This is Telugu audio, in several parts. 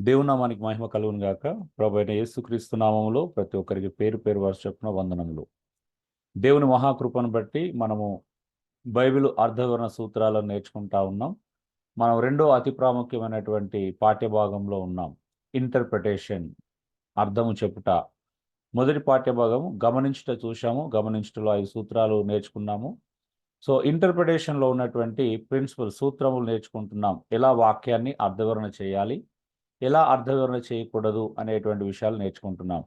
దేవుని నామానికి మహిమ కలుగును గాక. ప్రభువైన యేసుక్రీస్తు నామములో ప్రతి ఒక్కరికి పేరు పేరు వరుస చొప్పున వందనములు. దేవుని మహాకృపను బట్టి మనము బైబిల్ అర్థవివరణ సూత్రాలను నేర్చుకుంటా ఉన్నాం. మనం రెండో అతి ప్రాముఖ్యమైనటువంటి పాఠ్యభాగంలో ఉన్నాం. ఇంటర్ప్రిటేషన్, అర్థము చెప్పుట. మొదటి పాఠ్యభాగం గమనించుట చూశాము. గమనించుటలో 5 సూత్రాలు నేర్చుకున్నాము. సో ఇంటర్ప్రిటేషన్లో ఉన్నటువంటి ప్రిన్సిపల్ సూత్రములు నేర్చుకుంటున్నాం. ఎలా వాక్యాన్ని అర్థవివరణ చేయాలి, ఎలా అర్థవివరణ చేయకూడదు అనేటువంటి విషయాలు నేర్చుకుంటున్నాం.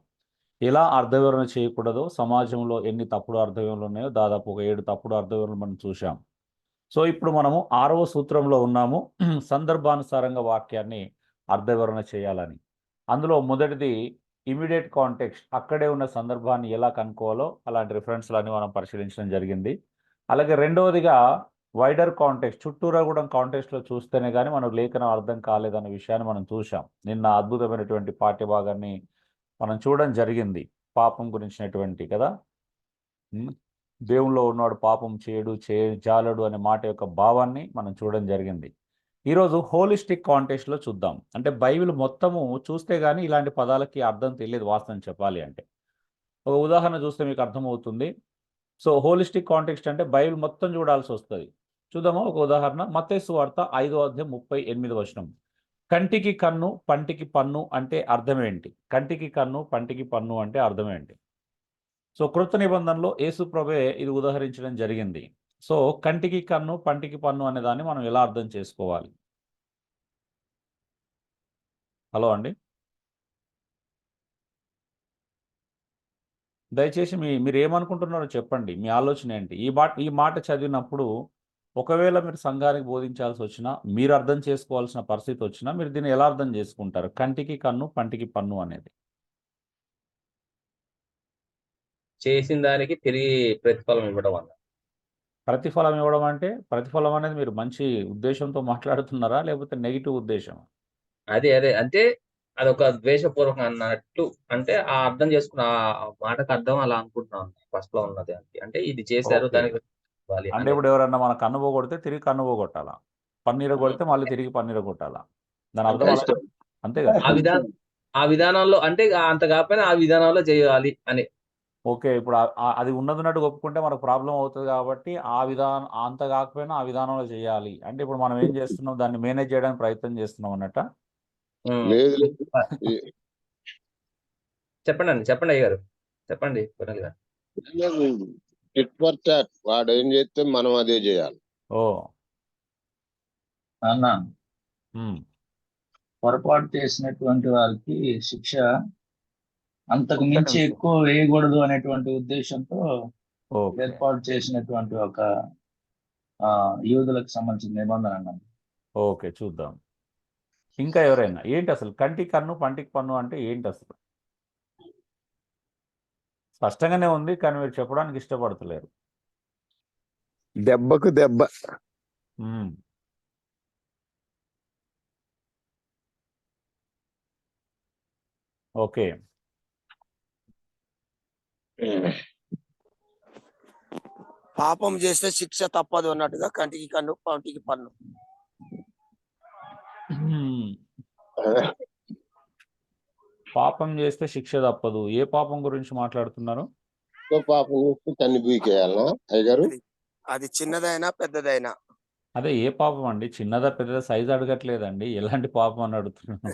ఎలా అర్థవివరణ చేయకూడదో, సమాజంలో ఎన్ని తప్పుడు అర్థవివరణలు ఉన్నాయో దాదాపు ఒక 7 తప్పుడు అర్థవివరణలు మనం చూశాం. సో ఇప్పుడు మనము 6వ సూత్రంలో ఉన్నాము. సందర్భానుసారంగా వాక్యాన్ని అర్థవివరణ చేయాలని. అందులో మొదటిది ఇమీడియట్ కాంటెక్స్ట్, అక్కడే ఉన్న సందర్భాన్ని ఎలా కనుక్కోవాలో అలాంటి రిఫరెన్స్లన్నీ మనం పరిశీలించడం జరిగింది. అలాగే రెండవదిగా వైడర్ కాంటెక్స్ట్, చుట్టూరా కూడా కాంటెక్స్ట్లో చూస్తేనే కానీ మనకు లేఖనం అర్థం కాలేదన్న విషయాన్ని మనం చూసాం. నిన్న అద్భుతమైనటువంటి పాఠ్యభాగాన్ని మనం చూడడం జరిగింది, పాపం గురించినటువంటి కదా. దేవుల్లో ఉన్నవాడు పాపం చేయడు, జాలడు అనే మాట యొక్క భావాన్ని మనం చూడడం జరిగింది. ఈరోజు హోలిస్టిక్ కాంటెక్స్ట్లో చూద్దాం. అంటే బైబిల్ మొత్తము చూస్తే కానీ ఇలాంటి పదాలకి అర్థం తెలియదు వాస్తవం చెప్పాలి అంటే. ఒక ఉదాహరణ చూస్తే మీకు అర్థమవుతుంది. సో హోలిస్టిక్ కాంటెక్స్ట్ అంటే బైబిల్ మొత్తం చూడాల్సి వస్తుంది. చూద్దామా ఒక ఉదాహరణ. మత్తయి సువార్త 5వ అధ్యాయం 38వ వచనం. కంటికి కన్ను పంటికి పన్ను అంటే అర్థం ఏంటి? కంటికి కన్ను పంటికి పన్ను అంటే అర్థం ఏంటి? సో కృత నిబంధనలో యేసు ప్రభువే ఇది ఉదాహరించడం జరిగింది. సో కంటికి కన్ను పంటికి పన్ను అనే దాన్ని మనం ఎలా అర్థం చేసుకోవాలి? హలో అండి, దయచేసి మీరు ఏమనుకుంటున్నారో చెప్పండి. మీ ఆలోచన ఏంటి? ఈ మాట చదివినప్పుడు ఒకవేళ మీరు సంఘానికి బోధించాల్సి వచ్చినా, మీరు అర్థం చేసుకోవాల్సిన పరిస్థితి వచ్చినా, మీరు దీన్ని ఎలా అర్థం చేసుకుంటారు? కంటికి కన్ను పంటికి పన్ను అనేది చేసిన దానికి తిరిగి ప్రతిఫలం ఇవ్వడం అన్న. ప్రతిఫలం ఇవ్వడం అంటే, ప్రతిఫలం అనేది మీరు మంచి ఉద్దేశంతో మాట్లాడుతున్నారా లేకపోతే నెగిటివ్ ఉద్దేశం? అదే అంటే అదొక ద్వేషపూర్వకం అన్నట్టు. అంటే ఆ అర్థం చేసుకున్న ఆ మాటకు అర్థం అలా అనుకుంటున్నాను ఫస్ట్ లో ఉన్నది. అంటే ఇది చేశారు ఓకే. దానికి ఇవ్వాలి అంటే అనేది. ఇప్పుడు ఎవరన్నా మన కన్ను పోగొడితే తిరిగి కన్ను పోగొట్టాలా, పన్నీర కొడితే మళ్ళీ తిరిగి పన్నీర కొట్టాలా? దాని అర్థం అలా అంతే కదా? ఆ విధానంలో అంటే అంత కాకపోయినా ఆ విధానంలో చేయాలి అని. ఓకే. ఇప్పుడు అది ఉన్నట్టుగా ఒప్పుకుంటే మనకు ప్రాబ్లమ్ అవుతది కాబట్టి, ఆ విధానం అంత కాకపోయినా ఆ విధానంలో చేయాలి. అంటే ఇప్పుడు మనం ఏం చేస్తున్నాం? దాన్ని మేనేజ్ చేయడానికి ప్రయత్నం చేస్తున్నాం అన్నట్టా? లేదు లేదు. చెప్పండి అయ్యగారు, చెప్పండి. Tit for tat. వాడు ఏం చేస్తే మనం అదే చేయాలి. ఓ అన్న ఉమ్, పొరపాటు చేసినటువంటి వారికి శిక్ష అంతకు మించి ఎక్కువ వేయకూడదు అనేటువంటి ఉద్దేశంతో ఓకే ఏర్పాటు చేసినటువంటి ఒక యూదులకు సంబంధించిన నిబంధన అన్నది. ఓకే, చూద్దాం. ఇంకా ఎవరైనా ఏంటి అసలు కంటికి కన్ను పంటికి పన్ను అంటే ఏంటి అసలు? స్పష్టంగానే ఉంది కానీ మీరు చెప్పడానికి ఇష్టపడతలేరు. దెబ్బకు దెబ్బ. ఉమ్, ఓకే. పాపం చేస్తే శిక్ష తప్పదు అన్నట్టుగా కంటికి కన్ను పంటికి పన్ను. పాపం చేస్తే శిక్ష తప్పదు. ఏ పాపం గురించి మాట్లాడుతున్నారు? పాపం చేస్తే కన్ను బీకేయాలనా అయ్యగారు? అది చిన్నదైనా పెద్దదైనా. అదే ఏ పాపం అండి? చిన్నదా పెద్దదా సైజు అడగట్లేదండి, ఎలాంటి పాపం అని అడుగుతున్నాను.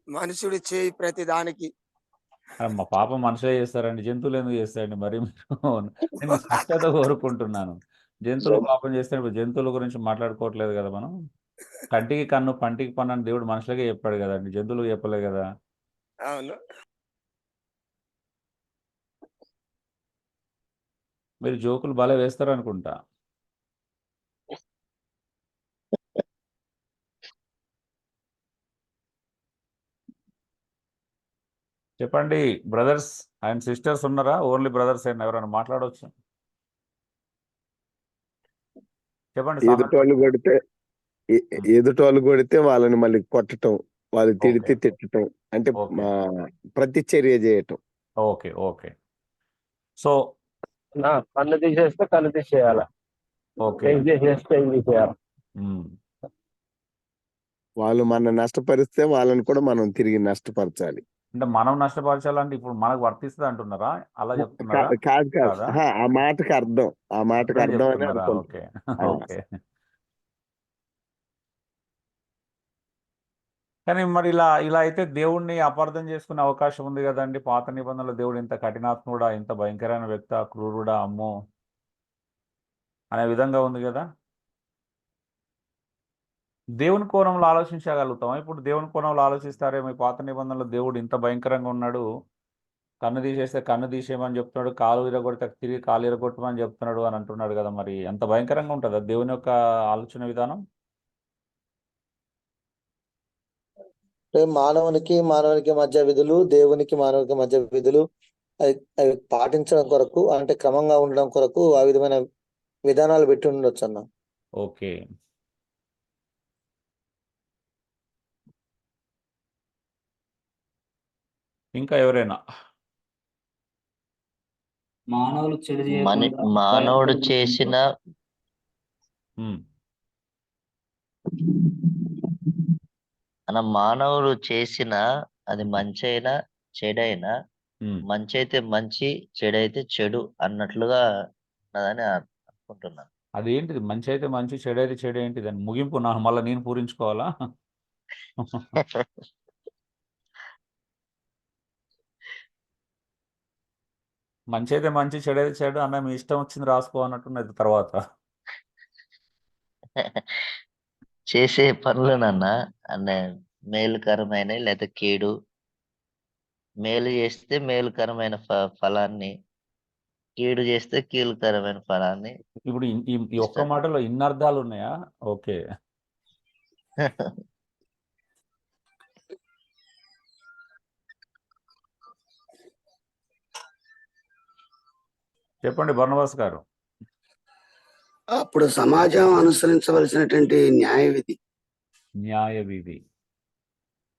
మనుషుడు చేయి ప్రతి దానికి. మా పాపం మనుషులే చేస్తారండి, జంతువులు ఎందుకు చేస్తారండి? మరి నేను స్పష్టత కోరుకుంటున్నాను. జంతువులు పాపం చేస్తే ఇప్పుడు జంతువుల గురించి మాట్లాడుకోవట్లేదు కదా మనం. కంటికి కన్ను పంటికి పన్ను అని దేవుడు మనుషులకే చెప్పాడు కదండి, జంతువులకు చెప్పలేదు కదా. అవును. మీరు జోకులు భలే వేస్తారు అనుకుంటా. చెప్పండి బ్రదర్స్ అండ్ సిస్టర్స్ ఉన్నారా? ఓన్లీ బ్రదర్స్ అయినా ఎవరైనా మాట్లాడవచ్చు? చెప్పండి. ఎదుటోళ్ళు కొడితే వాళ్ళని మళ్ళీ కొట్టటం, వాళ్ళు తిడితే తిట్టటం, అంటే ప్రతి చర్య చేయటం. Okay okay. సో కన్ను తీసేస్తే కన్ను తీసేయాలి, ఓకే. తీసేస్తే తీసేయాలి. వాళ్ళు మన నష్టపరిస్తే వాళ్ళని కూడా మనం తిరిగి నష్టపరచాలి. అంటే మనం నష్టపరచాలంటే ఇప్పుడు మనకు వర్తిస్తుంది అంటున్నారా? అలా చెప్తున్నారా? కాదు కాదు. కాదా? ఆ మాటకు అర్థం అర్థం అని చెప్తున్నారా? అనుకుంటున్నాను. ఓకే. ఆ, ఓకే. కానీ మరి ఇలా అయితే దేవుణ్ణి అపార్థం చేసుకునే అవకాశం ఉంది కదండి. పాత నిబంధనలో దేవుడు ఇంత కఠినాత్ముడా, ఇంత భయంకరమైన వ్యక్త, క్రూరుడా, అమ్మో అనే విధంగా ఉంది కదా. దేవుని కోణంలో ఆలోచించగలుగుతాం. ఇప్పుడు దేవుని కోణంలో ఆలోచిస్తారేమో, ఈ పాత నిబంధనలో దేవుడు ఇంత భయంకరంగా ఉన్నాడు, కన్ను తీసేస్తే కన్ను తీసేయమని చెప్తున్నాడు, కాలు ఇరగొడితే తిరిగి కాలు ఇరగొట్టమని చెప్తున్నాడు అని అంటున్నాడు కదా. మరి ఎంత భయంకరంగా ఉంటుందా దేవుని యొక్క ఆలోచన విధానం? అంటే మానవునికి మధ్య విధులు, దేవునికి మానవునికి మధ్య విధులు అవి పాటించడం కొరకు, అంటే క్రమంగా ఉండడం కొరకు ఆ విధమైన విధానాలు పెట్టి ఉండొచ్చు అన్న. ఓకే. ఇంకా ఎవరైనా? మానవులు చెడు మని చేయకుండా మానవుడు భయపడుతూ చేసిన ఉమ్, మానవుడు చేసిన అది మంచి అయినా చెడైనా, ఉమ్. మంచి అయితే మంచి, చెడైతే చెడు అన్నట్లుగా ఉన్నదని అనుకుంటున్నాను. అదేంటిది? మంచి అయితే మంచి, చెడు అయితే చెడు ఏంటి? దాని ముగింపు మళ్ళీ నేను పూరించుకోవాలా? మంచి అయితే మంచి, చెడు అయితే చెడు అన్న మీ ఇష్టం వచ్చింది రాసుకో అన్నట్టున్నది తర్వాత. చేసే పనులనన్నా అన్న మేలుకరమైన లేదా కీడు, మేలు చేస్తే మేలుకరమైన ఫలాన్ని, కీడు చేస్తే కీలుకరమైన ఫలాన్ని ఇప్పుడు ఈ ఒక్క ఇస్తాడు. మాటలో ఇన్ని అర్థాలు ఉన్నాయా? ఓకే. చెప్పండి బర్నబాస్ గారు. అప్పుడు సమాజం అనుసరించవలసినటువంటి న్యాయ విధి.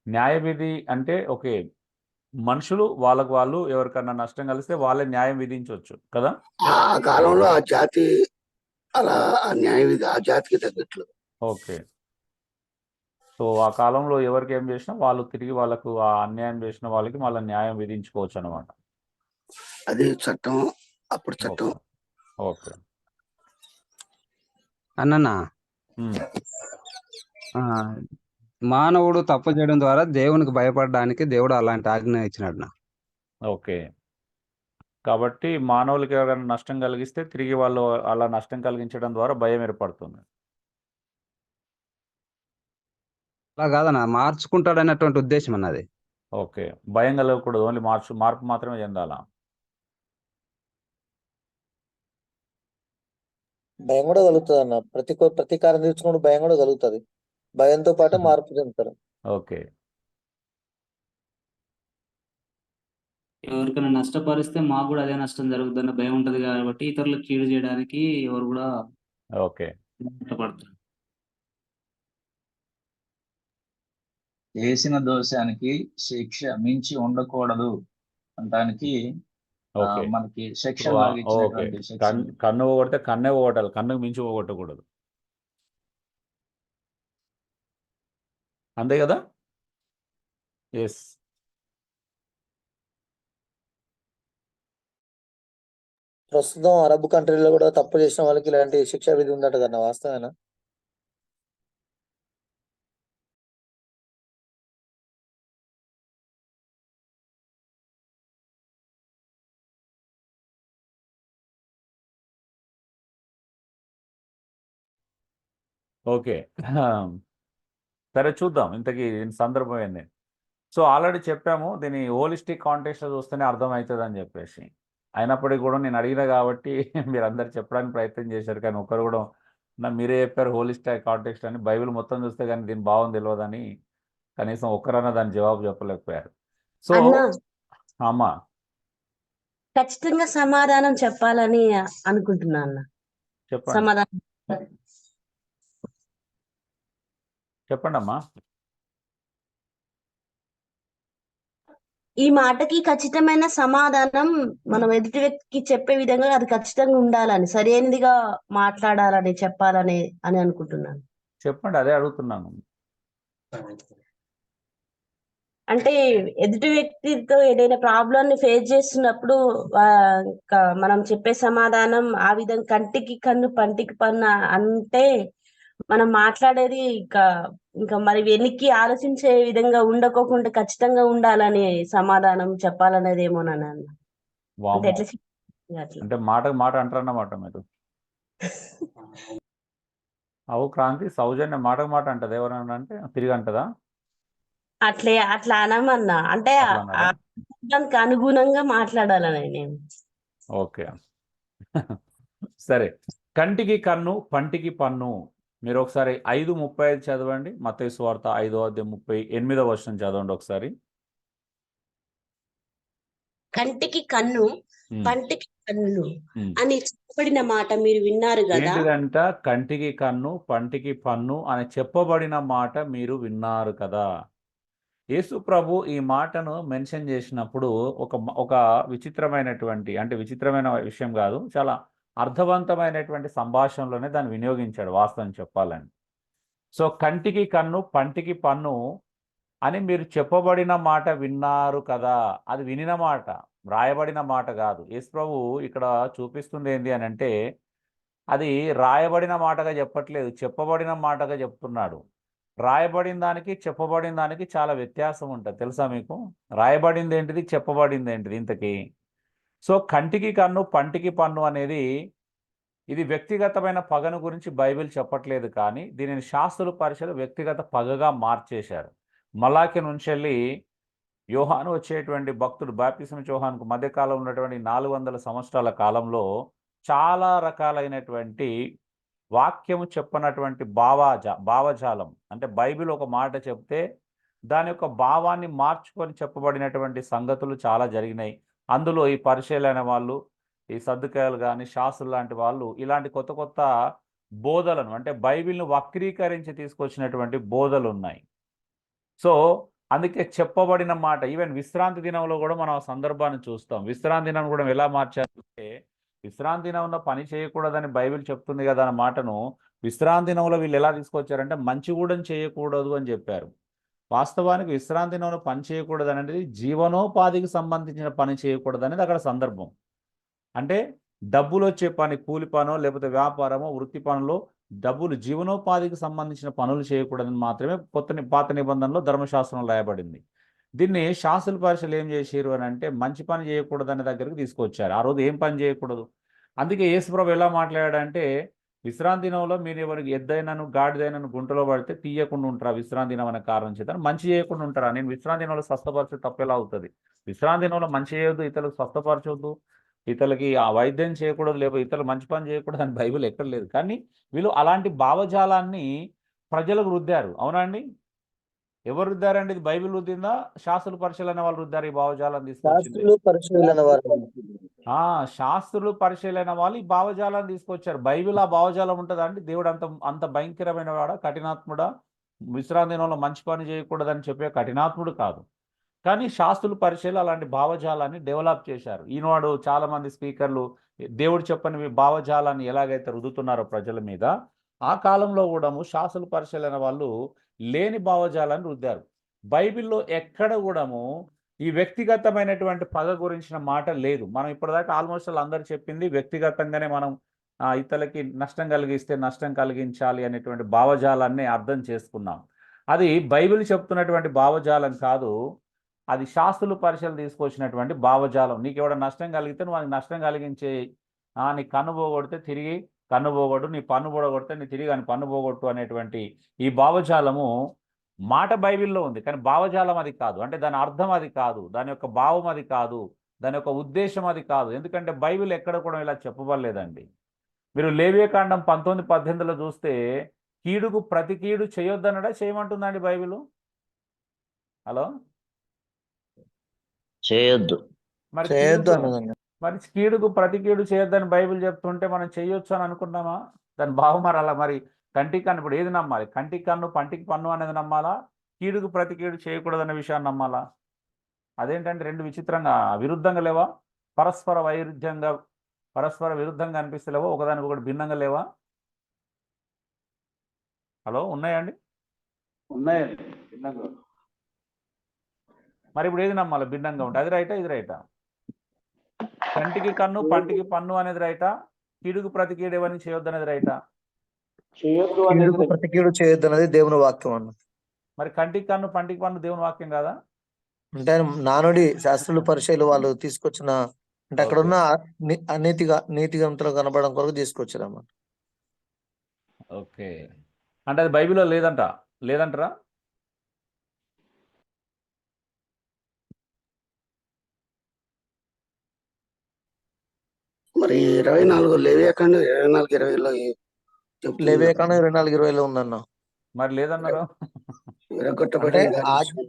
న్యాయ విధి అంటే ఓకే, మనుషులు వాళ్ళకు వాళ్ళు ఎవరికన్నా నష్టం కలిస్తే వాళ్ళే న్యాయం విధించవచ్చు కదా. ఆ కాలంలో ఆ జాతి అలా ఆ న్యాయ విధి ఆ జాతికి తగ్గట్లు. ఓకే. సో ఆ కాలంలో ఎవరికి ఏం చేసినా వాళ్ళు తిరిగి వాళ్ళకు ఆ అన్యాయం చేసిన వాళ్ళకి మళ్ళీ న్యాయం విధించుకోవచ్చు అనమాట. అది చట్టం, అప్పుడు చట్టం. ఓకే. అన్ననా ఉమ్, మానవుడు తప్పు చేయడం ద్వారా దేవునికి భయపడడానికి దేవుడు అలాంటి ఆజ్ఞ ఇచ్చినాడు నా. ఓకే. కాబట్టి మానవులకి ఎవరైనా నష్టం కలిగిస్తే తిరిగి వాళ్ళు అలా నష్టం కలిగించడం ద్వారా భయం ఏర్పడుతుంది. అలా కాదన్నా, మార్చుకుంటాడు అనేటువంటి ఉద్దేశం అన్నది. ఓకే. భయం కలగకూడదు, ఓన్లీ మార్పు మాత్రమే చెందాలా? భయం కూడా కలుగుతుంది అన్న. ప్రతీకారం తీర్చుకుంటూ భయం కూడా కలుగుతుంది. భయంతో పాటు మార్పు చెందుతారు. ఓకే. ఎవరికైనా నష్టపరిస్తే మాకు కూడా అదే నష్టం జరుగుతుందన్న భయం ఉంటది కాబట్టి ఇతరులకు కీడు చేయడానికి ఎవరు కూడా ఓకే. ఇష్టపడతారు. చేసిన దోషానికి శిక్ష మించి ఉండకూడదు అనడానికి ఓకే. మనకి శిక్ష ఇప్పుడు లాగా ఓకే, ఇచ్చినటువంటి శిక్ష. కన్ను పోగొడితే కన్నే పోగొట్టాలి, కన్నుకు మించి పోగొట్టకూడదు, అంతే కదా. ఎస్. ప్రస్తుతం అరబ్ కంట్రీలో కూడా తప్పు చేసిన వాళ్ళకి ఇలాంటి శిక్షా విధి ఉందట కదా, వాస్తవేనా? ఓకే. సరే చూద్దాం ఇంతకీ సందర్భం ఏంది. సో ఆల్రెడీ చెప్పాము, దీని హోలిస్టిక్ కాంటెక్స్ట్లో చూస్తేనే అర్థమవుతుంది అని చెప్పేసి. అయినప్పటికీ కూడా నేను అడిగిన కాబట్టి మీరు అందరు చెప్పడానికి ప్రయత్నం చేశారు, కానీ ఒక్కరు కూడా మీరే చెప్పారు హోలిస్టిక్ కాంటెక్స్ట్ అని. బైబిల్ మొత్తం చూస్తే కానీ దీని భావం తెలియదని కనీసం ఒక్కరన్నా దాని జవాబు చెప్పలేకపోయారు. సో అమ్మా ఖచ్చితంగా సమాధానం చెప్పాలని అనుకుంటున్నా అన్న. చెప్పండి చెప్పండి అమ్మా. ఈ మాటకి ఖచ్చితమైన సమాధానం మనం ఎదుటి వ్యక్తికి చెప్పే విధంగా అది ఖచ్చితంగా ఉండాలని, సరైనదిగా మాట్లాడాలని, చెప్పాలని అని అనుకుంటున్నాను. చెప్పండి, అదే అడుగుతున్నాను. అంటే ఎదుటి వ్యక్తితో ఏదైనా ప్రాబ్లం ని ఫేస్ చేస్తున్నప్పుడు మనం చెప్పే సమాధానం ఆ విధంగా కంటికి కన్ను పంటికి పన్ను అంటే మనం మాట్లాడేది ఇంకా మరి వెనక్కి ఆలోచించే విధంగా ఉండకోకుండా ఖచ్చితంగా ఉండాలని సమాధానం చెప్పాలనేది ఏమోనన్నా. అంటే వామ్మో ఎట్లా అట్లా అంటే మాటకు మాట అంటారన్నమాట మీరు. అవు క్రాంతి సౌజన్య మాటకు మాట అంటది ఎవరన్నా అంటే తిరిగి అంటదా అట్లా అనమన్నా అంటే అట్లా అన్నారా? దానికి అనుగుణంగా మాట్లాడాలని నేను. ఓకే సరే. కంటికి కన్ను పంటికి పన్ను. మీరు ఒకసారి 5:35 చదవండి. మత్తయి సువార్త 5:38 వచనం చదవండి ఒకసారి. కంటికి కన్ను ఉమ్, పంటికి పన్ను ఉమ్. అని చెప్పబడిన మాట మీరు విన్నారు కదా. ఏంటిదంట? కంటికి కన్ను పంటికి పన్ను అని చెప్పబడిన మాట మీరు విన్నారు కదా. యేసు ప్రభు ఈ మాటను మెన్షన్ చేసినప్పుడు ఒక విచిత్రమైనటువంటి, అంటే విచిత్రమైన విషయం కాదు, చాలా అర్థవంతమైనటువంటి సంభాషణలోనే దాన్ని వినియోగించాడు వాస్తవం చెప్పాలని. సో కంటికి కన్ను పంటికి పన్ను అని మీరు చెప్పబడిన మాట విన్నారు కదా. అది వినిన మాట, రాయబడిన మాట కాదు. యేసు ప్రభు ఇక్కడ చూపిస్తుంది ఏంటి అని అంటే, అది రాయబడిన మాటగా చెప్పట్లేదు, చెప్పబడిన మాటగా చెప్తున్నాడు. రాయబడిన దానికి చెప్పబడిన దానికి చాలా వ్యత్యాసం ఉంటుంది తెలుసా మీకు? రాయబడింది ఏంటిది, చెప్పబడింది ఏంటిది ఇంతకీ? సో కంటికి కన్ను పంటికి పన్ను అనేది ఇది వ్యక్తిగతమైన పగను గురించి బైబిల్ చెప్పట్లేదు, కానీ దీనిని శాస్త్రుల పరిషలు వ్యక్తిగత పగగా మార్చేశారు. మలాకి నుంచి వెళ్ళి యోహాను వచ్చేటువంటి భక్తుడు బాప్తిసం యోహానుకు మధ్యకాలం ఉన్నటువంటి 400 సంవత్సరాల కాలంలో చాలా రకాలైనటువంటి వాక్యము చెప్పనటువంటి భావజాలం, అంటే బైబిల్ ఒక మాట చెప్తే దాని యొక్క భావాన్ని మార్చుకొని చెప్పబడినటువంటి సంగతులు చాలా జరిగినాయి. అందులో ఈ పరిచయాలైన వాళ్ళు, ఈ సద్దుకాయలు కానీ శాస్త్రులు లాంటి వాళ్ళు ఇలాంటి కొత్త కొత్త బోధలను, అంటే బైబిల్ను వక్రీకరించి తీసుకొచ్చినటువంటి బోధలు ఉన్నాయి. సో అందుకే చెప్పబడిన మాట, ఈవెన్ విశ్రాంతి దినంలో కూడా మనం ఆ సందర్భాన్ని చూస్తాం. విశ్రాంతి దినం కూడా ఎలా మార్చారంటే, విశ్రాంతి దినంలో పని చేయకూడదని బైబిల్ చెప్తుంది కదా అన్న మాటను విశ్రాంతి దినంలో వీళ్ళు ఎలా తీసుకొచ్చారంటే మంచి కూడా చేయకూడదు అని చెప్పారు. వాస్తవానికి విశ్రాంతి దినంలో పని చేయకూడదు అనేది జీవనోపాధికి సంబంధించిన పని చేయకూడదు అనేది అక్కడ సందర్భం. అంటే డబ్బులు వచ్చే పని, కూలి పనో లేకపోతే వ్యాపారమో వృత్తి పనులో డబ్బులు, జీవనోపాధికి సంబంధించిన పనులు చేయకూడదని మాత్రమే పాత నిబంధనలో ధర్మశాస్త్రం రాయబడింది. దీన్ని శాస్త్రుల పరిషలు ఏం చేశారు అని అంటే మంచి పని చేయకూడదనే దగ్గరికి తీసుకొచ్చారు. ఆ రోజు ఏం పని చేయకూడదు. అందుకే యేసుప్రభు ఎలా మాట్లాడాడంటే, విశ్రాంతి దినంలో మీరు ఎవరికి ఎద్దైనను గాడిదైనను గుంటలో పడితే తీయకుండా ఉంటారా విశ్రాంతి దినం అనే కారణం చేత? మంచి చేయకుండా ఉంటారా? నేను విశ్రాంతి దినంలో స్వస్థపరచు తప్పెలా అవుతుంది? విశ్రాంతి దినంలో మంచి చేయొద్దు, ఇతరులకు స్వస్థపరచొద్దు, ఇతరులకి ఆ వైద్యం చేయకూడదు, లేకపోతే ఇతరులు మంచి పని చేయకూడదు అని బైబిల్ ఎక్కడ లేదు. కానీ వీళ్ళు అలాంటి భావజాలాన్ని ప్రజలకు రుద్దారు. అవునండి? ఎవరు రుద్దారండి? ఇది బైబిల్ రుద్దిందా, శాస్త్రుల పరిశీలన అనే వాళ్ళు రుద్దారు ఈ భావజాలాన్ని తీసుకొచ్చింది? శాస్త్రులు పరిశీలన వారు. శాస్త్రులు పరిశీలన వాళ్ళు ఈ భావజాలాన్ని తీసుకొచ్చారు. బైబిల్ ఆ భావజాలం ఉంటుందా అండి? దేవుడు అంత భయంకరమైన వాడా, కఠినాత్ముడా? విశ్రాంతి దినంలో మంచి పని చేయకూడదని చెప్పే కఠినాత్ముడు కాదు. కానీ శాస్త్రులు పరిచయాలు అలాంటి భావజాలాన్ని డెవలప్ చేశారు. ఈనాడు చాలా మంది స్పీకర్లు దేవుడు చెప్పని భావజాలాన్ని ఎలాగైతే రుద్దుతున్నారో ప్రజల మీద, ఆ కాలంలో కూడా శాస్త్రులు పరిచయాలైన వాళ్ళు లేని భావజాలాన్ని రుద్దారు. బైబిల్లో ఎక్కడ కూడాము ఈ వ్యక్తిగతమైనటువంటి పగ గురించిన మాట లేదు. మనం ఇప్పటిదాకా ఆల్మోస్ట్ అందరు చెప్పింది వ్యక్తిగతంగానే మనం ఇతరులకి నష్టం కలిగిస్తే నష్టం కలిగించాలి అనేటువంటి భావజాలాన్ని అర్థం చేసుకున్నాం. అది బైబిల్ చెప్తున్నటువంటి భావజాలం కాదు, అది శాస్త్రులు పరిశీలన తీసుకొచ్చినటువంటి భావజాలం. నీకు ఎవడ నష్టం కలిగితే నువ్వు అది నష్టం కలిగించే, నీ కన్ను పోగొడితే తిరిగి కన్ను పోగొట్టు, నీ పన్ను పోగొడితే నీ తిరిగి అని పన్ను పోగొట్టు అనేటువంటి ఈ భావజాలము మాట బైబిల్లో ఉంది, కానీ భావజాలం అది కాదు. అంటే దాని అర్థం అది కాదు, దాని యొక్క భావం అది కాదు, దాని యొక్క ఉద్దేశం అది కాదు. ఎందుకంటే బైబిల్ ఎక్కడ కూడా ఇలా చెప్పబడలేదండి. మీరు లేవియకాండం 19:18లో చూస్తే కీడుకు ప్రతి కీడు చేయొద్దనడా చేయమంటుందండి బైబిల్? హలో, చేయొద్దు. మరి కీడుకు ప్రతి కీడు చేయొద్దని బైబిల్ చెప్తుంటే మనం చేయొచ్చు అని అనుకున్నామా? దాని భావం మరి అలా. మరి కంటికి కన్ను, ఇప్పుడు ఏది నమ్మాలి? కంటికి కన్ను పంటికి పన్ను అనేది నమ్మాలా, కీడుకు ప్రతి కీడు చేయకూడదనే విషయాన్ని నమ్మాలా? అదేంటంటే రెండు విచిత్రంగా విరుద్ధంగా లేవా? పరస్పర విరుద్ధంగా అనిపిస్తలేవో? ఒకదానికి ఒకటి భిన్నంగా లేవా? హలో, ఉన్నాయండి? ఉన్నాయండి. భిన్నంగా ఉంటుంది. మరి ఇప్పుడు ఏది నమ్మాలి? భిన్నంగా ఉంటుంది. అది రైటా, ఇది రైటా? కంటికి కన్ను పంటికి పన్ను అనేది రైటా? కీడుకు ప్రతి కీడు ఎవరిని చేయొద్దు అనేది రైటా? చేయొద్దు కీడుకు అనేది ప్రతి కీడు చేయొద్దు అనేది దేవుని వాక్యం అన్న. మరి కంటికి కన్ను పంటికి పన్ను దేవుని వాక్యం కాదా? అంటే ఆయన నానుడి శాస్త్రులు పరిచయాలు వాళ్ళు తీసుకొచ్చిన, అంటే అక్కడ ఉన్న నీతిగంతులు కనపడడం కొరకు తీసుకొచ్చారు అన్నమాట. ఓకే, అంటే అది బైబిల్లో లేదంటారా? మరి 24 లేవియాకాండం 24:20లో లేవియాకాండం 24:20లో ఉందన్న. మరి లేదన్నారు. విరగొట్టబడే అంటే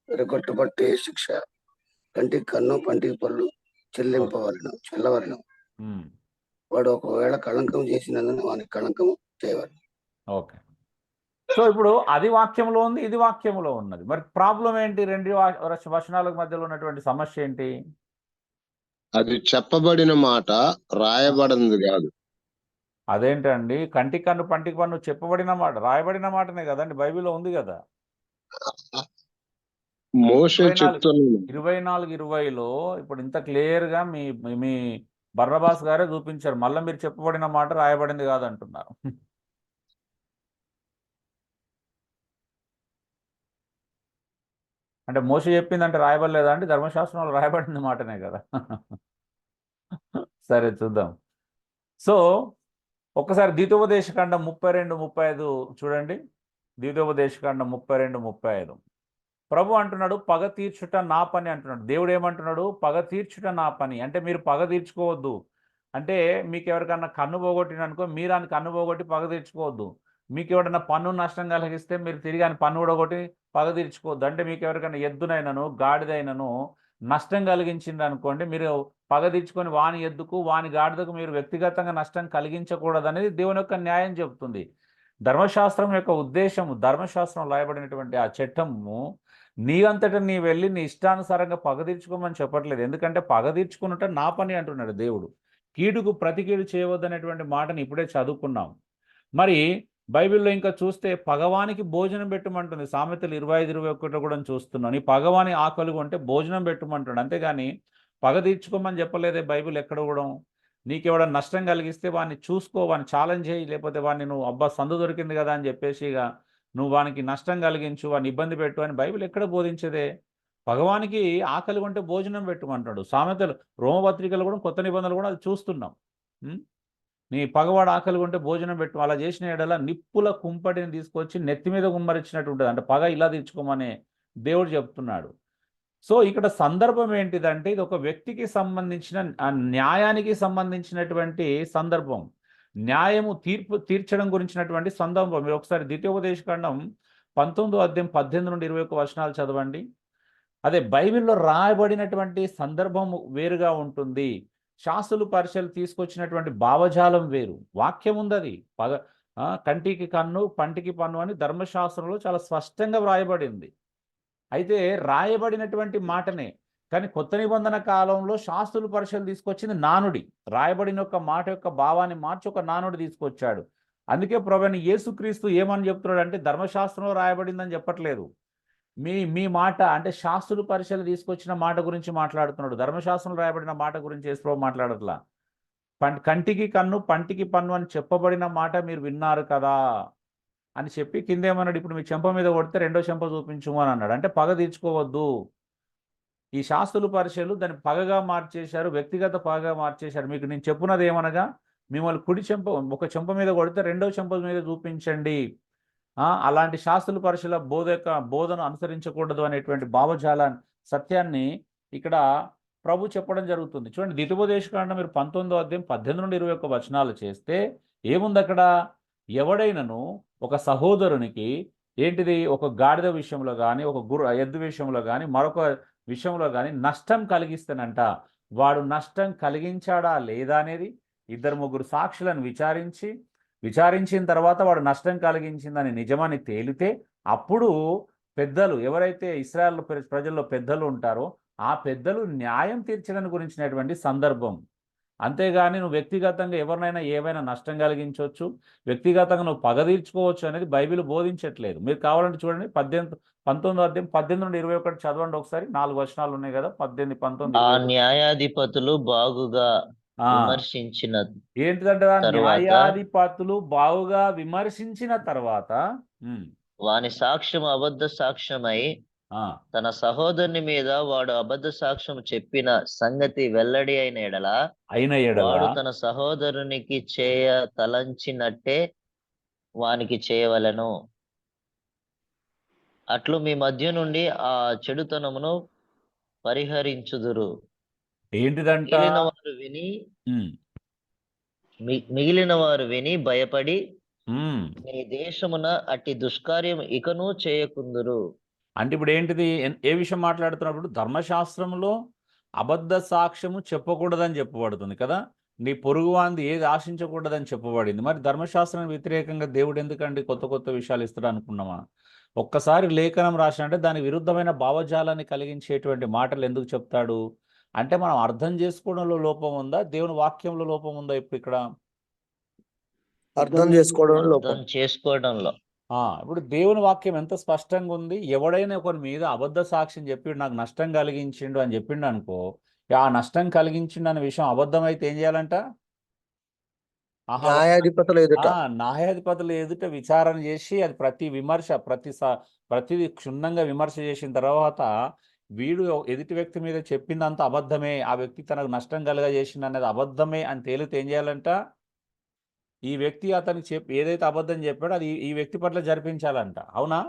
విరగొట్టబట్టే శిక్ష కంటికి కన్ను పంటికి పళ్ళు చెల్లవలను. వాడు ఒకవేళ కళంకం చేసినందున వానికి కళంకం చేయవాలి. ఓకే, సో ఇప్పుడు అది వాక్యంలో ఉంది, ఇది వాక్యంలో ఉన్నది. మరి ప్రాబ్లం ఏంటి? రెండు వచనాల మధ్యలో ఉన్నటువంటి సమస్య ఏంటి? అది చెప్పబడిన మాట రాయబడింది కాదు. అదేంటండి? కంటికి కన్ను పంటికి పన్ను చెప్పబడిన మాట, రాయబడిన మాటనే కదండి, బైబిల్లో ఉంది కదా. మోషే చెప్తున్నాను 24:20లో ఇప్పుడు ఇంత క్లియర్ గా మీ బర్నబాస్ గారే చూపించారు. మళ్ళీ మీరు చెప్పబడిన మాట రాయబడింది కాదంటున్నారు. అంటే మోషే చెప్పిందంటే రాయబడలేదా అండి? ధర్మశాస్త్రంలో రాయబడింది మాటనే కదా. సరే చూద్దాం. సో ఒక్కసారి ద్వితోపదేశకాండం 32:35 చూడండి. ద్వితోపదేశకాండం 32:35 ప్రభు అంటున్నాడు, పగ తీర్చుట నా పని అంటున్నాడు. దేవుడు ఏమంటున్నాడు? పగ తీర్చుట నా పని. అంటే మీరు పగ తీర్చుకోవద్దు. అంటే మీకు ఎవరికన్నా కన్ను పోగొట్టిననుకో, మీరు ఆయన కన్ను పోగొట్టి పగ తీర్చుకోవద్దు. మీకు ఎవడన్నా పన్ను నష్టం కలిగిస్తే మీరు తిరిగి ఆయన పన్ను ఊడగొట్టి పగ తీర్చుకోవద్దు. అంటే మీకు ఎవరికైనా ఎద్దునైనను గాడిదైనను నష్టం కలిగించింది అనుకోండి, మీరు పగ తీర్చుకొని వాని ఎద్దుకు వాని గాడిదకు మీరు వ్యక్తిగతంగా నష్టం కలిగించకూడదు అనేది దేవుని యొక్క న్యాయం చెబుతుంది. ధర్మశాస్త్రం యొక్క ఉద్దేశము, ధర్మశాస్త్రం రాయబడినటువంటి ఆ చట్టము నీ అంతటా నీ వెళ్ళి నీ ఇష్టానుసారంగా పగ తీర్చుకోమని చెప్పట్లేదు. ఎందుకంటే పగ తీర్చుకున్నట్టు నా పని అంటున్నాడు దేవుడు. కీడుకు ప్రతి కీడు చేయవద్దనేటువంటి మాటని ఇప్పుడే చదువుకున్నాం. మరి బైబిల్లో ఇంకా చూస్తే పగవానికి భోజనం పెట్టమంటుంది. సామెతలు 25:21 కూడా చూస్తున్నాను. ఈ పగవాని ఆకలి కొంటే భోజనం పెట్టమంటాడు. అంతేగాని పగ తీర్చుకోమని చెప్పలేదే బైబిల్ ఎక్కడ కూడా. నీకు ఎవడన్నా నష్టం కలిగిస్తే వాడిని చూసుకో, వాడిని ఛాలెంజ్ చేయి, లేకపోతే వాడిని నువ్వు అబ్బా సందు దొరికింది కదా అని చెప్పేసి ఇక నువ్వు వానికి నష్టం కలిగించు, వాడిని ఇబ్బంది పెట్టు అని బైబిల్ ఎక్కడ బోధించదే. భగవానికి ఆకలి కొంటే భోజనం పెట్టమంటాడు. సామెతలు రోమపత్రికలు కూడా కొత్త నిబంధనలు కూడా అది చూస్తున్నాం. నీ పగవాడు ఆకలి కొంటే భోజనం పెట్టు. అలా చేసిన ఎడల నిప్పుల కుంపటిని తీసుకొచ్చి నెత్తి మీద గుమ్మరించినట్టు ఉంటుంది. అంటే పగ ఇలా తీర్చుకోమని దేవుడు చెప్తున్నాడు. సో ఇక్కడ సందర్భం ఏంటిదంటే ఇది ఒక వ్యక్తికి సంబంధించిన న్యాయానికి సంబంధించినటువంటి సందర్భం. న్యాయము తీర్చడం గురించినటువంటి సందర్భం. మీరు ఒకసారి ద్వితీయోపదేశకాండం 19:18-21 చదవండి. అదే బైబిల్లో రాయబడినటువంటి సందర్భం వేరుగా ఉంటుంది. శాస్త్రులు పరిచయాలు తీసుకొచ్చినటువంటి భావజాలం వేరు. వాక్యం ఉంది, అది కంటికి కన్ను పంటికి పన్ను అని ధర్మశాస్త్రంలో చాలా స్పష్టంగా వ్రాయబడింది. అయితే రాయబడినటువంటి మాటనే, కానీ కొత్త నిబంధన కాలంలో శాస్త్రులు పరిచయాలు తీసుకొచ్చింది నానుడి. రాయబడిన ఒక మాట యొక్క భావాన్ని మార్చి ఒక నానుడి తీసుకొచ్చాడు. అందుకే ప్రభువైన యేసుక్రీస్తు ఏమని చెప్తున్నాడు అంటే ధర్మశాస్త్రంలో రాయబడిందని చెప్పట్లేదు. మీ మాట అంటే శాస్త్రులు పరిచయాలు తీసుకొచ్చిన మాట గురించి మాట్లాడుతున్నాడు. ధర్మశాస్త్రంలో రాయబడిన మాట గురించి యేసు ప్రభు మాట్లాడట్లా. కంటికి కన్ను పంటికి పన్ను అని చెప్పబడిన మాట మీరు విన్నారు కదా అని చెప్పి కిందేమన్నాడు, ఇప్పుడు మీ చెంప మీద కొడితే రెండో చెంప చూపించుము అని అన్నాడు. అంటే పగ తీర్చుకోవద్దు. ఈ శాస్త్రులు పరిచయాలు దాన్ని పగగా మార్చేశారు, వ్యక్తిగత పగగా మార్చేశారు. మీకు నేను చెప్పున్నది ఏమనగా, మిమ్మల్ని కుడి చెంప ఒక చెంప మీద కొడితే రెండో చెంప మీద చూపించండి. అలాంటి శాస్త్రుల పరిచయాల బోధన అనుసరించకూడదు అనేటువంటి భావజాల సత్యాన్ని ఇక్కడ ప్రభు చెప్పడం జరుగుతుంది. చూడండి, ద్వితీయోపదేశకాండం మీరు 19:18-21 చేస్తే ఏముంది అక్కడ? ఎవడైనను ఒక సహోదరునికి ఏంటిది, ఒక గాడిద విషయంలో కానీ ఒక ఎద్దు విషయంలో కానీ మరొక విషయంలో కానీ నష్టం కలిగిస్తేనంట, వాడు నష్టం కలిగించాడా లేదా అనేది 2-3 సాక్షులను విచారించిన తర్వాత వాడు నష్టం కలిగించిందని నిజమని తేలితే అప్పుడు పెద్దలు, ఎవరైతే ఇశ్రాయేలు ప్రజల్లో పెద్దలు ఉంటారో ఆ పెద్దలు న్యాయం తీర్చడానికి గురించినటువంటి సందర్భం. అంతేగాని నువ్వు వ్యక్తిగతంగా ఎవరినైనా ఏమైనా నష్టం కలిగించవచ్చు, వ్యక్తిగతంగా నువ్వు పగ తీర్చుకోవచ్చు అనేది బైబిల్ బోధించట్లేదు. మీరు కావాలంటే చూడండి 19వ అధ్యాయం 18 నుండి 21 చదవండి ఒకసారి. 4 వచనాలు ఉన్నాయి కదా, 18, 19, ఆ 21. న్యాయాధిపతులు బాగుగా ఆ, విమర్శించిన ఏంటిదంటే తరువాత న్యాయాధిపతులు బావుగా విమర్శించిన తర్వాత వాని సాక్ష్యం అబద్ధ సాక్ష్యమై ఆ, తన సహోదరుని మీద వాడు అబద్ధ సాక్ష్యం చెప్పిన సంగతి వెల్లడి అయిన ఎడల వాడు తన సహోదరునికి చేయ తలంచినట్టే వానికి చేయవలెను. అట్లు మీ మధ్య నుండి ఆ చెడుతనమును పరిహరించుదురు. ఏంటిదంట మిగిలిన వారు విని భయపడి మీ దేశమున అట్టి దుష్కార్యం ఇకను చేయకుందురు. అంటే ఇప్పుడు ఏంటిది, ఏ విషయం మాట్లాడుతున్నప్పుడు ధర్మశాస్త్రంలో అబద్ధ సాక్ష్యము చెప్పకూడదని చెప్పబడుతుంది కదా, నీ పొరుగువాంది ఏది ఆశించకూడదని చెప్పబడింది. మరి ధర్మశాస్త్రానికి వ్యతిరేకంగా దేవుడు ఎందుకండి కొత్త కొత్త విషయాలు ఇస్తాడు అనుకున్నామా? ఒక్కసారి లేఖనం రాసినంటే దానికి విరుద్ధమైన భావజాలాన్ని కలిగించేటువంటి మాటలు ఎందుకు చెప్తాడు అంటే, మనం అర్థం చేసుకోవడంలో లోపం ఉందా, దేవుని వాక్యంలో లోపం ఉందా? ఇప్పుడు అర్థం చేసుకోవడంలో ఇప్పుడు దేవుని వాక్యం ఎంత స్పష్టంగా ఉంది. ఎవడైనా ఒకరి మీద అబద్ధ సాక్ష్యం చెప్పి నాకు నష్టం కలిగించిండు అని చెప్పిండు అనుకో, ఆ నష్టం కలిగించిండు అనే విషయం అబద్ధం అయితే ఏం చేయాలంట? న్యాయాధిపతుల ఎదుట విచారణ చేసి అది ప్రతిది క్షుణ్ణంగా విమర్శ చేసిన తర్వాత వీడు ఎదుటి వ్యక్తి మీద చెప్పిందంత అబద్ధమే, ఆ వ్యక్తి తనకు నష్టం కలగజేసింది అనేది అబద్ధమే అని తేలితే ఏం చేయాలంట? ఈ వ్యక్తి అతనికి ఏదైతే అబద్ధం చెప్పాడో అది ఈ వ్యక్తి పట్ల జరిపించాలంట. అవునా?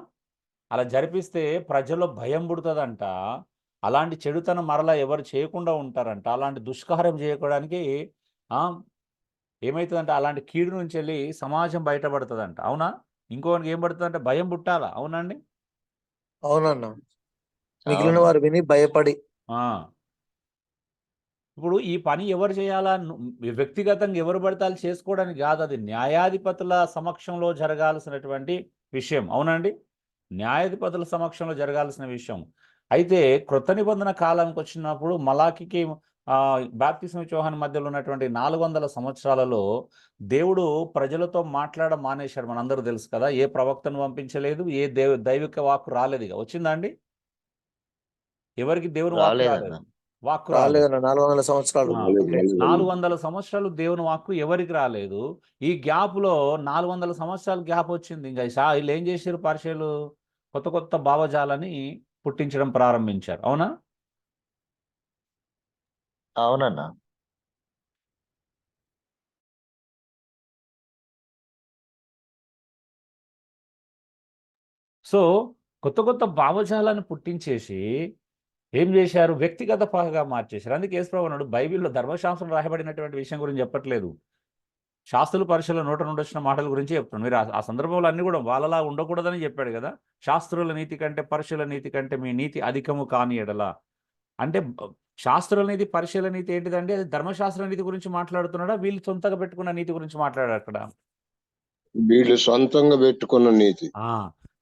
అలా జరిపిస్తే ప్రజల్లో భయం పుడుతుందంట. అలాంటి చెడుతనం మరలా ఎవరు చేయకుండా ఉంటారంట. అలాంటి దుష్కార్యం చేయడానికి ఏమవుతుందంటే అలాంటి కీడు నుంచి వెళ్ళి సమాజం బయటపడుతుందంట. అవునా? ఇంకోనికి ఏం పడుతుందంటే భయం పుట్టాలా? అవునండి? అవునన్నా. మిగిలిన వారు విని భయపడి. ఇప్పుడు ఈ పని ఎవరు చేయాలా? వ్యక్తిగతంగా ఎవరు పడతాలు చేసుకోవడానికి కాదు, అది న్యాయాధిపతుల సమక్షంలో జరగాల్సినటువంటి విషయం. అవునండి? న్యాయాధిపతుల సమక్షంలో జరగాల్సిన విషయం. అయితే క్రొత్త నిబంధన కాలానికి వచ్చినప్పుడు మలాకికి బాప్తిస్మ యోహాను మధ్యలో ఉన్నటువంటి 400 సంవత్సరాలలో దేవుడు ప్రజలతో మాట్లాడడం మానేశాడు. మనందరూ తెలుసు కదా, ఏ ప్రవక్తను పంపించలేదు, ఏ దైవిక వాక్కు రాలేదు. ఇక వచ్చిందా అండి? ఎవరికి దేవుని వాక్కు రాలేదు, వాక్కు రాలేదు. 400 సంవత్సరాలు 400 సంవత్సరాలు దేవుని వాక్కు ఎవరికి రాలేదు. ఈ గ్యాప్ లో 400 సంవత్సరాల గ్యాప్ వచ్చింది. ఇంకా వీళ్ళు ఏం చేశారు? పరిచయాలు కొత్త కొత్త భావజాలని పుట్టించడం ప్రారంభించారు. అవునా? అవునన్నా. సో కొత్త కొత్త భావజాలాన్ని పుట్టించేసి ఏం చేశారు? వ్యక్తిగత పగగా మార్చేశారు. అందుకే యేసుప్రభువు అన్నాడు, బైబిల్లో ధర్మశాస్త్రం రాయబడినటువంటి విషయం గురించి చెప్పట్లేదు, శాస్త్రుల పరిశీలన నోట నుండి వచ్చిన మాటల గురించి చెప్తున్నాను. మీరు ఆ సందర్భంలో అన్ని కూడా వాళ్ళలా ఉండకూడదని చెప్పాడు కదా. శాస్త్రుల నీతి కంటే పరిశీలన నీతి కంటే మీ నీతి అధికము కాని ఎడల అంటే శాస్త్రుల నీతి పరిశీలన నీతి ఏంటిదండి? అది ధర్మశాస్త్ర నీతి గురించి మాట్లాడుతున్నాడా, వీళ్ళు సొంతంగా పెట్టుకున్న నీతి గురించి మాట్లాడారు అక్కడ? వీళ్ళు సొంతంగా పెట్టుకున్న నీతి.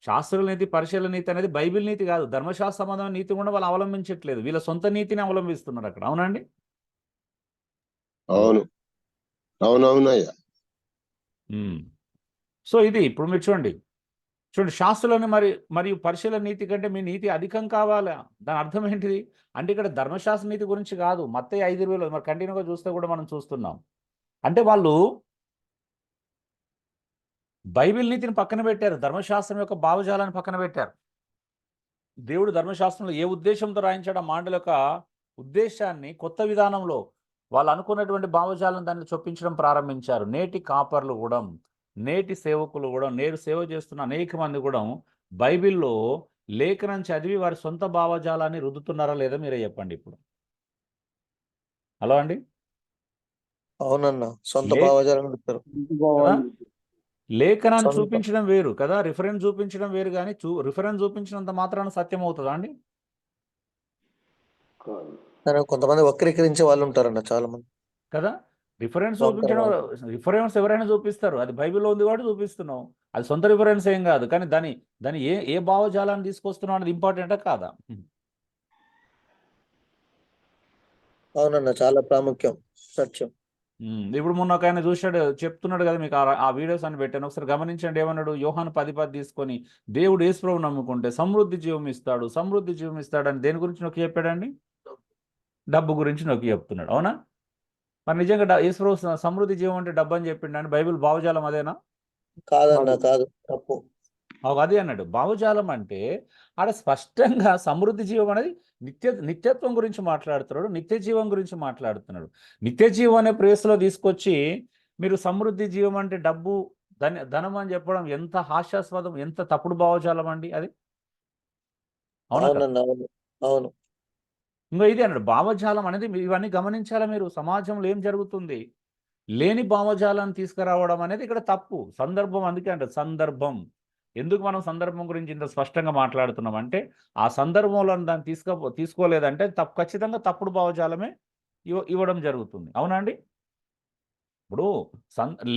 శాస్త్రుల నీతి పరిశీలన నీతి అనేది బైబిల్ నీతి కాదు, ధర్మశాస్త్ర సంబంధమైన నీతి కూడా వాళ్ళు అవలంబించట్లేదు, వీళ్ళ సొంత నీతిని అవలంబిస్తున్నారు అక్కడ. అవునండి? అవును, అవునవునయ్యా. సో ఇది ఇప్పుడు మీరు చూడండి శాస్త్రులని మరియు పరిశీలన నీతి కంటే మీ నీతి అధికం కావాలా? దాని అర్థం ఏంటిది అంటే ఇక్కడ ధర్మశాస్త్ర నీతి గురించి కాదు. మత్తయి 5:20 మరి కంటిన్యూగా చూస్తే కూడా మనం చూస్తున్నాం. అంటే వాళ్ళు బైబిల్ నీతిని పక్కన పెట్టారు, ధర్మశాస్త్రం యొక్క భావజాలాన్ని పక్కన పెట్టారు. దేవుడు ధర్మశాస్త్రంలో ఏ ఉద్దేశంతో రాయించాడు ఆ మాటల యొక్క ఉద్దేశాన్ని కొత్త విధానంలో వాళ్ళు అనుకున్నటువంటి భావజాలను దాన్ని చొప్పించడం ప్రారంభించారు. నేటి కాపర్లు కూడా, నేటి సేవకులు కూడా, నేరు సేవ చేస్తున్న అనేక మంది కూడా బైబిల్లో లేఖనం చదివి వారి సొంత భావజాలాన్ని రుద్దుతున్నారా లేదా మీరే చెప్పండి ఇప్పుడు. హలో అండి? అవునన్నా, సొంత భావజాలం. లేఖనాన్ని చూపించడం వేరు కదా, రిఫరెన్స్ చూపించడం వేరు. కానీ రిఫరెన్స్ చూపించినంత మాత్రాన సత్యం అవుతుందా అండి? కొంతమంది వక్రీకరించే వాళ్ళు ఉంటారన్న, చాలా మంది కదా. రిఫరెన్స్ ఎవరైనా చూపిస్తారు, అది బైబిల్లో ఉంది కాబట్టి చూపిస్తున్నావు, అది సొంత రిఫరెన్స్ ఏం కాదు. కానీ దాని ఏ భావజాలాన్ని తీసుకొస్తున్నావు అనేది ఇంపార్టెంటా కాదా? అవునన్న, చాలా ప్రాముఖ్యం, సత్యం. ఇప్పుడు మొన్న ఒక ఆయన చూశాడు, చెప్తున్నాడు కదా మీకు, ఆ వీడియోస్ అని పెట్టాను, ఒకసారి గమనించండి. ఏమన్నాడు? యోహాను 10:10 తీసుకొని దేవుడు యేసుప్రభువు నమ్ముకుంటే సమృద్ధి జీవం ఇస్తాడు, సమృద్ధి జీవం ఇస్తాడు అని దేని గురించి నొక్కి చెప్పాడండి? డబ్బు గురించి నొక్కి చెప్తున్నాడు. అవునా? మరి నిజంగా యేసుప్రభు సమృద్ధి జీవం అంటే డబ్బు అని చెప్పిండని బైబిల్ భావజాలం అదేనా? కాదన్న, కాదు, తప్పు. అదే అన్నాడు. భావజాలం అంటే ఆడ స్పష్టంగా సమృద్ధి జీవం అనేది నిత్యత్వం గురించి మాట్లాడుతున్నాడు, నిత్య జీవం గురించి మాట్లాడుతున్నాడు. నిత్య జీవం అనే ప్రేస్లో తీసుకొచ్చి మీరు సమృద్ధి జీవం అంటే డబ్బు, ధనం అని చెప్పడం ఎంత హాస్యాస్పదం, ఎంత తప్పుడు భావజాలం అండి అది. అవునా? అవునన్న, అవును, అవును. ఇంకో ఇది అన్నాడు, భావజాలం అనేది ఇవన్నీ గమనించాలా మీరు. సమాజంలో ఏం జరుగుతుంది, లేని భావజాలాన్ని తీసుకురావడం అనేది ఇక్కడ తప్పు. సందర్భం, అందుకే అంటే సందర్భం. ఎందుకు మనం సందర్భం గురించి ఇంత స్పష్టంగా మాట్లాడుతున్నాం అంటే, ఆ సందర్భంలో దాన్ని తీసుకోలేదంటే ఖచ్చితంగా తప్పుడు భావజాలమే ఇవ్వడం జరుగుతుంది. అవునండి? ఇప్పుడు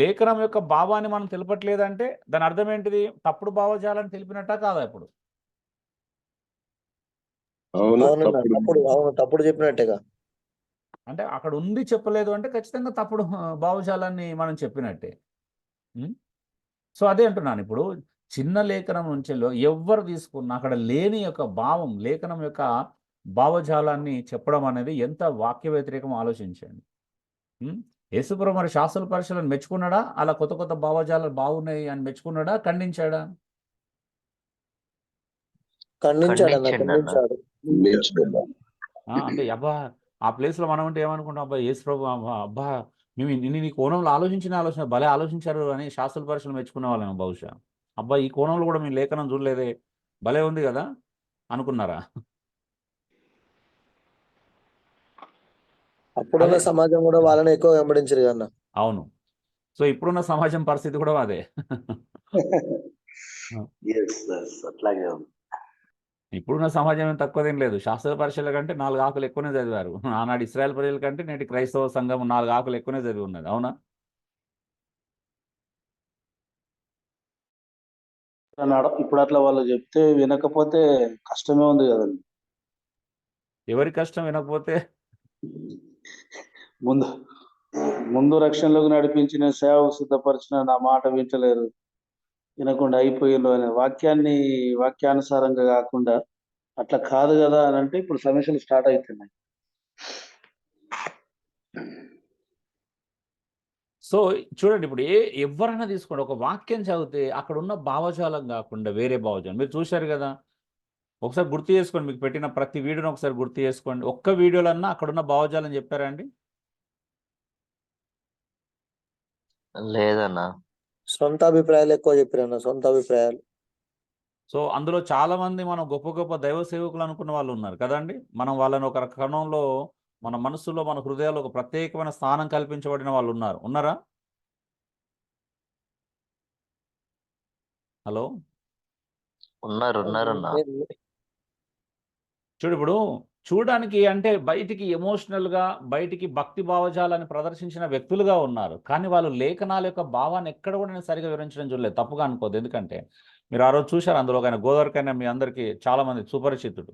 లేఖనం యొక్క భావాన్ని మనం తెలపట్లేదంటే దాని అర్థం ఏంటిది? తప్పుడు భావజాలాన్ని తెలిపినట్టా కాదా? ఇప్పుడు తప్పుడు చెప్పినట్టేగా. అంటే అక్కడ ఉంది చెప్పలేదు అంటే ఖచ్చితంగా తప్పుడు భావజాలాన్ని మనం చెప్పినట్టే. సో అదే అంటున్నాను. ఇప్పుడు చిన్న లేఖనం నుంచి ఎవ్వరు తీసుకున్నా అక్కడ లేని యొక్క భావం, లేఖనం యొక్క భావజాలాన్ని చెప్పడం అనేది ఎంత వాక్య వ్యతిరేకం ఆలోచించండి. యేసుప్రభువు మరి శాస్త్రుల పరిశీలన మెచ్చుకున్నాడా? అలా కొత్త కొత్త భావజాలాలు బాగున్నాయి అని మెచ్చుకున్నాడా, ఖండించాడా? ఖండించాడు. అంటే అబ్బా, ఆ ప్లేస్లో మనం అంటే ఏమనుకుంటాం, అబ్బా యేసుప్రభు అబ్బా మేము నీ కోణంలో ఆలోచన భలే ఆలోచించారు అని శాస్త్రుల పరిశీలన మెచ్చుకునే వాళ్ళం బహుశా. అబ్బా ఈ కోణంలో కూడా మేము లేఖనం చూడలేదే, భలే ఉంది కదా అనుకున్నారా? అప్పుడున్న సమాజం కూడా వాళ్ళని ఎక్కువ వెంబడించారు కన్నా. అవును. సో ఇప్పుడున్న సమాజం పరిస్థితి కూడా అదే. ఇప్పుడున్న సమాజం ఏం తక్కువదేం లేదు. శాస్త్ర పరిశీలన కంటే 4 ఆకులు ఎక్కువనే చదివారు. ఆనాడు ఇస్రాయల్ ప్రజల కంటే నేటి క్రైస్తవ సంఘం 4 ఆకులు ఎక్కువనే చదివి ఉన్నది. అవునా? ఇప్పుడు అట్లా వాళ్ళు చెప్తే వినకపోతే కష్టమే ఉంది కదండి. ఎవరి కష్టం వినకపోతే? ముందు రక్షణలోకి నడిపించిన, సేవకు సిద్ధపరిచిన నా మాట వింటలేరు, వినకుండా అయిపోయిండు అనే వాక్యానుసారంగా కాకుండా అట్లా కాదు కదా అని అంటే ఇప్పుడు సమస్యలు స్టార్ట్ అవుతున్నాయి. సో చూడండి, ఇప్పుడు ఎవరైనా తీసుకోండి, ఒక వాక్యం చదివితే అక్కడ ఉన్న భావజాలం కాకుండా వేరే భావజాలం మీరు చూశారు కదా. ఒకసారి గుర్తు చేసుకోండి, మీకు పెట్టిన ప్రతి వీడియోని ఒకసారి గుర్తు చేసుకోండి. ఒక్క వీడియోలన్నా అక్కడున్న భావజాలం చెప్పారా అండి? లేదన్నా. సొంత అభిప్రాయాలు ఎక్కువ చెప్పారన్న, సొంత అభిప్రాయాలు. సో అందులో చాలా మంది మనం గొప్ప గొప్ప దైవ సేవకులు అనుకున్న వాళ్ళు ఉన్నారు కదండి. మనం వాళ్ళని ఒక కోణంలో మన మనసులో, మన హృదయాల్లో ఒక ప్రత్యేకమైన స్థానం కల్పించబడిన వాళ్ళు ఉన్నారా? హలో, ఉన్నారన్నా. చూడు, ఇప్పుడు చూడడానికి అంటే బయటికి ఎమోషనల్గా, బయటికి భక్తి భావజాలాన్ని ప్రదర్శించిన వ్యక్తులుగా ఉన్నారు. కానీ వాళ్ళు లేఖనాల యొక్క భావాన్ని ఎక్కడ కూడా నేను సరిగా వివరించడం చూడలేదు. తప్పుగా అనుకోదు. ఎందుకంటే మీరు ఆ రోజు చూశారు, అందులో ఆయన గోదావరికైనా మీ అందరికీ చాలామంది సుపరిచితుడు.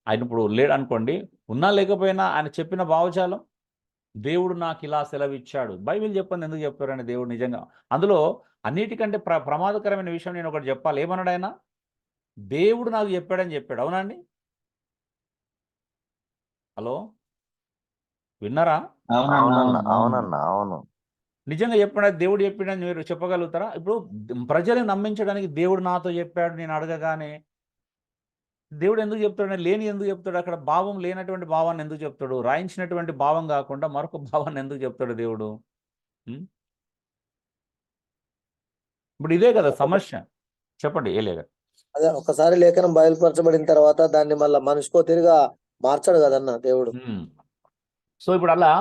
ఆయన ఇప్పుడు లేడు అనుకోండి, ఉన్నా లేకపోయినా ఆయన చెప్పిన భావజాలం, దేవుడు నాకు ఇలా సెలవిచ్చాడు, బైబిల్ చెప్పండి ఎందుకు చెప్పారని దేవుడు నిజంగా అందులో అన్నిటికంటే ప్రమాదకరమైన విషయం నేను ఒకటి చెప్పాలి. ఏమన్నాడు ఆయన? దేవుడు నాకు చెప్పాడని చెప్పాడు. అవునండి? హలో, విన్నారా? అవునన్నా, అవును. నిజంగా చెప్పాడు, దేవుడు చెప్పాడని మీరు చెప్పగలుగుతారా? ఇప్పుడు ప్రజలను నమ్మించడానికి దేవుడు నాతో చెప్పాడు నేను అడగగానే దేవుడు ఎందుకు చెప్తాడు? లేని ఎందుకు చెప్తాడు? అక్కడ భావం లేనటువంటి భావాన్ని ఎందుకు చెప్తాడు? రాయించినటువంటి భావం కాకుండా మరొక భావాన్ని ఎందుకు చెప్తాడు దేవుడు? ఇప్పుడు ఇదే కదా సమస్య. చెప్పండి. ఏ లేదు, అదే ఒకసారి లేఖనం బయలుపరచబడిన తర్వాత దాన్ని మళ్ళీ మనిషికో తిరిగా మార్చాడు కదన్న దేవుడు. సో ఇప్పుడు అలా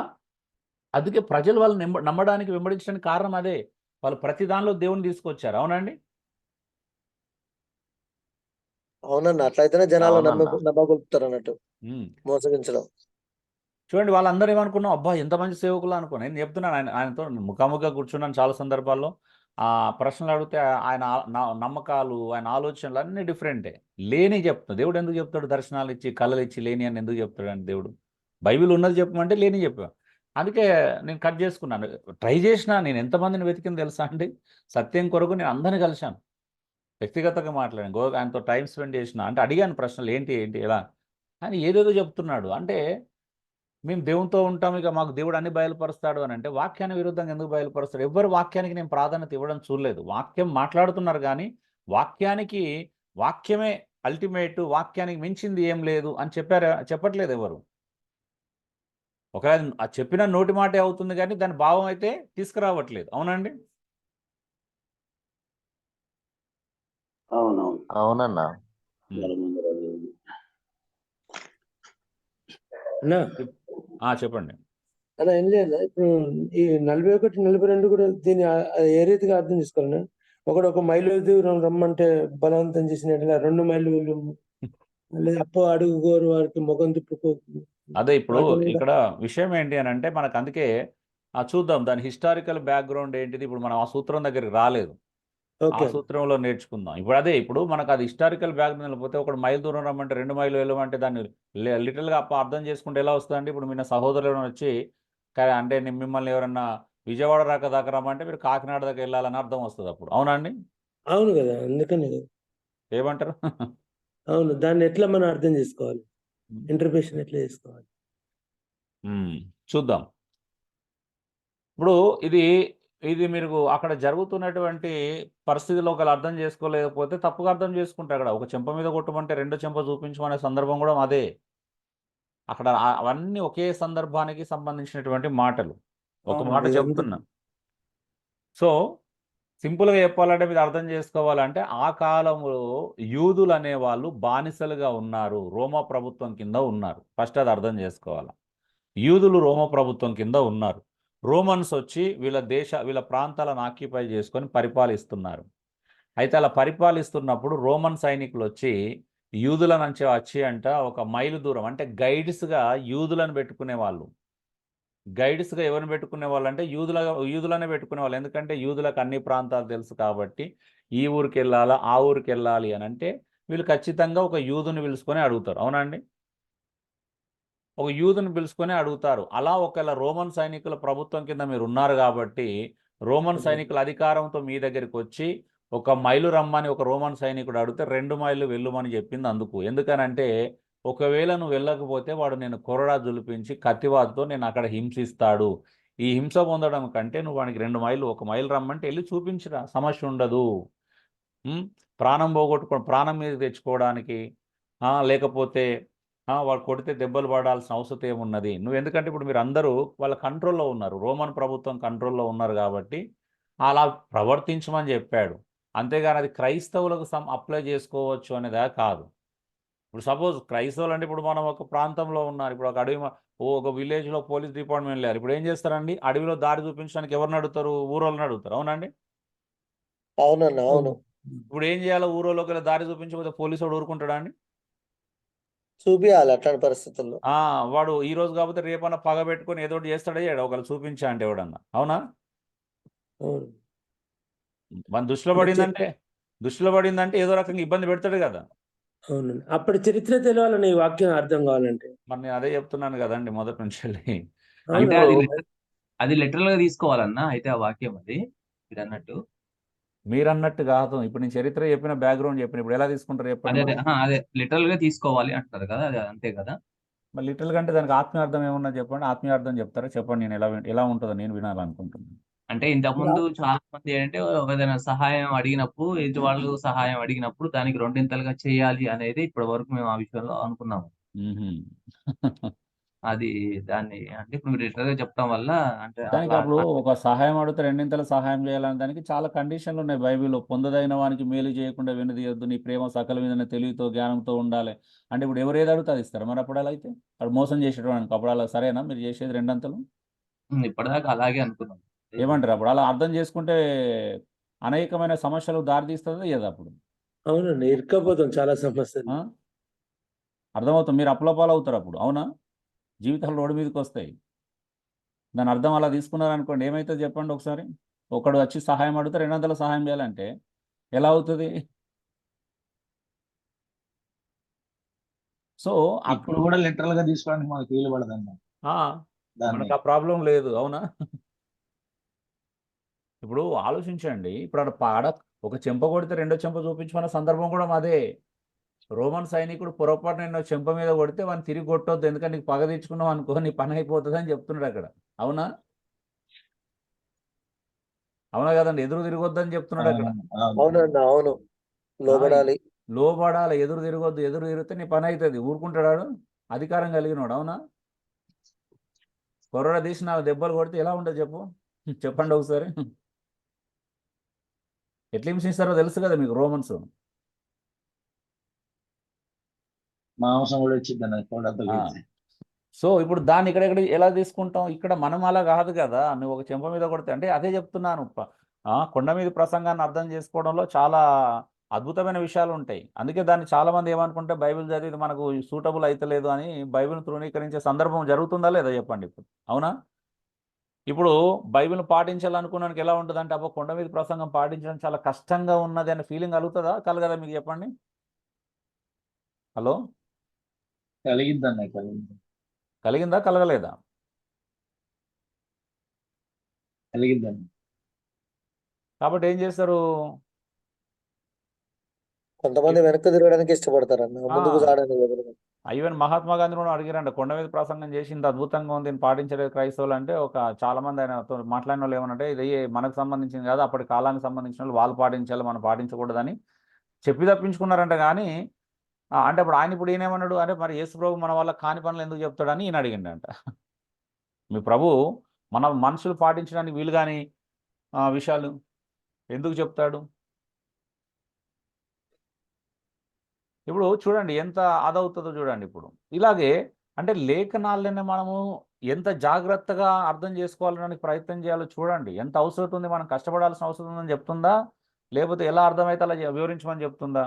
అందుకే ప్రజలు వాళ్ళు నమ్మడానికి, వెంబడించడానికి కారణం అదే. వాళ్ళు ప్రతి దానిలో దేవుని తీసుకొచ్చారు. అవునండి? అవునన్నా, అట్లయితేనే జనాలు నమ్మగలుగుతారు అన్నట్టు, మోసగించడం. చూడండి, వాళ్ళందరూ ఏమనుకున్నాం, అబ్బా ఎంత మంచి సేవకులు అనుకున్నాను. నేను చెప్తున్నాను, ఆయనతో ముఖాముఖిగా కూర్చున్నాను చాలా సందర్భాల్లో. ఆ ప్రశ్నలు అడిగితే ఆయన నమ్మకాలు, ఆయన ఆలోచనలు అన్నీ డిఫరెంటే. లేని చెప్తాడు దేవుడు. ఎందుకు చెప్తాడు? దర్శనాలు ఇచ్చి, కళలు ఇచ్చి లేని అని ఎందుకు చెప్తాడు అండి దేవుడు? బైబిల్ ఉన్నది చెప్పమంటే లేని చెప్పా. అందుకే నేను కట్ చేసుకున్నాను. ట్రై చేసిన, నేను ఎంతమందిని వెతికింది తెలుసా అండి. సత్యం కొరకు నేను అందరిని కలిశాను, వ్యక్తిగతంగా మాట్లాడాను, ఆయనతో టైం స్పెండ్ చేసిన, అంటే అడిగాను ప్రశ్నలు, ఏంటి ఏంటి ఎలా అని. ఏదేదో చెప్తున్నాడు. అంటే మేము దేవునితో ఉంటాం, ఇక మాకు దేవుడు అన్ని బయలుపరుస్తాడు అని అంటే వాక్యానికి విరుద్ధంగా ఎందుకు బయలుపరుస్తాడు? ఎవరు వాక్యానికి నేను ప్రాధాన్యత ఇవ్వడం చూడలేదు. వాక్యం మాట్లాడుతున్నారు కానీ వాక్యమే అల్టిమేట్, వాక్యానికి మించింది ఏం లేదు అని చెప్పట్లేదు ఎవరు. ఒకవేళ ఆ చెప్పిన నోటి మాటే అవుతుంది కానీ దాని భావం అయితే తీసుకురావట్లేదు. అవునండి? అవునవును. అవునన్నా. అన్నా చెప్పండి. అలా ఏం లేదు. ఇప్పుడు ఈ 41, 42 కూడా దీన్ని ఏ రీతిగా అర్థం చేసుకోవాలన్నా? ఒకడు ఒక మైలు దూరం రమ్మంటే బలవంతం చేసిన 2 మైళ్ళు లేదా అప్పు అడుగుకోరు వారికి ముఖం తిప్పుకో. అదే ఇప్పుడు ఇక్కడ విషయం ఏంటి అని అంటే మనకు అందుకే చూద్దాం దాని హిస్టారికల్ బ్యాక్గ్రౌండ్ ఏంటిది. ఇప్పుడు మనం ఆ సూత్రం దగ్గరికి రాలేదు, ఆ సూత్రంలో నేర్చుకుందాం. ఇప్పుడు మనకు అది హిస్టారికల్ బ్యాక్గ్రౌండ్ వెళ్ళిపోతే ఒకడు మైలు దూరం రమ్మంటే 2 మైళ్ళు వెళ్ళమంటే దాన్ని లిటిల్గా అర్థం చేసుకుంటే ఎలా వస్తుందండి? ఇప్పుడు మీ సహోదరులు వచ్చి అంటే మిమ్మల్ని ఎవరన్నా విజయవాడ దాకా రమ్మంటే మీరు కాకినాడ దాకా వెళ్ళాలని అర్థం వస్తుంది అప్పుడు. అవునండి? అవును కదా, అందుకని ఏమంటారు? అవును, దాన్ని ఎట్లా మనం అర్థం చేసుకోవాలి, ఇంటర్ప్రిటేషన్ ఎట్లా చేసుకోవాలి చూద్దాం. ఇప్పుడు ఇది మీరు అక్కడ జరుగుతున్నటువంటి పరిస్థితిలో ఒకరు అర్థం చేసుకోలేకపోతే తప్పుగా అర్థం చేసుకుంటారు. అక్కడ ఒక చెంప మీద కొట్టమంటే 2 చెంప చూపించమనే సందర్భం కూడా అదే. అక్కడ అవన్నీ ఒకే సందర్భానికి సంబంధించినటువంటి మాటలు. ఒక మాట చెప్తున్నా. సో సింపుల్గా చెప్పాలంటే మీరు అర్థం చేసుకోవాలంటే ఆ కాలంలో యూదులు అనేవాళ్ళు బానిసలుగా ఉన్నారు, రోమా ప్రభుత్వం కింద ఉన్నారు. ఫస్ట్ అది అర్థం చేసుకోవాలి. యూదులు రోమా ప్రభుత్వం కింద ఉన్నారు. రోమన్స్ వచ్చి వీళ్ళ ప్రాంతాలను ఆక్యుపై చేసుకొని పరిపాలిస్తున్నారు. అయితే అలా పరిపాలిస్తున్నప్పుడు రోమన్ సైనికులు వచ్చి యూదుల నుంచి వచ్చి ఒక మైలు దూరం అంటే గైడ్స్గా యూదులను పెట్టుకునే వాళ్ళు. గైడ్స్గా ఎవరిని పెట్టుకునే వాళ్ళు అంటే యూదులనే పెట్టుకునే వాళ్ళు. ఎందుకంటే యూదులకు అన్ని ప్రాంతాలు తెలుసు కాబట్టి ఈ ఊరికి వెళ్ళాలా ఆ ఊరికి వెళ్ళాలి అని అంటే వీళ్ళు ఖచ్చితంగా ఒక యూదుని పిలుచుకొని అడుగుతారు. అవునండి? ఒక యూదుని పిలుచుకొని అడుగుతారు. అలా ఒకవేళ రోమన్ సైనికుల ప్రభుత్వం కింద మీరు ఉన్నారు కాబట్టి రోమన్ సైనికుల అధికారంతో మీ దగ్గరికి వచ్చి 1 మైలు రమ్మని ఒక రోమన్ సైనికుడు అడిగితే 2 మైళ్ళు వెళ్ళమని చెప్పింది అందుకు. ఎందుకనంటే ఒకవేళ నువ్వు వెళ్ళకపోతే వాడు నేను కొరడా జులిపించి కత్తివాదుతో నేను అక్కడ హింసిస్తాడు. ఈ హింస పొందడం కంటే నువ్వు వానికి 2 మైళ్ళు 1 మైలు రమ్మంటే వెళ్ళి చూపించరా, సమస్య ఉండదు. ప్రాణం ప్రాణం మీద తెచ్చుకోవడానికి లేకపోతే వాడు కొడితే దెబ్బలు పడాల్సిన అవసరం ఏమున్నది? నువ్వు ఎందుకంటే ఇప్పుడు మీరు అందరూ వాళ్ళ కంట్రోల్లో ఉన్నారు, రోమన్ ప్రభుత్వం కంట్రోల్లో ఉన్నారు కాబట్టి అలా ప్రవర్తించమని చెప్పాడు. అంతేగాని అది క్రైస్తవులకు అప్లై చేసుకోవచ్చు అనేదా కాదు. ఇప్పుడు సపోజ్ క్రైస్తవులు అంటే ఇప్పుడు మనం ఒక ప్రాంతంలో ఉన్నారు, ఇప్పుడు ఒక అడవి ఒక విలేజ్లో పోలీస్ డిపార్ట్మెంట్ లేరు. ఇప్పుడు ఏం చేస్తారండి? అడవిలో దారి చూపించడానికి ఎవరిని అడుగుతారు? ఊరోళ్ళని అడుగుతారు. అవునండి? అవునండి. అవును. ఇప్పుడు ఏం చేయాలో? ఊరోళ్ళకి దారి చూపించకపోతే పోలీసు వాడు ఊరుకుంటాడా అండి? చూపియాలి అట్లాంటి పరిస్థితుల్లో. వాడు ఈ రోజు కాకపోతే రేపన్నా పగ పెట్టుకొని ఏదో ఒకటి చేస్తాడే ఒకళ్ళు చూపించా అంటే ఎవడన్నా. అవునా? మన దృష్టిలో పడిందంటే ఏదో రకంగా ఇబ్బంది పెడతాడు కదా. అవునండి. అప్పటి చరిత్ర తెలియాలని ఈ వాక్యం అర్థం కావాలంటే మరి నేను అదే చెప్తున్నాను కదండి మొదటి నుంచి వెళ్ళి. అంటే అది లిటరల్ గా తీసుకోవాలన్నా అయితే ఆ వాక్యం అది మీరు అన్నట్టు కాదు. ఇప్పుడు నేను చరిత్ర చెప్పిన బ్యాక్గ్రౌండ్ చెప్పిన ఇప్పుడు ఎలా తీసుకుంటారు చెప్పండి? అదే లిటరల్ గా తీసుకోవాలి అంటారు కదా, అది అంతే కదా. మరి లిటరల్ గా అంటే దానికి ఆత్మీయార్థం ఏమన్నా చెప్పండి. ఆత్మీయార్థం చెప్తారా చెప్పండి, నేను ఎలా ఉంటుందో నేను వినాలనుకుంటున్నాను. అంటే ఇంతకుముందు చాలా మంది ఏంటంటే ఏదైనా సహాయం అడిగినప్పుడు ఎదుటి వాళ్ళు సహాయం అడిగినప్పుడు దానికి 2 చేయాలి అనేది ఇప్పటి వరకు మేము ఆ విషయంలో అనుకున్నాము. అది దాన్ని అంటే ఇప్పుడు మీరు లిటరల్ గా చెప్పడం వల్ల అంటే దానికి అప్పుడు ఒక సహాయం అడిగితే 2 సహాయం చేయాలని దానికి చాలా కండిషన్లు ఉన్నాయి బైబిల్లో. పొందదైన వానికి మేలు చేయకుండా వెనుదీయొద్దు, నీ ప్రేమ సకల మీద తెలివితో జ్ఞానంతో ఉండాలి అంటే ఇప్పుడు ఎవరు ఏది అడిగితే అది ఇస్తారు. మరి అప్పుడు అలా అయితే అప్పుడు మోసం చేసేటవానికి అప్పుడు అలా సరేనా మీరు చేసేది 2? ఇప్పటిదాకా అలాగే అనుకున్నాం. ఏమంటారు? అప్పుడు అలా అర్థం చేసుకుంటే అనేకమైన సమస్యలు దారితీస్తుంది కదా అప్పుడు. అవునండి, ఇరుక్కపోతాం చాలా సమస్యలు. అర్థమవుతుంది. మీరు అప్లపాలు అవుతారు అప్పుడు. అవునా? జీవితాలు రోడ్డు మీదకి వస్తాయి. దాని అర్థం అలా తీసుకున్నారనుకోండి ఏమవుతుంది చెప్పండి ఒకసారి. ఒకడు వచ్చి సహాయం అడిగితే 200 సహాయం చేయాలంటే ఎలా అవుతుంది? సో ఇప్పుడు కూడా లిటరల్ గా తీసుకోవడానికి మనకు వీలు పడదన్న మనకు ఆ ప్రాబ్లం లేదు, అవునా? ఇప్పుడు ఆలోచించండి, ఇప్పుడు ఆడ ఒక చెంప కొడితే రెండో చెంప చూపించుకున్న సందర్భం కూడా అదే. రోమన్ సైనికుడు పొరపాటు నిన్న చెంప మీద కొడితే వాడిని తిరిగి కొట్టొద్దు, ఎందుకంటే నీకు పగ తెచ్చుకున్నావు అనుకో నీ పని అయిపోతుంది అని చెప్తున్నాడు అక్కడ, అవునా? అవునా కదండి? ఎదురు తిరగొద్దని చెప్తున్నాడు అక్కడ. అవునండి, అవును. లోబడాలి. లోబడాలి, ఎదురు తిరగొద్దు. ఎదురు తిరిగితే నీ పని అవుతుంది. ఊరుకుంటాడు, అధికారం కలిగినాడు, అవునా? కొరడ తీసి నాకు దెబ్బలు కొడితే ఎలా ఉంటుంది చెప్పు, చెప్పండి ఒకసారి. ఎట్లా హింసిస్తారో తెలుసు కదా మీకు రోమన్స్. మాంసం కూడా వచ్చింది. సో ఇప్పుడు దాన్ని ఇక్కడ ఎలా తీసుకుంటాం? ఇక్కడ మనం అలా కాదు కదా. నువ్వు ఒక చెంప మీద కొడితే, అంటే అదే చెప్తున్నాను, కొండ మీద ప్రసంగాన్ని అర్థం చేసుకోవడంలో చాలా అద్భుతమైన విషయాలు ఉంటాయి. అందుకే దాన్ని చాలా మంది ఏమనుకుంటే బైబిల్ చదివి మనకు సూటబుల్ అయితలేదు అని బైబిల్ని తృణీకరించే సందర్భం జరుగుతుందా లేదా చెప్పండి ఇప్పుడు, అవునా? ఇప్పుడు బైబిల్ పాటించాలనుకున్నానికి ఎలా ఉంటుంది అంటే, అబ్బో కొండ మీద ప్రసంగం పాటించడం చాలా కష్టంగా ఉన్నది అనే ఫీలింగ్ కలుగుతుందా కలగదా మీకు చెప్పండి? హలో, కలిగిందా కలగలేదా? కాబట్టి ఏం చేస్తారు? కొంతమంది వెనక్కి తిరగడానికి ఇష్టపడతారన్న, ముందుకు సాగడానికి బదులుగా. ఈవెన్ మహాత్మా గాంధీ కూడా అడిగారంట, కొండ మీద ప్రసంగం చేసి ఇంత అద్భుతంగా ఉంది, పాటించలేదు క్రైస్తవులు అంటే, చాలా మంది ఆయనతో మాట్లాడిన వాళ్ళు ఏమనంటే, ఇది మనకు సంబంధించింది కాదు, అప్పటి కాలానికి సంబంధించిన వాళ్ళు పాటించాలి, మనం పాటించకూడదని చెప్పి తప్పించుకున్నారంట. కానీ అంటే అప్పుడు ఆయన ఇప్పుడు ఈయనేమన్నాడు, అంటే మరి యేసు ప్రభు మన వాళ్ళకి కాని పనులు ఎందుకు చెప్తాడని ఈయన అడిగిండంట. మీ ప్రభు మన మనుషులు పాటించడానికి వీలు కాని విషయాలు ఎందుకు చెప్తాడు? ఇప్పుడు చూడండి ఎంత అదవుతుందో చూడండి. ఇప్పుడు ఇలాగే అంటే లేఖనాలనే మనము ఎంత జాగ్రత్తగా అర్థం చేసుకోవాలని ప్రయత్నం చేయాలో చూడండి. ఎంత అవసరం ఉంది, మనం కష్టపడాల్సిన అవసరం ఉందని చెప్తుందా, లేకపోతే ఎలా అర్థమైతే అలా వివరించమని చెప్తుందా?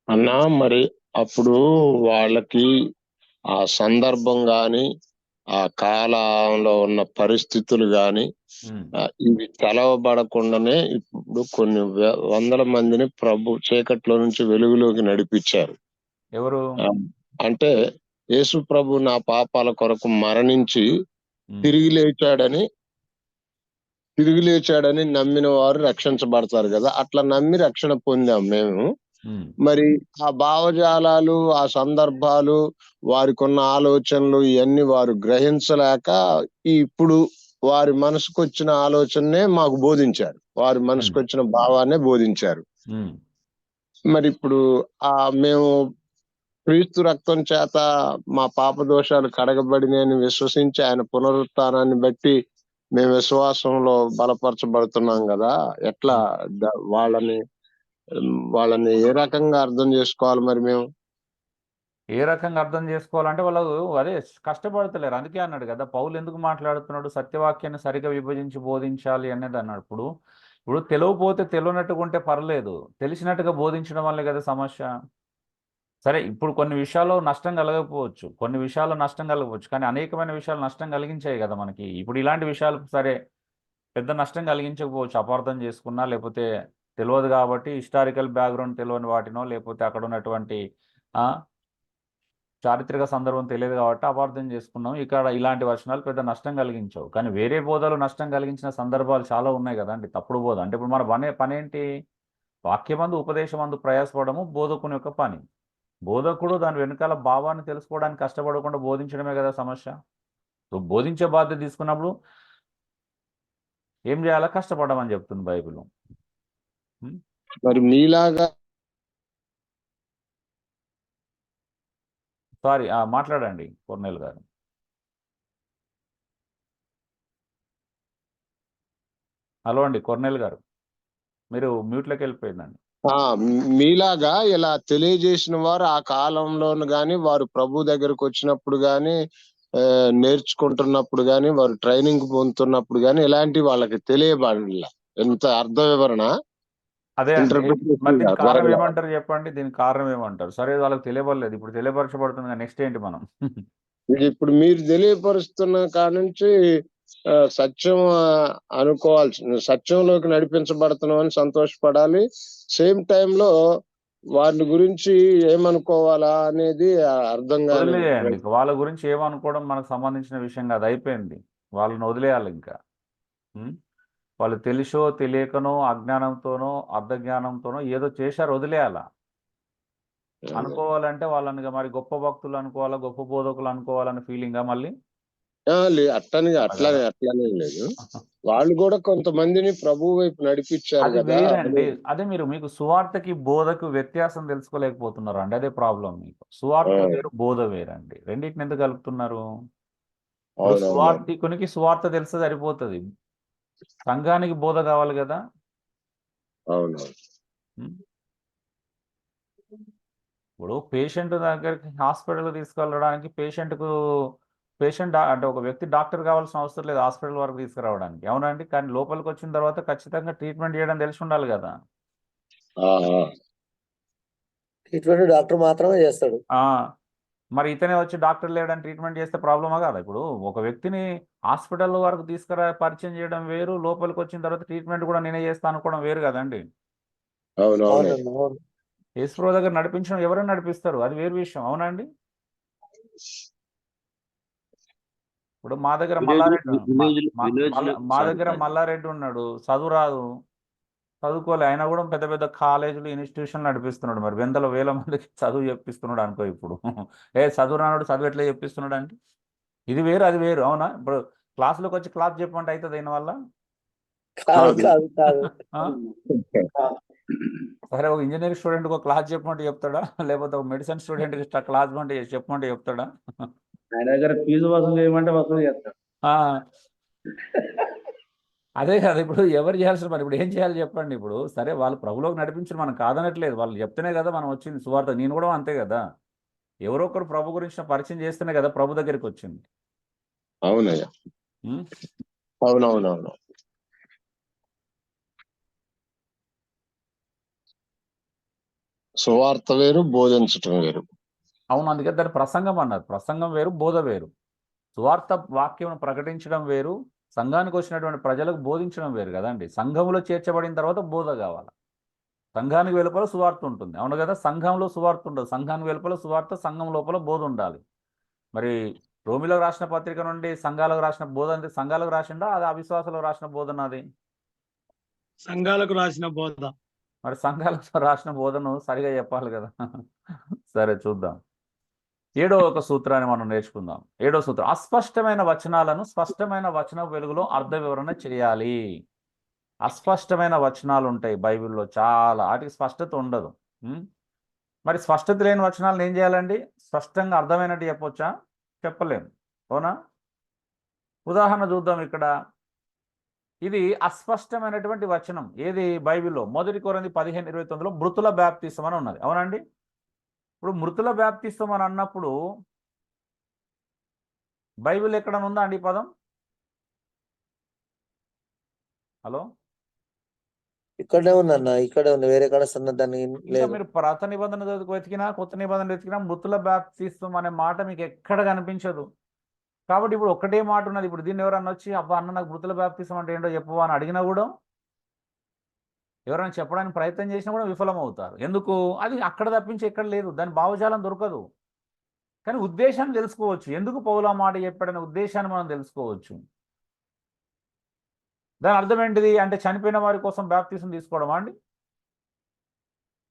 అన్నా మరి అప్పుడు వాళ్ళకి ఆ సందర్భం గాని, ఆ కాలంలో ఉన్న పరిస్థితులు గాని ఇవి తెలవబడకుండానే ఇప్పుడు కొన్ని వందల మందిని ప్రభు చీకట్లో నుంచి వెలుగులోకి నడిపించారు. ఎవరు? అంటే యేసు ప్రభు నా పాపాల కొరకు మరణించి తిరిగి లేచాడని నమ్మిన వారు రక్షించబడతారు కదా. అట్లా నమ్మి రక్షణ పొందాం మేము. మరి ఆ భావజాలాలు, ఆ సందర్భాలు, వారికి ఉన్న ఆలోచనలు ఇవన్నీ వారు గ్రహించలేక ఇప్పుడు వారి మనసుకు వచ్చిన ఆలోచననే మాకు బోధించారు, వారి మనసుకు వచ్చిన భావాన్నే బోధించారు. మరి ఇప్పుడు మేము క్రీస్తు రక్తం చేత మా పాప దోషాలు కడగబడినని విశ్వసించి ఆయన పునరుత్థానాన్ని బట్టి మేము విశ్వాసంలో బలపరచబడుతున్నాం కదా. ఎట్లా వాళ్ళని ఏ రకంగా అర్థం చేసుకోవాలి మరి మేము? ఏ రకంగా అర్థం చేసుకోవాలంటే వాళ్ళు అదే కష్టపడతలేరు. అందుకే అన్నాడు కదా, పౌలు ఎందుకు మాట్లాడుతున్నాడు, సత్యవాక్యాన్ని సరిగా విభజించి బోధించాలి అనేది అన్నాడు. ఇప్పుడు తెలియకపోతే తెలియనట్టుగా ఉంటే పర్లేదు, తెలిసినట్టుగా బోధించడం వల్లే కదా సమస్య. సరే, ఇప్పుడు కొన్ని విషయాల్లో నష్టం కలగకపోవచ్చు, కానీ అనేకమైన విషయాలు నష్టం కలిగించాయి కదా మనకి. ఇప్పుడు ఇలాంటి విషయాలు సరే పెద్ద నష్టం కలిగించకపోవచ్చు, అపార్థం చేసుకున్నా, లేకపోతే తెలియదు కాబట్టి హిస్టారికల్ బ్యాక్గ్రౌండ్ తెలియని వాటినో, లేకపోతే అక్కడ ఉన్నటువంటి చారిత్రక సందర్భం తెలియదు కాబట్టి అపార్థం చేసుకున్నాం. ఇక్కడ ఇలాంటి వచనాలు పెద్ద నష్టం కలిగించవు, కానీ వేరే బోధలు నష్టం కలిగించిన సందర్భాలు చాలా ఉన్నాయి కదండి. తప్పుడు బోధ అంటే ఇప్పుడు మన పని ఏంటి? వాక్యమందు ఉపదేశమందు ప్రయాసపడము బోధకుని యొక్క పని. బోధకుడు దాని వెనకాల భావాన్ని తెలుసుకోవడానికి కష్టపడకుండా బోధించడమే కదా సమస్య. బోధించే బాధ్యత తీసుకున్నప్పుడు ఏం చేయాలా? కష్టపడమని చెప్తుంది బైబిల్. మరి మీలాగా సారీ, మాట్లాడండి కొర్నేల్ గారు. హలో అండి కొర్నేల్ గారు, మీరు మ్యూట్లోకి వెళ్ళిపోయిందండి. మీలాగా ఇలా తెలియజేసిన వారు ఆ కాలంలోను గాని, వారు ప్రభు దగ్గరకు వచ్చినప్పుడు గాని, నేర్చుకుంటున్నప్పుడు గాని, వారు ట్రైనింగ్ పొందుతున్నప్పుడు గాని ఇలాంటి వాళ్ళకి తెలియబడాల. ఎంత అర్థ వివరణ అదే దీనికి కారణం ఏమంటారు చెప్పండి? దీనికి కారణం ఏమంటారు? సరే, వాళ్ళకి తెలియబడలేదు, ఇప్పుడు తెలియపరచబడుతుంది, నెక్స్ట్ ఏంటి మనం? ఇప్పుడు మీరు తెలియపరుస్తున్న కాడ నుంచి సత్యం అనుకోవాల్సి, సత్యంలోకి నడిపించబడుతున్నాం అని సంతోషపడాలి. సేమ్ టైంలో వాటి గురించి ఏమనుకోవాలా అనేది అర్థం కాని వదిలేయండి. వాళ్ళ గురించి ఏమనుకోవడం మనకు సంబంధించిన విషయం కాదు, అయిపోయింది. వాళ్ళని వదిలేయాలి ఇంకా. వాళ్ళు తెలిసో తెలియకనో అజ్ఞానంతోనో అర్ధజ్ఞానంతోనో ఏదో చేశారు, వదిలేయాలా. అనుకోవాలంటే వాళ్ళని మరి గొప్ప భక్తులు అనుకోవాలా, గొప్ప బోధకులు అనుకోవాలనే ఫీలింగా మళ్ళీ అట్లానే లేదు. వాళ్ళు కూడా కొంతమందిని ప్రభు వైపు నడిపించారు అది కదా. వేరండి. అదే మీకు సువార్తకి బోధకు వ్యత్యాసం తెలుసుకోలేకపోతున్నారు అండి, అదే ప్రాబ్లం మీకు. సువార్త వేరు, బోధ వేరండి. రెండింటిని ఎందుకు కలుపుతున్నారు? సువార్థికునికి సువార్త తెలిస్తే సరిపోతుంది, సంఘానికి బోధ కావాలి కదా. ఇప్పుడు పేషెంట్ దగ్గరికి హాస్పిటల్ తీసుకెళ్ళడానికి పేషెంట్ అంటే ఒక వ్యక్తి డాక్టర్ కావాల్సిన అవసరం లేదు హాస్పిటల్ వరకు తీసుకురావడానికి, అవునండి. కానీ లోపలికి వచ్చిన తర్వాత ఖచ్చితంగా ట్రీట్మెంట్ చేయడం తెలిసి ఉండాలి కదా. ట్రీట్మెంట్ డాక్టర్ మాత్రమే చేస్తాడు. మరి ఇతనే వచ్చి డాక్టర్ లేడని ట్రీట్మెంట్ చేస్తే ప్రాబ్లమా కాదా? ఇప్పుడు ఒక వ్యక్తిని హాస్పిటల్ వరకు పరిచయం చేయడం వేరు, లోపలికి వచ్చిన తర్వాత ట్రీట్మెంట్ కూడా నేనే చేస్తా అనుకోవడం వేరు కదండి. యేసుప్రభు దగ్గర నడిపించడం ఎవరైనా నడిపిస్తారు, అది వేరు విషయం, అవునండి. ఇప్పుడు మా దగ్గర మల్లారెడ్డి ఉన్నాడు, చదువు రాదు, చదువుకోలే, అయినా కూడా పెద్ద పెద్ద కాలేజీలు ఇన్స్టిట్యూషన్లు నడిపిస్తున్నాడు. మరి వందల వేల మందికి చదువు చెప్పిస్తున్నాడు అనుకో. ఇప్పుడు చదువు రానుడు చదువు ఎట్లా చెప్పిస్తున్నాడు అంటే ఇది వేరు అది వేరు, అవునా? ఇప్పుడు క్లాసులోకి వచ్చి క్లాస్ చెప్పమంటే అవుతుంది దీనివల్ల? సరే, ఒక ఇంజనీరింగ్ స్టూడెంట్ ఒక క్లాస్ చెప్పమంటే చెప్తాడా? లేకపోతే ఒక మెడిసిన్ స్టూడెంట్ క్లాస్ చెప్పమంటే చెప్తాడా? ఆయన దగ్గర ఫీజు వసూలు చేయమంటే వసూలు చేస్తాడు. అదే కదా ఇప్పుడు ఎవరు చేయాల్సిన పని. ఇప్పుడు ఏం చేయాలి చెప్పండి. ఇప్పుడు సరే వాళ్ళు ప్రభులోకి నడిపించడం మనం కాదనట్లేదు, వాళ్ళు చెప్తేనే కదా మనం వచ్చింది సువార్త. నేను కూడా అంతే కదా, ఎవరో ఒకరు ప్రభు గురించి పరిచయం చేస్తేనే కదా ప్రభు దగ్గరికి వచ్చింది. అవునయ్యా, అవునవునవును. సువార్త వేరు, బోధించటం వేరు. అవును, అందుకే దాని ప్రసంగం అన్నారు. ప్రసంగం వేరు, బోధ వేరు. సువార్త వాక్యం ప్రకటించడం వేరు, సంఘానికి వచ్చినటువంటి ప్రజలకు బోధించడం వేరు కదండి. సంఘంలో చేర్చబడిన తర్వాత బోధ కావాలి. సంఘానికి వెలుపల సువార్త ఉంటుంది, అవును కదా. సంఘంలో సువార్త ఉండదు, సంఘానికి వెలుపల సువార్త, సంఘం లోపల బోధ ఉండాలి. మరి రోమిలకు రాసిన పత్రిక నుండి సంఘాలకు రాసిన బోధ అంటే సంఘాలకు రాసిండా, అది అవిశ్వాసాలకు రాసిన బోధన? అది సంఘాలకు రాసిన బోధ. మరి సంఘాలకు రాసిన బోధను సరిగా చెప్పాలి కదా. సరే చూద్దాం. 7వ సూత్రాన్ని మనం నేర్చుకుందాం. 7వ సూత్రం, అస్పష్టమైన వచనాలను స్పష్టమైన వచన వెలుగులో అర్థ వివరణ చేయాలి. అస్పష్టమైన వచనాలు ఉంటాయి బైబిల్లో చాలా, వాటికి స్పష్టత ఉండదు. మరి స్పష్టత లేని వచనాలను ఏం చేయాలండి? స్పష్టంగా అర్థమైనట్టు చెప్పొచ్చా? చెప్పలేము, అవునా? ఉదాహరణ చూద్దాం. ఇక్కడ ఇది అస్పష్టమైనటువంటి వచనం ఏది బైబిల్లో? 1 కొరింథీ 15:29లో మృతుల బాప్తిసం అని ఉన్నది, అవునండి. ఇప్పుడు మృతుల బాప్తిసం అని అన్నప్పుడు బైబిల్ ఎక్కడ ఉందా అండి ఈ పదం? హలో, ఇక్కడే ఉందన్న, ఇక్కడే ఉంది, వేరే కాడ సన్నద్దాన్ని లేదు. మీరు పాత నిబంధన వెతికినా కొత్త నిబంధన వెతికినా మృతుల బాప్తిసం అనే మాట మీకు ఎక్కడ కనిపించదు. కాబట్టి ఇప్పుడు ఒక్కటే మాట ఉన్నది. ఇప్పుడు దీన్ని ఎవరన్నా వచ్చి అబ్బా అన్న నాకు మృతుల బాప్తిసం అంటే ఏంటో చెప్పవా అని అడిగినా కూడా, ఎవరైనా చెప్పడానికి ప్రయత్నం చేసినా కూడా విఫలం అవుతారు. ఎందుకు? అది అక్కడ తప్పించి ఎక్కడ లేదు, దాని భావజాలం దొరకదు. కానీ ఉద్దేశాన్ని తెలుసుకోవచ్చు, ఎందుకు పౌలు ఆ మాట చెప్పాడనే ఉద్దేశాన్ని మనం తెలుసుకోవచ్చు. దాని అర్థం ఏంటిది అంటే చనిపోయిన వారి కోసం బాప్తిసం తీసుకోవడమా అండి?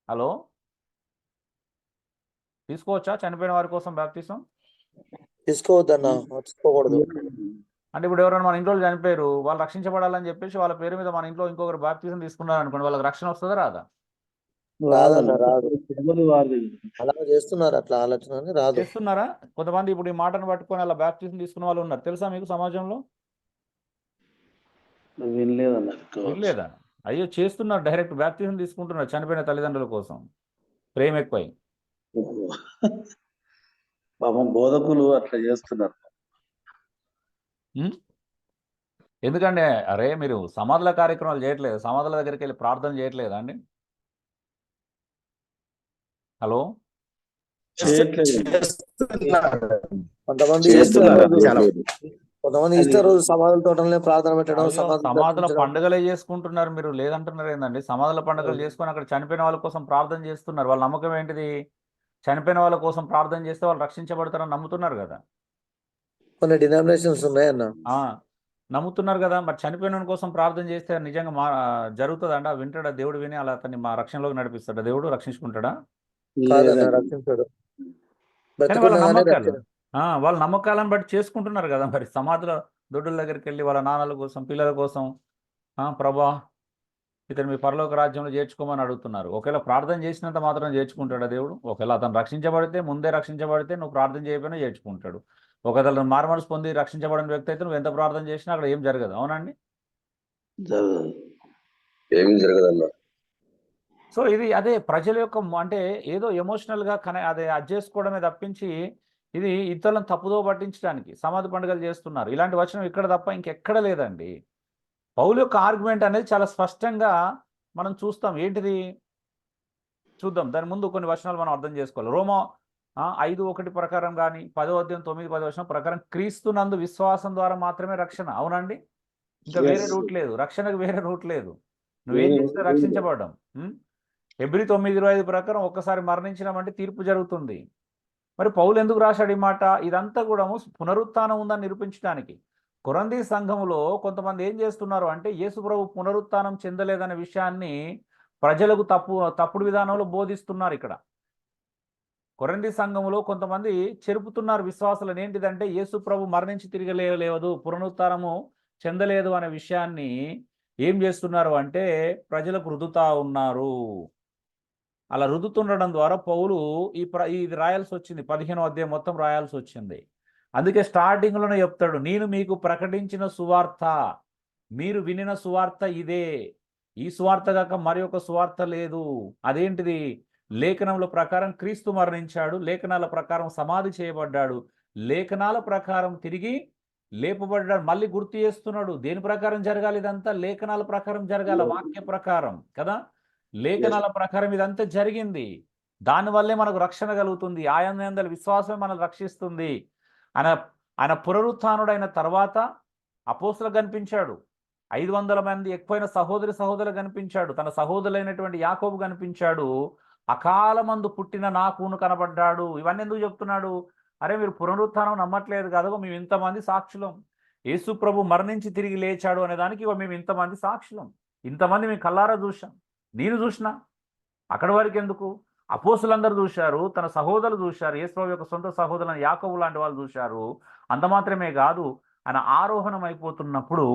హలో, తీసుకోవచ్చా చనిపోయిన వారి కోసం బాప్తిసం? తీసుకోవద్దన్నా, తీసుకోకూడదు. అంటే ఇప్పుడు ఎవరైనా మన ఇంట్లో చనిపోయారు, వాళ్ళు రక్షించబడాలని చెప్పేసి వాళ్ళ పేరు మీద మన ఇంట్లో ఇంకొకరు బాప్తిసం తీసుకున్నారు అనుకోండి, వాళ్ళకి రక్షణ వస్తుందా రాదా? రాదన్న, రాదు. అలా చేస్తున్నారు, అట్లా ఆలోచన రాదు. చేస్తున్నారా? కొంతమంది ఇప్పుడు ఈ మాటను పట్టుకొని అలా బాప్తిసం తీసుకున్న వాళ్ళు ఉన్నారు, తెలుసా మీకు సమాజంలో? వినలేదా? అయ్యో, చేస్తున్నారు, డైరెక్ట్ బాప్తిసం తీసుకుంటున్నారు చనిపోయిన తల్లిదండ్రుల కోసం, ప్రేమ ఎక్కువై. పాపం బోధకులు అట్లా చేస్తున్నారు. ఎందుకంటే అరే మీరు సమాధుల కార్యక్రమాలు చేయట్లేదు, సమాధుల దగ్గరికి వెళ్ళి ప్రార్థన చేయట్లేదా అండి? హలో, కొంతమంది చేస్తున్నారు. కొంతమంది అది ఈస్టర్ రోజు సమాధుల తోటలోనే ప్రార్థన పెట్టడం, అయ్యో సమాధులు సమాధుల దర్శించడం. పండుగలే చేసుకుంటున్నారు మీరు, లేదంటున్నారు ఏందండి? సమాధుల పండుగలు చేసుకొని అక్కడ చనిపోయిన వాళ్ళ కోసం ప్రార్థన చేస్తున్నారు. వాళ్ళ నమ్మకం ఏంటిది? చనిపోయిన వాళ్ళ కోసం ప్రార్థన చేస్తే వాళ్ళు రక్షించబడతారని నమ్ముతున్నారు కదా. కొన్ని డినామినేషన్స్ ఉన్నాయన్న. ఆ నమ్ముతున్నారు కదా. మరి చనిపోయిన వాని కోసం ప్రార్థన చేస్తే నిజంగా జరుగుతుందండి? వింటాడా దేవుడు? విని అలా అతన్ని మా రక్షణలోకి నడిపిస్తాడా దేవుడు? రక్షించుకుంటాడా? కాదన్న, లేదండి. రక్షించాడు. కానీ వాళ్ళ బ్రతికుండగానే నమ్మకాలు రక్షణ. వాళ్ళ నమ్మకాలను బట్టి చేసుకుంటున్నారు కదా. మరి సమాధుల దొడ్డుల దగ్గరికి వెళ్ళి వాళ్ళ నాన్నల కోసం, పిల్లల కోసం, ప్రభా ఇతను మీ పరలోక రాజ్యంలో చేర్చుకోమని అడుగుతున్నారు. ఒకవేళ ప్రార్థన చేసినంత మాత్రం చేర్చుకుంటాడా దేవుడు? ఒకవేళ అతను రక్షించబడితే, ముందే రక్షించబడితే నువ్వు ప్రార్థన చేయకపోయినా చేర్చుకుంటాడు. ఒకవేళ మారుమనసు పొంది రక్షించబడిన వ్యక్తి అయితే నువ్వు ఎంత ప్రార్థన చేసినా అక్కడ ఏం జరగదు. అవునండి? జరగదు. ఏమీ జరగదన్న. సో ఇది అదే ప్రజల యొక్క అంటే ఏదో ఎమోషనల్గా అదే అది చేసుకోవడమే తప్పించి ఇది ఇతరులను తప్పుదో పట్టించడానికి సమాధి పండుగలు చేస్తున్నారు. ఇలాంటి వచనం ఇక్కడ తప్ప ఇంకెక్కడ లేదండి. పౌలు యొక్క ఆర్గ్యుమెంట్ అనేది చాలా స్పష్టంగా మనం చూస్తాం. ఏంటిది చూద్దాం. దాని ముందు కొన్ని వచనాలు మనం అర్థం చేసుకోవాలి. రోమా 5:1 ప్రకారం కానీ 10వ అధ్యాయం 9-10 వచనం ప్రకారం క్రీస్తునందు విశ్వాసం ద్వారా మాత్రమే రక్షణ. అవునండి? ఇంకా వేరే రూట్ లేదు. రక్షణకు వేరే రూట్ లేదు. నువ్వేం చేస్తే రక్షించబడ్డాం. హెబ్రీ 9:25 ప్రకారం ఒక్కసారి మరణించినామంటే తీర్పు జరుగుతుంది. మరి పౌలు ఎందుకు రాశాడు ఈ మాట? ఇదంతా కూడా పునరుత్థానం ఉందని నిరూపించడానికి. కొరంథీ సంఘములో కొంతమంది ఏం చేస్తున్నారు అంటే యేసు ప్రభు పునరుత్థానం చెందలేదనే విషయాన్ని ప్రజలకు తప్పుడు విధానంలో బోధిస్తున్నారు. ఇక్కడ కొరంథీ సంఘములో కొంతమంది చెరుపుతున్నారు విశ్వాసులను. ఏంటిదంటే యేసు ప్రభు మరణించి తిరిగి లేవలేదు, పునరుత్థానము చెందలేదు అనే విషయాన్ని ఏం చేస్తున్నారు అంటే ప్రజలకు రుదుతా ఉన్నారు. అలా రుదుతుండడం ద్వారా పౌలు ఇది రాయాల్సి వచ్చింది. 15వ అధ్యాయం మొత్తం రాయాల్సి వచ్చింది. అందుకే స్టార్టింగ్లోనే చెప్తాడు, నేను మీకు ప్రకటించిన సువార్త, మీరు వినిన సువార్త ఇదే, ఈ సువార్త కాక మరి ఒక సువార్త లేదు. అదేంటిది? లేఖనముల ప్రకారం క్రీస్తు మరణించాడు, లేఖనాల ప్రకారం సమాధి చేయబడ్డాడు, లేఖనాల ప్రకారం తిరిగి లేపబడ్డాడు. మళ్ళీ గుర్తు చేస్తున్నాడు. దేని ప్రకారం జరగాలి ఇదంతా? లేఖనాల ప్రకారం జరగాల, వాక్య ప్రకారం కదా. లేఖనాల ప్రకారం ఇదంతా జరిగింది. దానివల్లే మనకు రక్షణ కలుగుతుంది. ఆయన విశ్వాసమే మనల్ని రక్షిస్తుంది. ఆయన పునరుత్థానుడైన తర్వాత అపోస్తులకు కనిపించాడు. 500 మంది ఎక్కువైన సహోదరులు కనిపించాడు. తన సహోదరులైనటువంటి యాకోబు కనిపించాడు. అకాలమందు పుట్టిన నాకును కనబడ్డాడు. ఇవన్నీ ఎందుకు చెప్తున్నాడు? అరే మీరు పునరుత్థానం నమ్మట్లేదు కదా, మేము ఇంతమంది సాక్షులం. యేసు ప్రభు మరణించి తిరిగి లేచాడు అనే దానికి మేము ఇంతమంది సాక్షులం. ఇంతమంది మేము కల్లారా చూసాం. నేను చూసినా. అక్కడి వరకు ఎందుకు? అపోస్తులందరూ చూశారు, తన సహోదరులు చూశారు, యేసు ప్రభు యొక్క సొంత సహోదరులను యాకోబు లాంటి వాళ్ళు చూశారు. అంత మాత్రమే కాదు, ఆయన ఆరోహణం అయిపోతున్నప్పుడు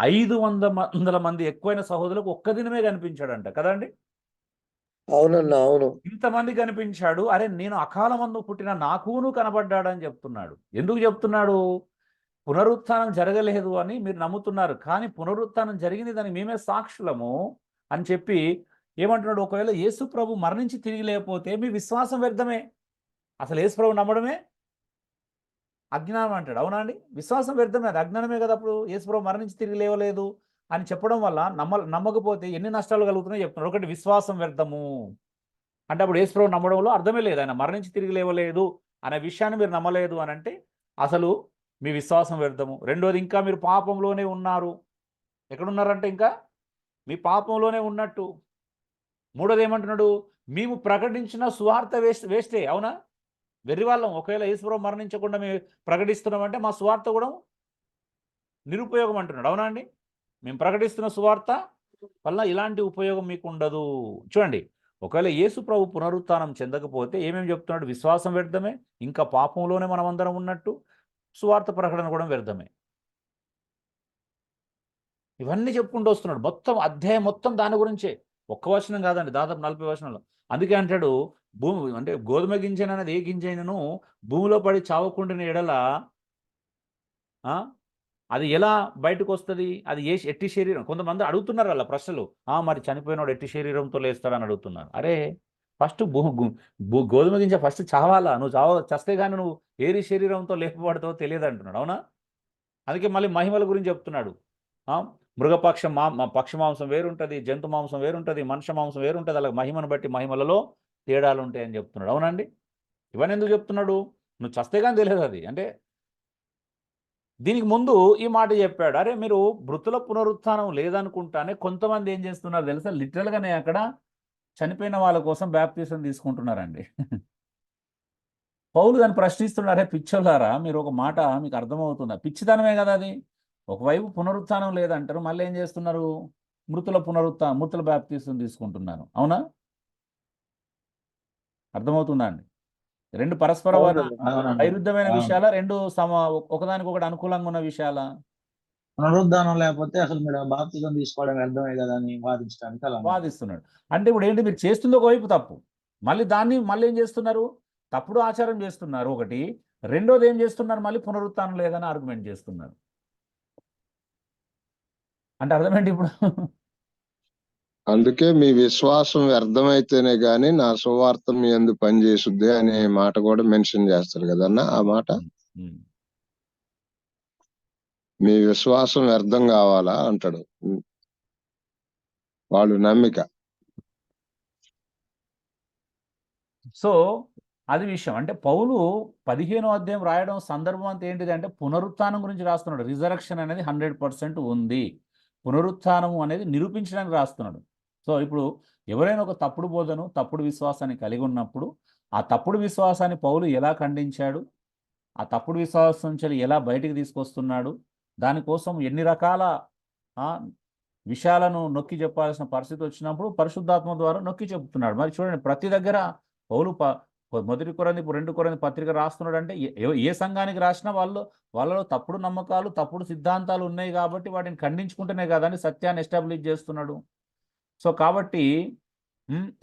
500 మంది ఎక్కువైన సహోదరులకు ఒక్క దినమే కనిపించాడంట కదండి. అవునన్నా, అవును. ఇంతమంది కనిపించాడు. అరే నేను అకాలమందు పుట్టిన నాకును కనబడ్డాడని చెప్తున్నాడు. ఎందుకు చెప్తున్నాడు? పునరుత్థానం జరగలేదు అని మీరు నమ్ముతున్నారు, కానీ పునరుత్థానం జరిగింది, దానికి మేమే సాక్షులము అని చెప్పి ఏమంటున్నాడు? ఒకవేళ యేసు ప్రభు మరణించి తిరిగి లేకపోతే మీ విశ్వాసం వ్యర్థమే. అసలు యేసు ప్రభు నమ్మడమే అజ్ఞానం అంటాడు. అవునా అండి? విశ్వాసం వ్యర్థమే, అది అజ్ఞానమే కదా. అప్పుడు యేసు ప్రభు మరణించి తిరిగి లేవలేదు అని చెప్పడం వల్ల నమ్మకపోతే ఎన్ని నష్టాలు కలుగుతున్నాయో చెప్తున్నాడు. ఒకటి, విశ్వాసం వ్యర్థము అంటే అప్పుడు యేసు ప్రభు నమ్మడంలో అర్థమే లేదు. ఆయన మరణించి తిరిగి లేవలేదు అనే విషయాన్ని మీరు నమ్మలేదు అని అంటే అసలు మీ విశ్వాసం వ్యర్థము. రెండోది, ఇంకా మీరు పాపంలోనే ఉన్నారు. ఎక్కడున్నారంటే ఇంకా మీ పాపంలోనే ఉన్నట్టు. మూడోది ఏమంటున్నాడు? మేము ప్రకటించిన సువార్త వేస్టే. అవునా? వెర్రివాళ్ళం. ఒకవేళ యేసు ప్రభు మరణించకుండా మేము ప్రకటిస్తున్నామంటే మా సువార్త కూడా నిరుపయోగం అంటున్నాడు. అవునా అండి? మేము ప్రకటిస్తున్న సువార్త వల్ల ఇలాంటి ఉపయోగం మీకు ఉండదు. చూడండి, ఒకవేళ యేసు ప్రభు పునరుత్థానం చెందకపోతే ఏమేమి చెప్తున్నాడు? విశ్వాసం వ్యర్థమే, ఇంకా పాపంలోనే మనం అందరం ఉన్నట్టు, సువార్త ప్రకటన కూడా వ్యర్థమే. ఇవన్నీ చెప్పుకుంటూ వస్తున్నాడు. మొత్తం అధ్యాయం మొత్తం దాని గురించే. ఒక్క వచనం కాదండి, దాదాపు 40 వచనాలు. అందుకే అంటాడు, భూమి అంటే గోధుమ గింజన అనేది ఏ గింజైనను భూమిలో పడి చావకుండిన ఎడల అది ఎలా బయటకు వస్తుంది? అది ఎట్టి శరీరం. కొంతమంది అడుగుతున్నారు వాళ్ళ ప్రశ్నలు, మరి చనిపోయినోడు ఎట్టి శరీరంతో లేస్తాడని అడుగుతున్నారు. అరే ఫస్ట్ గోధుమ గింజ ఫస్ట్ చావాలా? నువ్వు చస్తే కానీ నువ్వు ఏరి శరీరంతో లేపబడతావో తెలియదు అంటున్నాడు. అవునా? అందుకే మళ్ళీ మహిమల గురించి చెప్తున్నాడు. పక్షి మాంసం వేరుంటుంది, జంతు మాంసం వేరుంటుంది, మనుష్య మాంసం వేరుంటుంది. అలాగే మహిమను బట్టి మహిమలలో తేడాలు ఉంటాయని చెప్తున్నాడు. అవునండి? ఇవన్నీ ఎందుకు చెప్తున్నాడు? నువ్వు చస్తే కానీ తెలియదు అది. అంటే దీనికి ముందు ఈ మాట చెప్పాడు, అరే మీరు మృతుల పునరుత్థానం లేదనుకుంటానే కొంతమంది ఏం చేస్తున్నారు తెలుసా, లిటరల్గానే అక్కడ చనిపోయిన వాళ్ళ కోసం బ్యాప్టిజం తీసుకుంటున్నారండి. పౌలు దాన్ని ప్రశ్నిస్తున్నారే, పిచ్చోలారా మీరు ఒక మాట మీకు అర్థమవుతుందా? పిచ్చితనమే కదా అది. ఒకవైపు పునరుత్థానం లేదంటారు, మళ్ళీ ఏం చేస్తున్నారు, మృతుల బ్యాప్టిజం తీసుకుంటున్నారు. అవునా? అర్థమవుతుందా అండి? రెండు పరస్పర వైరుధ్యమైన విషయాల, రెండు ఒకదానికొకటి అనుకూలంగా ఉన్న విషయాల. పునరుద్ధానం లేకపోతే అసలు మీరు బాప్తిజం తీసుకోవడం వ్యర్థమే కదా అని వాదించడానికి అలా వాదిస్తున్నాడు. అంటే ఇప్పుడు ఏంటి, మీరు చేస్తుంది ఒకవైపు తప్పు, మళ్ళీ ఏం చేస్తున్నారు, తప్పుడు ఆచారం చేస్తున్నారు ఒకటి, రెండోది ఏం చేస్తున్నారు, మళ్ళీ పునరుత్థానం లేదని ఆర్గ్యుమెంట్ చేస్తున్నారు. అంటే అర్థమేంటి ఇప్పుడు? అందుకే మీ విశ్వాసం వ్యర్థమైతేనే గాని నా సువార్త మీ యందు పనిచేసుద్ది అనే మాట కూడా మెన్షన్ చేస్తారు కదన్నా. ఆ మాట మీ విశ్వాసం వ్యర్థం కావాలా అంటాడు వాళ్ళు నమ్మిక. సో అది విషయం. అంటే పౌలు 15వ అధ్యాయం రాయడం సందర్భం అంతా ఏంటిది అంటే పునరుత్థానం గురించి రాస్తున్నాడు. రిజరక్షన్ అనేది 100% ఉంది, పునరుత్థానం అనేది నిరూపించడానికి రాస్తున్నాడు. సో ఇప్పుడు ఎవరైనా ఒక తప్పుడు బోధను, తప్పుడు విశ్వాసాన్ని కలిగి ఉన్నప్పుడు ఆ తప్పుడు విశ్వాసాన్ని పౌలు ఎలా ఖండించాడు, ఆ తప్పుడు విశ్వాసం నుంచి ఎలా బయటికి తీసుకొస్తున్నాడు, దానికోసం ఎన్ని రకాల విషయాలను నొక్కి చెప్పాల్సిన పరిస్థితి వచ్చినప్పుడు పరిశుద్ధాత్మ ద్వారా నొక్కి చెప్తున్నాడు. మరి చూడండి, ప్రతి దగ్గర పౌలు 1 కొరింథీ 2 కొరింథీ పత్రిక రాస్తున్నాడు అంటే ఏ సంఘానికి రాసినా వాళ్ళలో తప్పుడు నమ్మకాలు, తప్పుడు సిద్ధాంతాలు ఉన్నాయి కాబట్టి వాటిని ఖండించుకుంటేనే కదండి సత్యాన్ని ఎస్టాబ్లిష్ చేస్తున్నాడు. సో కాబట్టి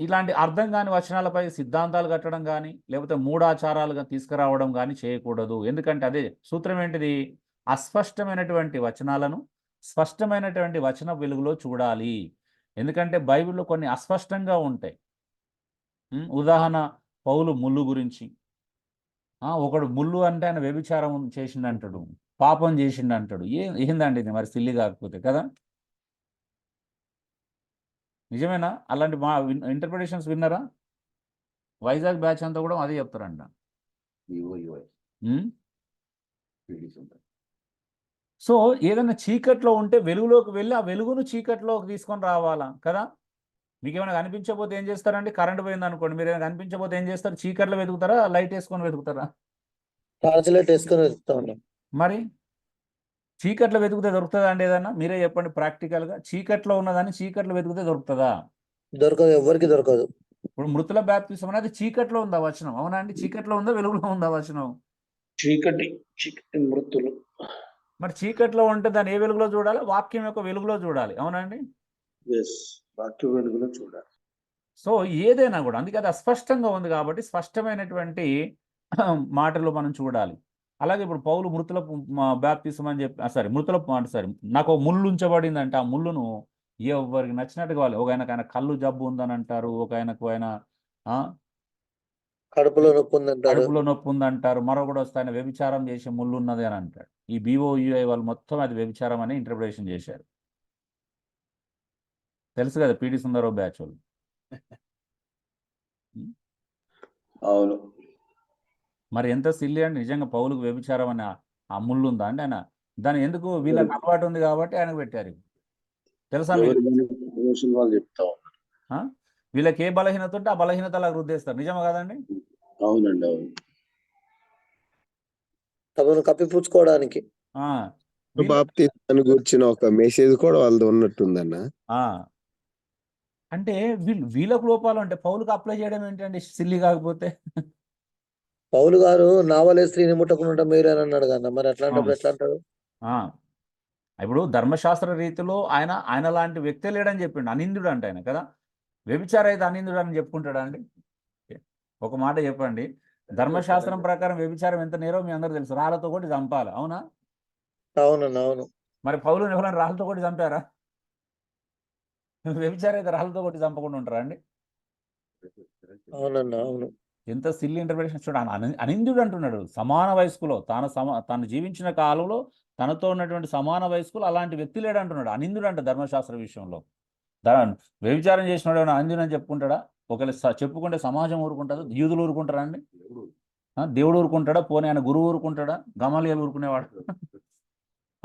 ఇలాంటి అర్థం కాని వచనాలపై సిద్ధాంతాలు కట్టడం కానీ లేకపోతే మూఢాచారాలుగా తీసుకురావడం కానీ చేయకూడదు. ఎందుకంటే అదే సూత్రం ఏంటిది, అస్పష్టమైనటువంటి వచనాలను స్పష్టమైనటువంటి వచన వెలుగులో చూడాలి. ఎందుకంటే బైబిల్లో కొన్ని అస్పష్టంగా ఉంటాయి. ఉదాహరణ, పౌలు ముళ్ళు గురించి, ఒకడు ముళ్ళు అంటే ఆయన వ్యభిచారం చేసిండంటాడు, పాపం చేసిండంటాడు. ఏందండి ఇది మరి, సిల్లి కాకపోతే కదా? నిజమేనా? అలాంటి మా ఇంటర్ప్రిటేషన్స్ విన్నారా? వైజాగ్ బ్యాచ్ అంతా కూడా అదే చెప్తారంట. సో ఏదైనా చీకట్లో ఉంటే వెలుగులోకి వెళ్ళి ఆ వెలుగును చీకట్లోకి తీసుకొని రావాలా కదా? మీకు ఏమైనా కనిపించకపోతే ఏం చేస్తారండి? కరెంట్ పోయింది అనుకోండి, మీరు ఏమైనా కనిపించకపోతే ఏం చేస్తారు? చీకట్లో వెతుకుతారా, లైట్ వేసుకొని వెతుకుతారా? టార్చ్ లైట్ వేసుకొని వెతుకుతా ఉన్నాం. మరి చీకట్లో వెతుకుతే దొరుకుతుందా అండి? ఏదన్నా మీరే చెప్పండి ప్రాక్టికల్గా. చీకట్లో ఉన్నదాన్ని చీకట్లో వెతుకుతే దొరుకుతుందా? దొరకదు, ఎవరికి దొరకదు. ఇప్పుడు మృతుల బ్యాప్తిసం అనేది చీకట్లో ఉందా వచనం? అవునా అండి? చీకట్లో ఉందా, వెలుగులో ఉందా వచనం? చీకటి మృతులు. మరి చీకట్లో ఉంటే దాన్ని ఏ వెలుగులో చూడాలి? వాక్యం యొక్క వెలుగులో చూడాలి. అవునండి? వాక్య వెలుగులో చూడాలి. సో ఏదైనా కూడా అందుకే అది అస్పష్టంగా ఉంది కాబట్టి స్పష్టమైనటువంటి మాటలు మనం చూడాలి. అలాగే ఇప్పుడు పౌలు మృతుల బ్యాప్తిసం అని చెప్పి నాకు ఒక ముళ్ళు ఉంచబడింది అంటే ఆ ముళ్ళును ఎవరికి నచ్చినట్టుగా వాళ్ళు, ఒక ఆయనకు కళ్ళు జబ్బు ఉందని అంటారు, ఒక ఆయనకు కడుపులో నొప్పి ఉందంటారు, మరొకటి వస్తే ఆయన వ్యభిచారం చేసే ముళ్ళు ఉన్నది అని అంటాడు. ఈ BOUI వాళ్ళు మొత్తం అది వ్యభిచారం అని ఇంటర్ప్రిటేషన్ చేశారు. తెలుసు కదా PD సుందరరావు బ్యాచ్ వాళ్ళు. అవును. మరి ఎంత సిల్లి అండి నిజంగా. పౌలుకు వ్యభిచారం అని ఆ ముళ్ళు ఉందా అంటే ఆయన దాని ఎందుకు, వీళ్ళకి అలవాటు ఉంది కాబట్టి ఆయనకు పెట్టారు. తెలుసా వాళ్ళు చెప్తా ఉన్నారు. వీళ్ళకి ఏ బలహీనత ఉంటే ఆ బలహీనత అలా రుద్దేస్తారు. నిజమా కాదండి? అవునండి, అవును. తమను కప్పిపుచ్చుకోవడానికి బాప్తిజాన్ని గురించిన ఒక మెసేజ్ కూడా వాళ్ళది ఉన్నట్టుందన్న. అంటే వీళ్ళకు లోపాలు అంటే పౌలుకు అప్లై చేయడం ఏంటండి సిల్లి కాకపోతే? పౌలు గారు నావలే స్త్రీని ముట్టకుండా మీరు అని అన్నాడు కదా, మరి అట్లాంటప్పుడు ఎట్లా అంటాడు? ఇప్పుడు ధర్మశాస్త్ర రీతిలో ఆయన లాంటి వ్యక్తి లేడని చెప్పిండు. అనిందుడు అంటే ఆయన కదా. వ్యభిచారం అయితే అనిందుడు అని చెప్పుకుంటాడా అండి? ఒక మాట చెప్పండి, ధర్మశాస్త్రం ప్రకారం వ్యభిచారం ఎంత నేరో మీ అందరూ తెలుసు, రాళ్ళతో కొట్టి చంపాలి. అవునా? అవునన్నా, అవును. మరి పౌలుని ఎవరైనా రాళ్ళతో కొట్టి చంపారా? వ్యభిచారం అయితే రాళ్ళతో కొట్టి చంపకుండా ఉంటారా అండి? అవునన్నా, అవును. ఎంత సిల్లి ఇంటర్ప్రిటేషన్ చూడండి. అనిందుడు అంటున్నాడు, సమాన వయస్కులో తను జీవించిన కాలంలో తనతో ఉన్నటువంటి సమాన వయస్కులు అలాంటి వ్యక్తి లేడు అంటున్నాడు. అనిందుడు అంట ధర్మశాస్త్ర విషయంలో. వ్యభిచారం చేసినాడు ఏమైనా అనిందుడు అని చెప్పుకుంటాడా? ఒకవేళ చెప్పుకుంటే సమాజం ఊరుకుంటుందా? యూదులు ఊరుకుంటారా అండి? దేవుడు ఊరుకుంటాడా? పోనీ ఆయన గురువు ఊరుకుంటాడా? గమలీయులు ఊరుకునేవాడు?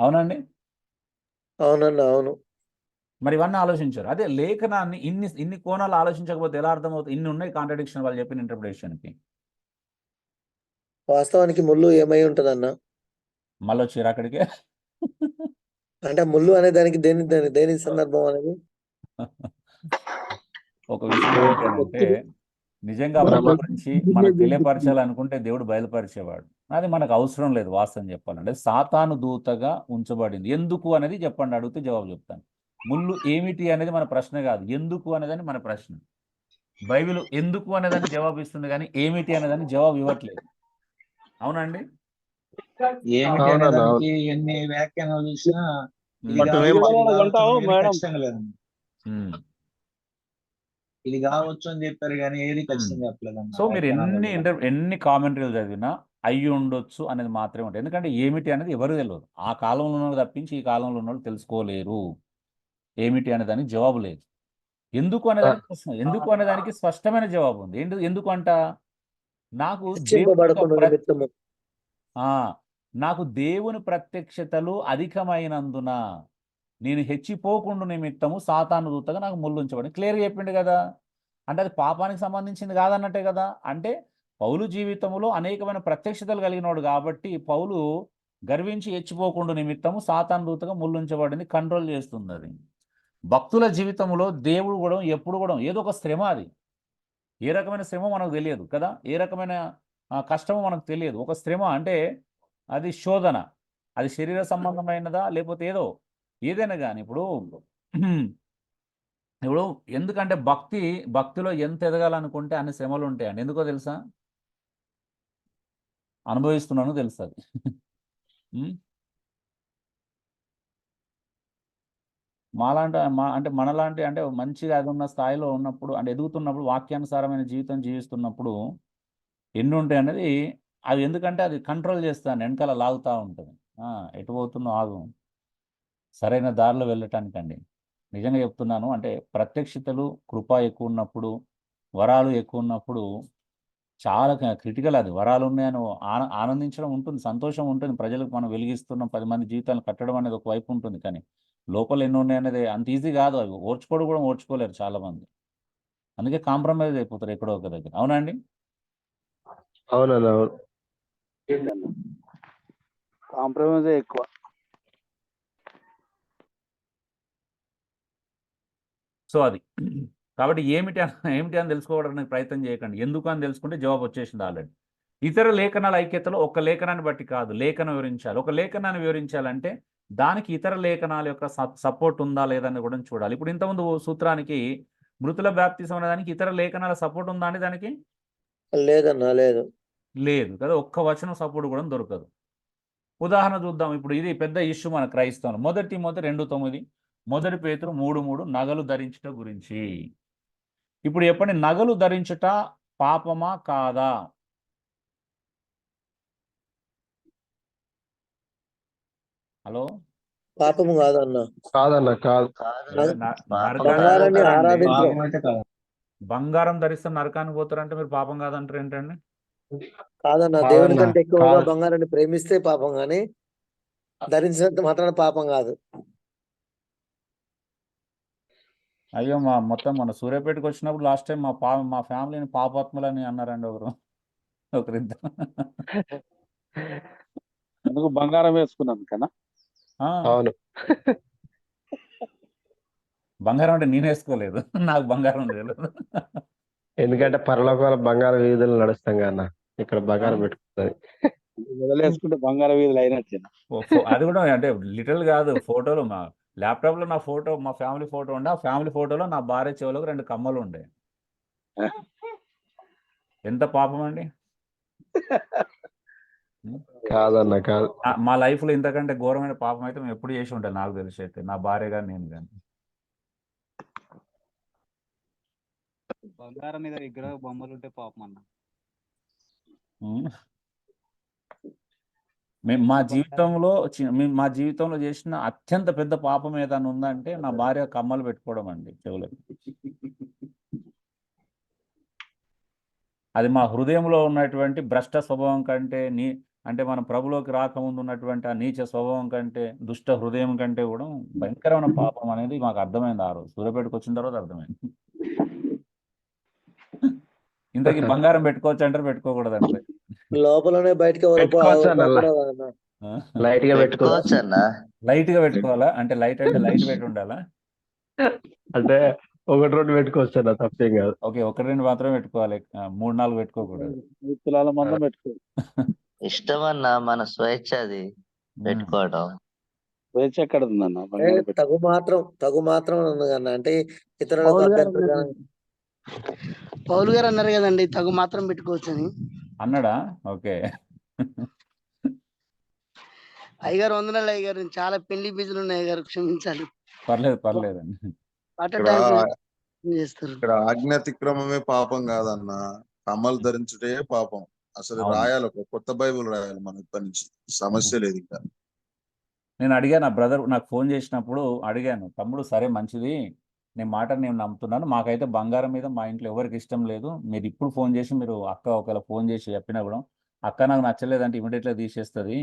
అవునండి. అవునండి, అవును. మరి ఇవన్నీ ఆలోచించారు. అదే లేఖనాన్ని ఇన్ని కోణాలు ఆలోచించకపోతే ఎలా అర్థమవుతుంది? ఇన్ని ఉన్నాయి కాంట్రడిక్షన్ వాళ్ళు చెప్పిన ఇంటర్ప్రిటేషన్కి. వాస్తవానికి ముళ్ళు ఏమై ఉంటదన్న? మళ్ళీ వచ్చారు అక్కడికే. అంటే ముళ్ళు అనే దానికి దేని సందర్భం అనేది? ఒక విషయం ఏంటంటే నిజంగా మన ముళ్ళ గురించి మనకు తెలియపరచాలనుకుంటే దేవుడు బయలుపరిచేవాడు. అది మనకు అవసరం లేదు వాస్తవం చెప్పాలంటే. సాతాను దూతగా ఉంచబడింది. ఎందుకు అనేది చెప్పండి, అడిగితే జవాబు చెప్తాను. ముళ్ళు ఏమిటి అనేది మన ప్రశ్న కాదు, ఎందుకు అనేదని మన ప్రశ్న. బైబిల్ ఎందుకు అనేదాన్ని జవాబు ఇస్తుంది కానీ ఏమిటి అనేదాన్ని జవాబు ఇవ్వట్లేదు. అవునండి. ఏమిటి అనే దానికి ఎన్ని వ్యాఖ్యానాలు చూసినా ఇది ఖచ్చితంగా లేదండి. ఇది కావచ్చు అని చెప్పారు కానీ ఏది ఖచ్చితంగా చెప్పలేదన్న. సో మీరు ఎన్ని కామెంటరీలు చదివినా అయ్యి ఉండొచ్చు అనేది మాత్రమే ఉంటుంది. ఎందుకంటే ఏమిటి అనేది ఎవరు తెలియదు. ఆ కాలంలో ఉన్న తప్పించి ఈ కాలంలో ఉన్న వాళ్ళు తెలుసుకోలేరు. ఏమిటి అనే దానికి జవాబు లేదు. ఎందుకు అనేదానికి స్పష్టమైన జవాబు ఉంది. ఎందుకు అంట? నాకు దేవుని ప్రత్యక్షతలు అధికమైనందున నేను హెచ్చిపోకుండా నిమిత్తము సాతాను దూతగా నాకు ముళ్ళు ఉంచబడి క్లియర్గా చెప్పిండు కదా. అంటే అది పాపానికి సంబంధించింది కాదన్నట్టే కదా. అంటే పౌలు జీవితంలో అనేకమైన ప్రత్యక్షతలు కలిగినవాడు కాబట్టి పౌలు గర్వించి హెచ్చిపోకుండా నిమిత్తము సాతాను దూతగా ముళ్ళు ఉంచబడింది కంట్రోల్ చేస్తుంది. అది భక్తుల జీవితంలో దేవుడు కూడా ఎప్పుడు కూడా ఏదో ఒక శ్రమ, అది ఏ రకమైన శ్రమ మనకు తెలియదు కదా, ఏ రకమైన కష్టమో మనకు తెలియదు. ఒక శ్రమ అంటే అది శోధన, అది శరీర సంబంధమైనదా లేకపోతే ఏదైనా కానీ. ఇప్పుడు ఎందుకంటే భక్తిలో ఎంత ఎదగాలనుకుంటే అన్ని శ్రమలు ఉంటాయండి. ఎందుకో తెలుసా? అనుభవిస్తున్నాను తెలుసు అది. మనలాంటి అంటే మంచిగా అది ఉన్న స్థాయిలో ఉన్నప్పుడు, అంటే ఎదుగుతున్నప్పుడు, వాక్యానుసారమైన జీవితం జీవిస్తున్నప్పుడు ఎన్ని ఉంటాయి అనేది అది. ఎందుకంటే అది కంట్రోల్ చేస్తాను, వెనకాల లాగుతూ ఉంటుంది. ఎటు పోతున్నా ఆగు, సరైన దారిలో వెళ్ళటానికండి. నిజంగా చెప్తున్నాను. అంటే ప్రత్యక్షతలు, కృప ఎక్కువ ఉన్నప్పుడు, వరాలు ఎక్కువ ఉన్నప్పుడు చాలా క్రిటికల్. అది వరాలు ఉన్నాయని ఆనందించడం ఉంటుంది, సంతోషం ఉంటుంది. ప్రజలకు మనం వెలిగిస్తున్నాం, 10 మంది జీవితాలను కట్టడం అనేది ఒక వైపు ఉంటుంది. కానీ లోపల ఎన్ని ఉన్నాయనేది అంత ఈజీ కాదు. అవి ఓర్చుకోలేరు చాలా మంది. అందుకే కాంప్రమైజ్ అయిపోతారు ఎక్కడో ఒక దగ్గర. అవునండి. అవునండి, అవును. కాంప్రమైజ్ ఎక్కువ. సో అది కాబట్టి ఏమిటి అని తెలుసుకోవడానికి ప్రయత్నం చేయకండి. ఎందుకు అని తెలుసుకుంటే జవాబు వచ్చేసింది ఆల్రెడీ. ఇతర లేఖనాల ఐక్యతలో ఒక లేఖనాన్ని బట్టి కాదు, లేఖనం వివరించాలి. ఒక లేఖనాన్ని వివరించాలంటే దానికి ఇతర లేఖనాల యొక్క సపోర్ట్ ఉందా లేదని కూడా చూడాలి. ఇప్పుడు ఇంతకుముందు సూత్రానికి మృతుల బాప్తిసం అనే దానికి ఇతర లేఖనాల సపోర్ట్ ఉందా అండి? దానికి లేదు కదా. ఒక్క వచనం సపోర్ట్ కూడా దొరకదు. ఉదాహరణ చూద్దాం. ఇప్పుడు ఇది పెద్ద ఇష్యూ మన క్రైస్తవం. 1 తిమోతి 2:9, 1 పేతురు 3:3 నగలు ధరించుట గురించి. ఇప్పుడు చెప్పండి, నగలు ధరించుట పాపమా కాదా? హలో, పాపము కాదన్న. కాదు. బంగారం ధరిస్తే నరకానికి పోతారంటే మీరు పాపం కాదంటారు ఏంటండి? కాదన్న, దేవుని కంటే ఎక్కువగా బంగారాన్ని ప్రేమిస్తే పాపం, కానీ ధరించినంత మాత్రాన పాపం కాదు. అయ్యో, మొత్తం మన సూర్యాపేటకు వచ్చినప్పుడు లాస్ట్ టైం మా ఫ్యామిలీని పాపాత్మలని అన్నారండి ఒకరిద్దరు. ఎందుకు బంగారం వేసుకున్నాను కదా. అవును. బంగారం అంటే నేను వేసుకోలేదు, నాకు బంగారం తెలియదు. ఎందుకంటే పరలోకాల బంగారం వీధులు నడుస్తాం కదా, ఇక్కడ బంగారం పెట్టుకుంటుంది. వదిలేసుకుంటే బంగారం వీధులు అయినట్టే. అది కూడా అంటే లిటిల్ కాదు. ఫోటోలు మా ల్యాప్టాప్ లో నా ఫోటో, మా ఫ్యామిలీ ఫోటో ఉండే. ఆ ఫ్యామిలీ ఫోటోలో నా భార్య చెవులకు 2 కమ్మలు ఉండే. ఎంత పాపం అండి. కాదన్న, కాదు. మా లైఫ్ లో ఇంతకంటే ఘోరమైన పాపం అయితే మేము ఎప్పుడు చేసి ఉంటాను నాకు తెలిసి. అయితే నా భార్య గారు, నేను కానీ. బంగారం మీద విగ్రహ బొమ్మలు ఉంటే పాపం అన్న. మా జీవితంలో చేసిన అత్యంత పెద్ద పాపం ఏదైనా ఉందంటే నా భార్య కమ్మలు పెట్టుకోవడం అండి చెవులకు. అది మా హృదయంలో ఉన్నటువంటి భ్రష్ట స్వభావం కంటే అంటే మనం ప్రభులోకి రాకముందు ఉన్నటువంటి ఆ నీచ స్వభావం కంటే, దుష్ట హృదయం కంటే కూడా భయంకరమైన పాపం అనేది మాకు అర్థమైంది ఆ రోజు. సూర్యాపేటకు వచ్చిన తర్వాత అర్థమైంది. ఇంతకీ బంగారం పెట్టుకోవచ్చు అంటారు, పెట్టుకోకూడదు అంటారు. లోపలనే బయటకి పెట్టుకోవచ్చు అన్న లైట్ గా పెట్టుకోవచ్చు అన్న. లైట్ గా పెట్టుకోవాలా? అంటే లైట్ అంటే లైట్ పెట్టి ఉండాలా? అంటే 1-2 పెట్టుకోవచ్చు అన్న, తప్పేం కాదు. ఓకే, 1-2 మాత్రమే పెట్టుకోవాలి, 3-4 పెట్టుకోకూడదు. 3 తులాల మందం పెట్టుకో. ఇష్టమన్నా, మన స్వేచ్ఛ అది పెట్టుకోవడం. స్వేచ్ఛ ఎక్కడ ఉందన్న? బంగారం పెట్టు. తగు మాత్రం ఉంది కన్నా, అంటే ఇతరులకు పౌలు గారు అభ్యంతరం పౌలు గారు అన్నారు కదండి తగు మాత్రం పెట్టుకోవచ్చు అని. అన్నాడా? ఓకే. అయ్యగారు వందనాలు అయ్యగారు, నేను చాలా పెళ్లి బిజీలు ఉన్నాయి అయ్యగారు, క్షమించాలి. పర్లేదండి. చేస్తారు. ఇక్కడ ఆజ్ఞాతిక్రమమే పాపం కాదన్న, కమ్మలు ధరించుటే పాపం. అసలు అవును. రాయాలి, ఒక కొత్త బైబిల్ రాయాలి మన ఇప్పటి నుంచి. సమస్య లేదు ఇంకా. నేను అడిగాను, నా బ్రదర్ నాకు ఫోన్ చేసినప్పుడు అడిగాను, తమ్ముడు సరే మంచిది, నేను నమ్ముతున్నాను, మాకైతే బంగారం మీద మా ఇంట్లో ఎవరికి ఇష్టం లేదు, మీరు ఇప్పుడు ఫోన్ చేసి మీరు అక్క ఒకవేళ ఫోన్ చేసి చెప్పినా కూడా అక్క నాకు నచ్చలేదంటే ఇమీడియట్గా తీసేస్తుంది,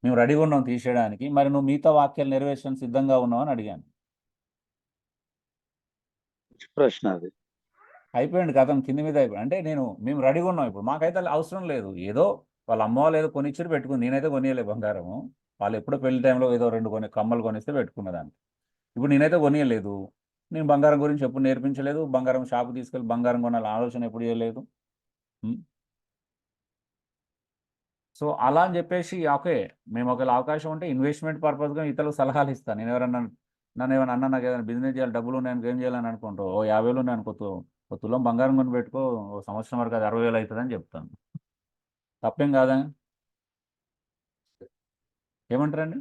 మేము రెడీగా ఉన్నాం తీసేయడానికి, మరి నువ్వు మిగతా వాక్యాలు నెరవేర్చడానికి సిద్ధంగా ఉన్నావు అని అడిగాను. ప్రశ్న అది. అయిపోయింది కథం, కింది మీద అయిపోయింది. అంటే మేము రెడీగా ఉన్నాం, ఇప్పుడు మాకైతే అవసరం లేదు, ఏదో వాళ్ళ అమ్మ వాళ్ళు ఏదో కొనిచ్చారు పెట్టుకుంది, నేనైతే కొనియలే బంగారము, వాళ్ళు ఎప్పుడో పెళ్లి టైంలో ఏదో 2 కమ్మలు కొనిస్తే పెట్టుకున్నదాన్ని. ఇప్పుడు నేనైతే కొనియలేదు, నేను బంగారం గురించి ఎప్పుడు నేర్పించలేదు, బంగారం షాపు తీసుకెళ్ళి బంగారం కొనాలి ఆలోచన ఎప్పుడు చేయలేదు. సో అలా అని చెప్పేసి ఓకే, మేము ఒకవేళ అవకాశం ఉంటే ఇన్వెస్ట్మెంట్ పర్పస్గా ఇతరులకు సలహాలు ఇస్తాను. నేను నన్ను ఏమైనా అన్నా, నాకు ఏదైనా బిజినెస్ చేయాలి, డబ్బులు ఉన్నాయని ఏం చేయాలని అనుకుంటూ 50,000 ఉన్నాయని ఒక తులం బంగారం కొని పెట్టుకో, ఒక సంవత్సరం వరకు అది 60,000 అవుతుందని చెప్తాను. తప్పేం కాదా? ఏమంటారండి?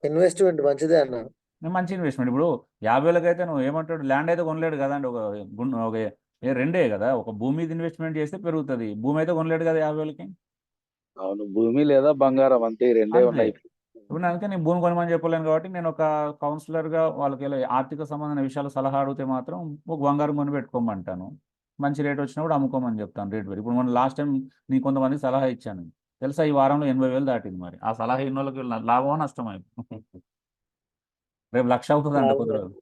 ఇన్వెస్ట్మెంట్ మంచిదే అన్న. మంచి ఇన్వెస్ట్మెంట్. ఇప్పుడు 50,000 అయితే నువ్వు ఏమంటాడు, ల్యాండ్ అయితే కొనలేడు కదండి, ఒక రెండే కదా, ఒక భూమి మీద ఇన్వెస్ట్మెంట్ చేస్తే పెరుగుతుంది, భూమి అయితే కొనలేడు కదా 50,000కి. అవును, భూమి లేదా బంగారం అంతే, రెండే ఉన్నాయి. ఇప్పుడు అందుకే నేను భూమి కొనమని చెప్పలేను కాబట్టి, నేను ఒక కౌన్సిలర్గా వాళ్ళకి ఆర్థిక సంబంధమైన విషయాలు సలహా అడిగితే మాత్రం ఒక బంగారం కొని పెట్టుకోమంటాను, మంచి రేట్ వచ్చినప్పుడు అమ్ముకోమని చెప్తాను, రేట్ పెట్టి. ఇప్పుడు మనం లాస్ట్ టైం నేను కొంతమంది సలహా ఇచ్చాను తెలుసా, ఈ వారంలో 80,000 దాటింది. మరి ఆ సలహా ఇన్న వాళ్ళకి లాభమో నష్టమో రేపు 1,00,000 అవుతుందంట కొద్ది రోజు.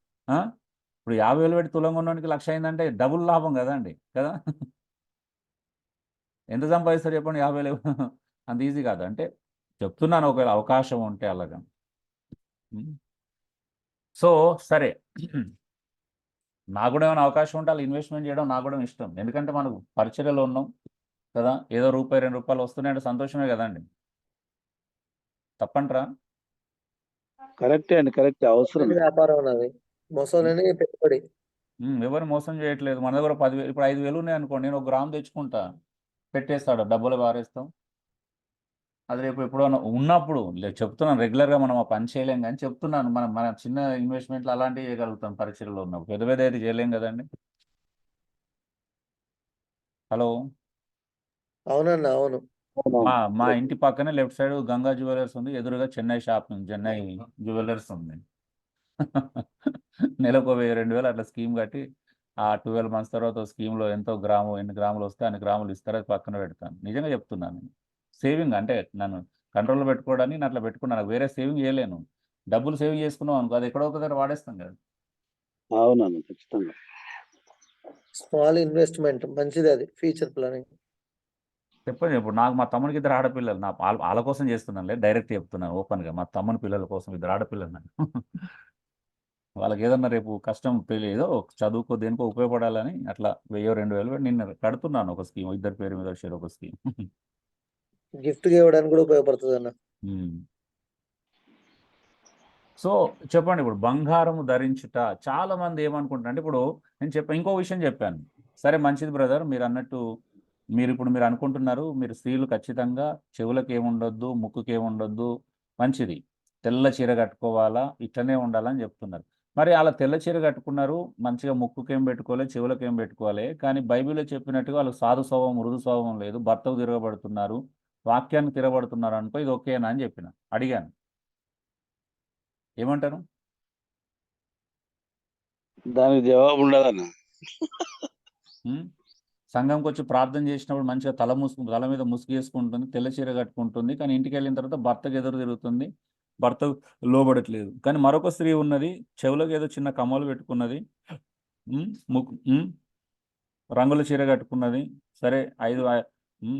ఇప్పుడు 50,000 పెట్టి తులం కొనడానికి 1,00,000 అయిందంటే డబుల్ లాభం కదండి, కదా? ఎంత సంపాదిస్తారు చెప్పండి 50,000? అంత ఈజీ కాదు. అంటే చెప్తున్నాను, ఒకవేళ అవకాశం ఉంటే అలాగా. సో సరే, నాకు కూడా ఏమైనా అవకాశం ఉంటే అలా ఇన్వెస్ట్మెంట్ చేయడం నాకు కూడా ఇష్టం, ఎందుకంటే మనకు పరిచర్యలో ఉన్నాం కదా, ఏదో ₹1-2 వస్తున్నాయంటే సంతోషమే కదండి, తప్పంటారా? కరెక్టే అండి, కరెక్ట్, అవసరం. వ్యాపారం ఉన్నది, మోసం లేని పెట్టుబడి. ఎవరు మోసం చేయట్లేదు. మన దగ్గర 10,000, ఇప్పుడు 5,000 ఉన్నాయి అనుకోండి, నేను 1 గ్రామ్ తెచ్చుకుంటా, పెట్టేస్తాడు, డబ్బులు పారేస్తాం. అది రేపు ఎప్పుడో ఉన్నప్పుడు చెప్తున్నాను, రెగ్యులర్గా మనం ఆ పని చేయలేం, కానీ చెప్తున్నాను, మన చిన్న ఇన్వెస్ట్మెంట్లు అలాంటివి చేయగలుగుతాం పరిచయలో ఉన్నప్పుడు, పెద్ద పెద్ద అయితే చేయలేం కదండి. హలో, అవునన్నా, అవును. మా ఇంటి పక్కనే లెఫ్ట్ సైడ్ గంగా జ్యువెలర్స్ ఉంది, ఎదురుగా చెన్నై జ్యువెలర్స్ ఉంది. నెలకు 1,000-2,000 అట్లా స్కీమ్ కట్టి, ఆ 12 months తర్వాత స్కీమ్లో ఎన్ని గ్రాములు వస్తే అన్ని గ్రాములు ఇస్తారు, అది పక్కన పెడతాను. నిజంగా చెప్తున్నాను, సేవింగ్ అంటే నన్ను కంట్రోల్లో పెట్టుకోవడానికి నేను అట్లా పెట్టుకున్నాను, నాకు వేరే సేవింగ్ చేయలేను. డబ్బులు సేవింగ్ చేసుకున్నాం అనుకో, అది ఎక్కడో ఒక దగ్గర వాడేస్తాం కదా. అవునన్నా, ఖచ్చితంగా. స్మాల్ ఇన్వెస్ట్మెంట్ మంచిది, అది ఫ్యూచర్ ప్లానింగ్. చెప్పండి, ఇప్పుడు నాకు మా తమ్మునికి 2 ఆడపిల్లలు, వాళ్ళ కోసం చేస్తున్నాను, డైరెక్ట్ చెప్తున్నాను ఓపెన్గా, మా తమ్ముని పిల్లల కోసం 2 ఆడపిల్లలు నాకు. వాళ్ళకి ఏదన్నా రేపు కష్టం ఏదో చదువుకో దేనికో ఉపయోగపడాలని అట్లా 1,000-2,000 నేను కడుతున్నాను, ఒక స్కీమ్, ఇద్దరి పేరు మీద వచ్చేది ఒక స్కీమ్. గిఫ్ట్ ఇవ్వడానికి కూడా ఉపయోగపడుతుంది అన్న. సో చెప్పండి, ఇప్పుడు బంగారం ధరించుట చాలా మంది ఏమనుకుంటారు అంటే, ఇప్పుడు నేను ఇంకో విషయం చెప్పాను, సరే మంచిది బ్రదర్, మీరు అన్నట్టు మీరు అనుకుంటున్నారు, మీరు స్త్రీలు ఖచ్చితంగా చెవులకు ఏముండొద్దు, ముక్కుకి ఏముండొద్దు, మంచిది, తెల్ల చీర కట్టుకోవాలా, ఇట్లనే ఉండాలని చెప్తున్నారు. మరి అలా తెల్ల చీర కట్టుకున్నారు, మంచిగా ముక్కుకి ఏం పెట్టుకోవాలి, చెవులకు ఏం పెట్టుకోవాలి, కానీ బైబిల్లో చెప్పినట్టుగా వాళ్ళకి సాధు స్వభావం, మృదు స్వభావం లేదు, భర్తకు తిరగబడుతున్నారు, వాక్యాన్ని తిరగబడుతున్నారు అనుకో, ఇది ఓకేనా అని అడిగాను, ఏమంటారు? దానికి జవాబు ఉండదన్న. సంఘంకి వచ్చి ప్రార్థన చేసినప్పుడు మంచిగా తల మీద ముసుగు వేసుకుంటుంది, తెల్ల చీర కట్టుకుంటుంది. కానీ ఇంటికి వెళ్ళిన తర్వాత భర్తకు ఎదురు తిరుగుతుంది, భర్త లోబడట్లేదు. కానీ మరొక స్త్రీ ఉన్నది, చెవులకు ఏదో చిన్న కమ్మలు పెట్టుకున్నది, రంగుల చీర కట్టుకున్నది. సరే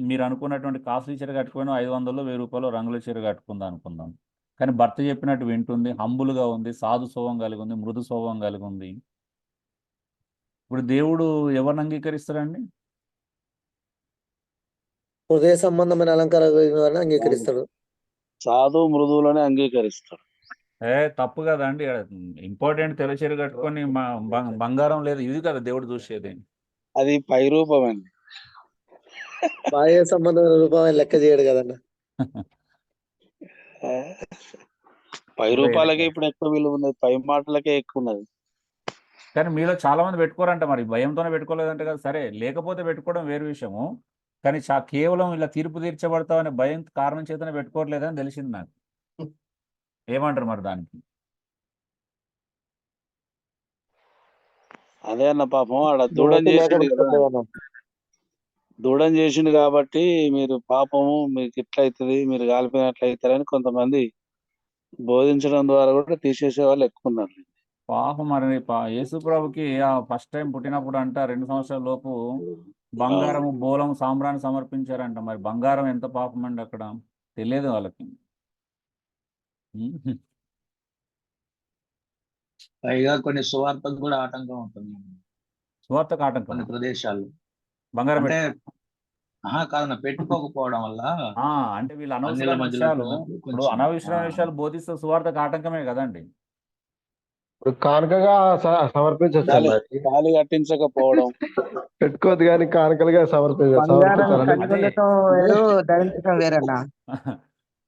మీరు అనుకున్నటువంటి కాస్ట్లీ చీర కట్టుకుని 500 1000 రంగుల చీర కట్టుకుందాం అనుకుందాం. కానీ భర్త చెప్పినట్టు వింటుంది, హంబులుగా ఉంది, సాధు స్వభావం కలిగి ఉంది, మృదు స్వభావం కలిగి ఉంది. ఇప్పుడు దేవుడు ఎవరిని అంగీకరిస్తాడండి? హృదయ సంబంధమైన అలంకారాలు అంగీకరిస్తాడు. సాధు మృదువులనే అంగీకరిస్తాడు. తప్పు కదా అండి. ఇంపార్టెంట్ తెల్ల చీర కట్టుకొని బంగారం లేదు, ఇది కదా దేవుడు చూసేది. అది పై రూపం అండి, బాహ్య సంబంధమైన రూపం లెక్క చేయడు కదన్న. పై రూపాలకే ఇప్పుడు ఎక్కువ విలువ ఉన్నది, పై మాటలకే ఎక్కువ ఉన్నది. కానీ మీలో చాలా మంది పెట్టుకోరంట, మరి భయంతోనే పెట్టుకోలేదంటే కదా. సరే, లేకపోతే పెట్టుకోవడం వేరు విషయము. కానీ కేవలం ఇలా తీర్పు తీర్చబడతామనే భయం కారణం చేతనే పెట్టుకోవట్లేదని తెలిసింది నాకు. ఏమంటారు మరి దానికి? అదే అన్న, పాపం ఆడ దూడం చేసిండు కాబట్టి మీరు పాపము మీకు ఇట్లా అవుతుంది, మీరు కాలిపోయినట్లు అవుతారని కొంతమంది బోధించడం ద్వారా కూడా తీసేసే వాళ్ళు ఎక్కువ ఉన్నారు. పాపం మరి యేసు ప్రభుకి ఫస్ట్ టైం పుట్టినప్పుడు అంట 2 సంవత్సరాల లోపు బంగారము బోలము సాంబ్రాన్ని సమర్పించారంట. మరి బంగారం ఎంత పాపం అండి అక్కడ, తెలియదు వాళ్ళకి. పైగా కొన్ని సువార్తకు కూడా ఆటంకం ఉంటుంది. సువార్తకు ఆటంకం కొన్ని ప్రదేశాల్లో బంగారం అంటే కాదన్న పెట్టుకోకపోవడం వల్ల, అంటే వీళ్ళు అనవసరమైన విషయాలు, ఇప్పుడు అనవసరమైన విషయాలు బోధిస్తే సువార్తకు ఆటంకమే కదండి. ఇప్పుడు కానుకగా సమర్పించచ్చు, తాళి కట్టించకపోవడం పెట్టుకోవద్దు కానీ కానుకలుగా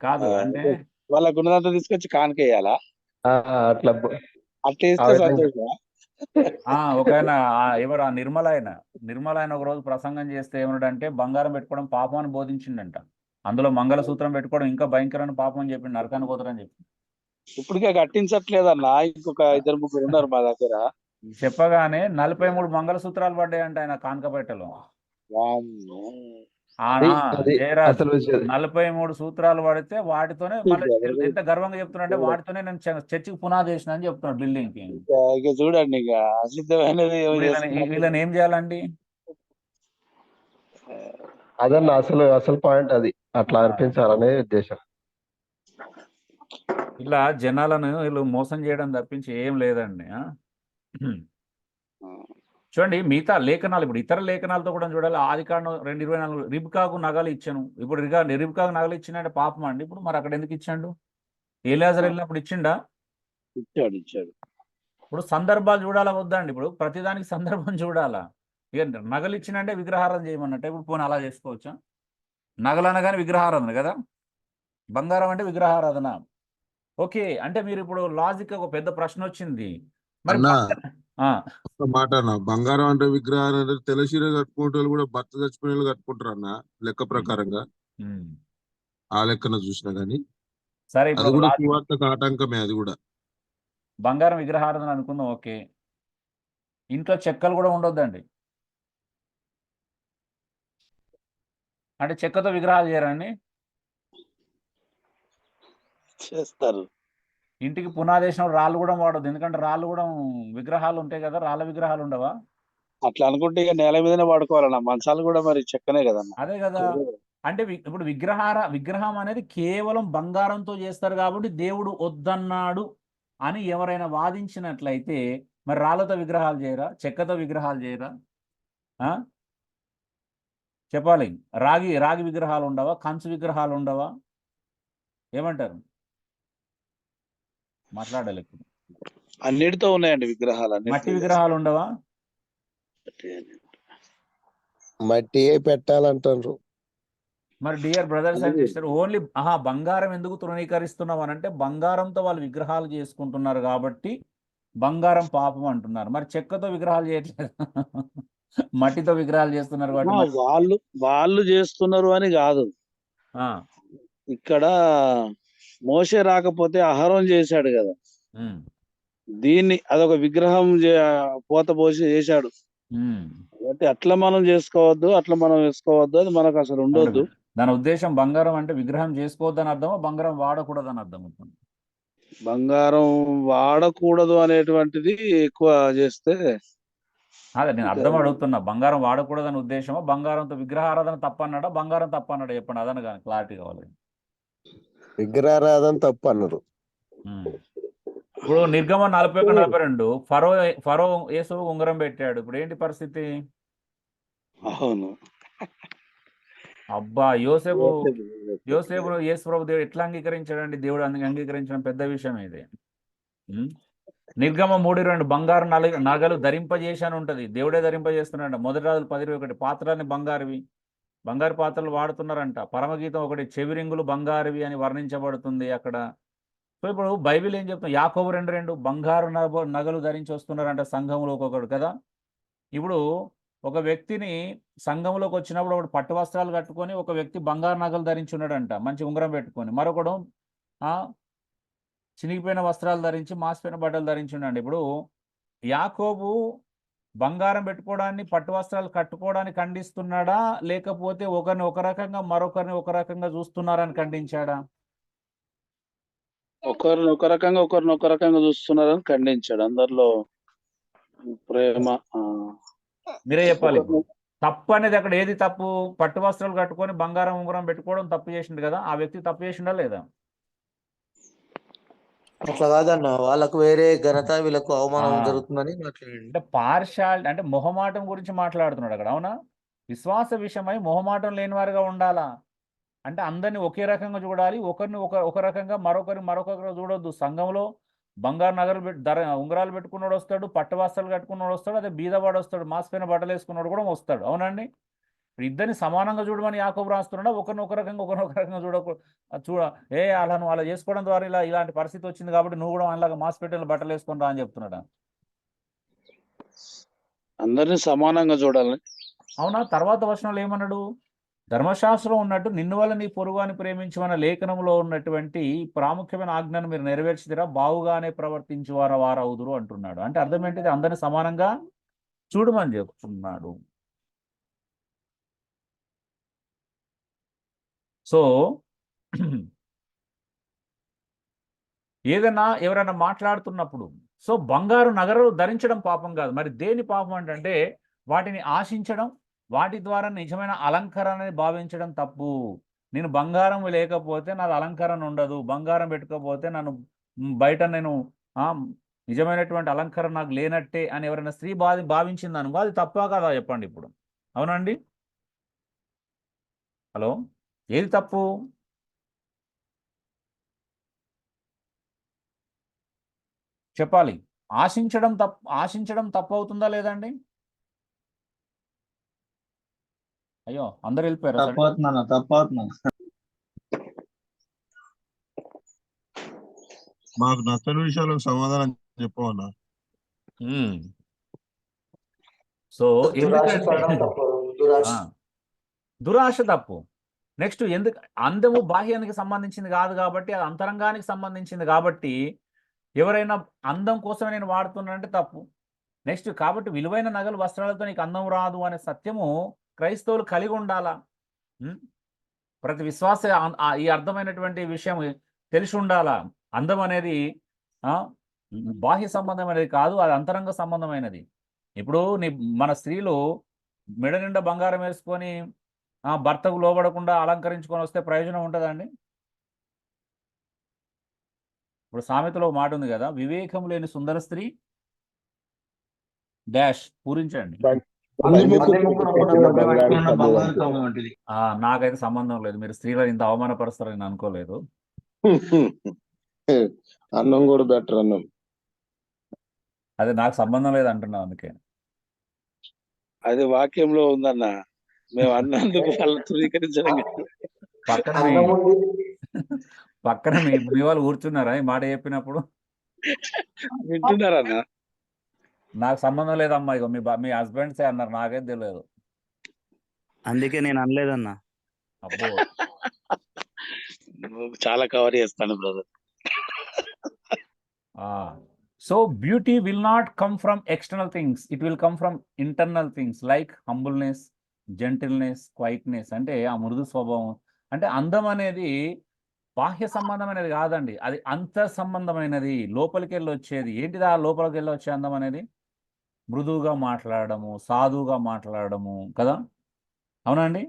కాదు అంటే వాళ్ళకు ఉన్నదంతా తీసుకొచ్చి కానుకేయాలా? అట్లా అట్లా ఇస్తే సంతోషం. ఒక ఆయన ఎవరు నిర్మల ఆయన ఒక రోజు ప్రసంగం చేస్తే ఏమన్నాడంటే బంగారం పెట్టుకోవడం పాపం అని బోధించిండంట. అందులో మంగళసూత్రం పెట్టుకోవడం ఇంకా భయంకరమైన పాపం అని చెప్పి నరకానికి పోతారని చెప్పి. ఇప్పటికే కట్టించట్లేదన్నా, ఇంకొక 2-3 ఉన్నారు మా దగ్గర. చెప్పగానే 43 మంగళసూత్రాలు పడ్డాయంట ఆయన కానుకపేటలో. 43 సూత్రాలు పడితే వాటితోనే ఎంత గర్వంగా చెప్తున్నాడంటే వాటితోనే నేను చర్చికి పునాది వేసిన అని చెప్తున్నాడు, బిల్డింగ్ కి. ఇక చూడండి, ఇక అసిద్ధమైనది వీళ్ళని ఏం చేయాలండి? అదన్న అసలు పాయింట్ అది, అట్లా అర్పించాలనే ఉద్దేశం. ఇలా జనాలను వీళ్ళు మోసం చేయడం తప్పించి ఏం లేదండి. చూడండి, మిగతా లేఖనాలు, ఇప్పుడు ఇతర లేఖనాలతో కూడా చూడాలి. ఆదికాండం 2:24 రిబ్కాకు నగలు ఇచ్చాను. ఇప్పుడు రిబ్కాకు నగలు ఇచ్చిందంటే పాపం అండి. ఇప్పుడు మరి అక్కడ ఎందుకు ఇచ్చాడు? ఎలియాజరు వెళ్ళినప్పుడు ఇచ్చిండా? ఇచ్చాడు. ఇప్పుడు సందర్భాలు చూడాలా వద్దండి? ఇప్పుడు ప్రతిదానికి సందర్భం చూడాలా? ఇక నగలు ఇచ్చినంటే విగ్రహారాధన చేయమన్నట్టు. ఇప్పుడు పోనీ అలా చేసుకోవచ్చా? నగలు అనగానే విగ్రహారాధన కదా, బంగారం అంటే విగ్రహారాధన. ఓకే, అంటే మీరు ఇప్పుడు లాజిక్ ఒక పెద్ద ప్రశ్న వచ్చింది. మరి మాట బంగారం అంటే విగ్రహాలు అంటే తెల్లచీర కట్టుకుంటే కూడా భర్త చచ్చిపోయిన కట్టుకుంటారు అన్న, లెక్క ప్రకారంగా. ఆ లెక్కన చూసినా గానీ సరే, అది కూడా సువార్తకు ఆటంకమే. అది కూడా బంగారం విగ్రహారాధన అనుకుందాం. ఓకే, ఇంట్లో చెక్కలు కూడా ఉండొద్దండి. అంటే చెక్కతో విగ్రహాలు చేయరండి? చేస్తారు. ఇంటికి పునాదేశం రాళ్ళు కూడా వాడద్దు, ఎందుకంటే రాళ్ళు కూడా విగ్రహాలు ఉంటాయి కదా, రాళ్ళ విగ్రహాలు ఉండవా? అట్లా అనుకుంటే ఇక నేల మీదనే వాడుకోవాలన్నా, మంచాలు కూడా మరి చెక్కనే కదన్నా. అదే కదా, అంటే ఇప్పుడు విగ్రహం అనేది కేవలం బంగారంతో చేస్తారు కాబట్టి దేవుడు వద్దన్నాడు అని ఎవరైనా వాదించినట్లయితే మరి రాళ్ళతో విగ్రహాలు చేయరా, చెక్కతో విగ్రహాలు చేయరా? చెప్పాలి. రాగి విగ్రహాలు ఉండవా, కంచు విగ్రహాలు ఉండవా? ఏమంటారు? మాట్లాడాలి. ఇప్పుడు అన్నిటితో ఉన్నాయండి విగ్రహాలు. మట్టి విగ్రహాలు ఉండవా? మట్టి పెట్టాలంటారు. మరి dear brothers and sister, only బంగారం ఎందుకు తృణీకరిస్తున్నాం అని అంటే బంగారంతో వాళ్ళు విగ్రహాలు చేసుకుంటున్నారు కాబట్టి బంగారం పాపం అంటున్నారు. మరి చెక్కతో విగ్రహాలు చేయట్లేదు, మట్టితో విగ్రహాలు చేస్తున్నారు కాబట్టి వాళ్ళు చేస్తున్నారు అని కాదు. ఇక్కడ మోషే రాకపోతే అహరోన్ చేశాడు కదా, దీన్ని అదొక విగ్రహం పోత పోసి చేశాడు. అంటే అట్లా మనం చేసుకోవద్దు, అట్లా మనం వేసుకోవద్దు, అది మనకు అసలు ఉండొద్దు. దాని ఉద్దేశం బంగారం అంటే విగ్రహం చేసుకోవద్దని అర్థమా, బంగారం వాడకూడదని అర్థం అవుతుంది? బంగారం వాడకూడదు అనేటువంటిది ఎక్కువ చేస్తే అదే నేను ఇంకా అర్థం అడుగుతున్నా. బంగారం వాడకూడదని ఉద్దేశమా, బంగారంతో విగ్రహారాధన తప్పన్నాడా, బంగారం తప్పన్నాడా చెప్పండి, అదన కానీ క్లారిటీ కావాలి. విగ్రహారాధన తప్పు అన్నారు. ఇప్పుడు నిర్గమం 41-42 ఫరో యేసు ఉంగరం పెట్టాడు. ఇప్పుడు ఏంటి పరిస్థితి? అవును. అబ్బా, యోసేపు యేసు ప్రభు దేవుడు ఎట్లా అంగీకరించాడండి? దేవుడు అంగీకరించడం పెద్ద విషయం ఇది. నిర్గమం 3:2 బంగారు నగలు ధరింపజేసి అని ఉంటది. దేవుడే ధరింపజేస్తున్నాడు. మొదటి రాజులు 10:21 పాత్రలని బంగారువి, బంగారు పాత్రలు వాడుతున్నారంట. పరమగీతం 1 చెవిరింగులు బంగారువి అని వర్ణించబడుతుంది అక్కడ. సో ఇప్పుడు బైబిల్ ఏం చెప్తుంది? యాకోబు 2:2 బంగారు నగలు ధరించి వస్తున్నారంట సంఘంలో ఒక్కొక్కడు కదా. ఇప్పుడు ఒక వ్యక్తిని సంఘంలోకి వచ్చినప్పుడు ఒకడు పట్టు వస్త్రాలు కట్టుకొని, ఒక వ్యక్తి బంగారు నగలు ధరించి ఉన్నాడంట, మంచి ఉంగరం పెట్టుకొని. మరొకడు చినిగిపోయిన వస్త్రాలు ధరించి, మాసిపోయిన బట్టలు ధరించి ఉన్నాడు. ఇప్పుడు యాకోబు బంగారం పెట్టుకోవడాన్ని, పట్టు వస్త్రాలు కట్టుకోవడానికి ఖండిస్తున్నాడా, లేకపోతే ఒకరిని ఒక రకంగా మరొకరిని ఒక రకంగా చూస్తున్నారని ఖండించాడా? ఒకరిని ఒక రకంగా చూస్తున్నారని ఖండించాడు. అందరిలో ప్రేమ. మీరే చెప్పాలి. తప్పు అనేది అక్కడ ఏది తప్పు? పట్టు వస్త్రాలు కట్టుకొని బంగారం ఉంగరం పెట్టుకోవడం తప్పు చేసిండు కదా, ఆ వ్యక్తి తప్పు చేసిండా లేదా? అట్లా కాదన్న, వాళ్ళకు వేరే ఘనత, వీళ్ళకు అవమానం జరుగుతుందని మాట్లాడండి. అంటే పార్షాలిటీ అంటే మొహమాటం గురించి మాట్లాడుతున్నాడు అక్కడ. అవునా? విశ్వాస విషయమై మొహమాటం లేని వారుగా ఉండాలా అంటే అందరినీ ఒకే రకంగా చూడాలి, ఒకరిని ఒక రకంగా మరొకరు చూడొద్దు. సంఘంలో బంగారు నగలు ఉంగరాలు పెట్టుకున్నాడు వస్తాడు, పట్టు వస్త్రాలు కట్టుకున్నాడు వస్తాడు, అదే బీదవాడు వస్తాడు, మాసిపోయిన బట్టలు వేసుకున్నాడు కూడా వస్తాడు. అవునండి? ఇద్దరిని సమానంగా చూడమని యాకోబు రాస్తున్నాడా, ఒకరిని ఒక రకంగా అలా నువ్వు అలా చేసుకోవడం ద్వారా ఇలాంటి పరిస్థితి వచ్చింది కాబట్టి నువ్వు కూడా అలాగా మాసిపెట్టిన బట్టలు వేసుకుని రా అని చెప్తున్నాడా? అందరినీ సమానంగా చూడాలి. అవునా? తర్వాత వచనంలో ఏమన్నాడు? ధర్మశాస్త్రం ఉన్నట్టు నిన్ను వల్ల నీ పొరుగువాని ప్రేమించమన్న లేఖనంలో ఉన్నటువంటి ప్రాముఖ్యమైన ఆజ్ఞను మీరు నెరవేర్చిదిరా, బావుగానే ప్రవర్తించు వారవుదురు అంటున్నాడు. అంటే అర్థం ఏంటిది? అందరినీ సమానంగా చూడమని చెప్తున్నాడు. సో ఏదైనా ఎవరైనా మాట్లాడుతున్నప్పుడు బంగారు నగలు ధరించడం పాపం కాదు. మరి దేని పాపం అంటే వాటిని ఆశించడం, వాటి ద్వారా నిజమైన అలంకరణని భావించడం తప్పు. నేను బంగారం లేకపోతే నాది అలంకరణ ఉండదు, బంగారం పెట్టుకోకపోతే నన్ను బయట నేను నిజమైనటువంటి అలంకరణ నాకు లేనట్టే అని ఎవరైనా స్త్రీ భావించింది అనుకో, అది తప్పా కదా చెప్పండి ఇప్పుడు. అవునండి? హలో, ఏది తప్పు? చెప్పాలి. ఆశించడం తప్పు అవుతుందా లేదండి? అయ్యో, అందరు వెళ్ళిపోయారు. తప్పవుతున్నా. మాకు నచ్చని విషయాలకు సమాధానం చెప్పవన్నా. సో దురాశ తప్పు. నెక్స్ట్ ఎందుకు? అందము బాహ్యానికి సంబంధించింది కాదు కాబట్టి, అది అంతరంగానికి సంబంధించింది కాబట్టి, ఎవరైనా అందం కోసమే నేను వాడుతున్నానంటే తప్పు. నెక్స్ట్ కాబట్టి విలువైన నగలు వస్త్రాలతో నీకు అందం రాదు అనే సత్యము క్రైస్తవులు కలిగి ఉండాలా. ప్రతి విశ్వాస ఈ అర్థమైనటువంటి విషయం తెలిసి ఉండాలా. అందం అనేది బాహ్య సంబంధం అనేది కాదు, అది అంతరంగ సంబంధమైనది. ఇప్పుడు మన స్త్రీలు మెడ నిండా బంగారం వేసుకొని భర్తకు లోబడకుండా అలంకరించుకొని వస్తే ప్రయోజనం ఉంటుందండి? ఇప్పుడు సామెతలో మాట ఉంది కదా, వివేకం లేని సుందర స్త్రీ డాష్ పూరించండి. నాకైతే సంబంధం లేదు. మీరు స్త్రీలను ఇంత అవమానపరుస్తారని నేను అనుకోలేదు. అన్నం కూడా బెటర్ అన్నం. అదే నాకు సంబంధం లేదు అంటున్నా, అందుకే. అది వాక్యంలో ఉందన్న, మేము అన్నందుకు పక్కన మీ వాళ్ళు కూర్చున్నారా ఈ మాట చెప్పినప్పుడు? వింటున్నారన్నా? నాకు సంబంధం లేదమ్మా, ఇగో మీ హస్బెండ్సే అన్నారు, నాకేం తెలియదు. అందుకే నేను అనలేదన్నా. అబ్బో, చాలా కవర్ చేస్తాను brother. So beauty will not come from external things, it will come from internal things like humbleness, gentleness, quietness. అంటే ఆ మృదు స్వభావం. అంటే అందం అనేది బాహ్య సంబంధం అనేది కాదండి, అది అంతర్ సంబంధమైనది, లోపలికి వెళ్ళి వచ్చేది. ఏంటిది ఆ లోపలికి వెళ్ళి వచ్చే అందం అనేది? మృదువుగా మాట్లాడము, సాధువుగా మాట్లాడము కదా, అవునండి?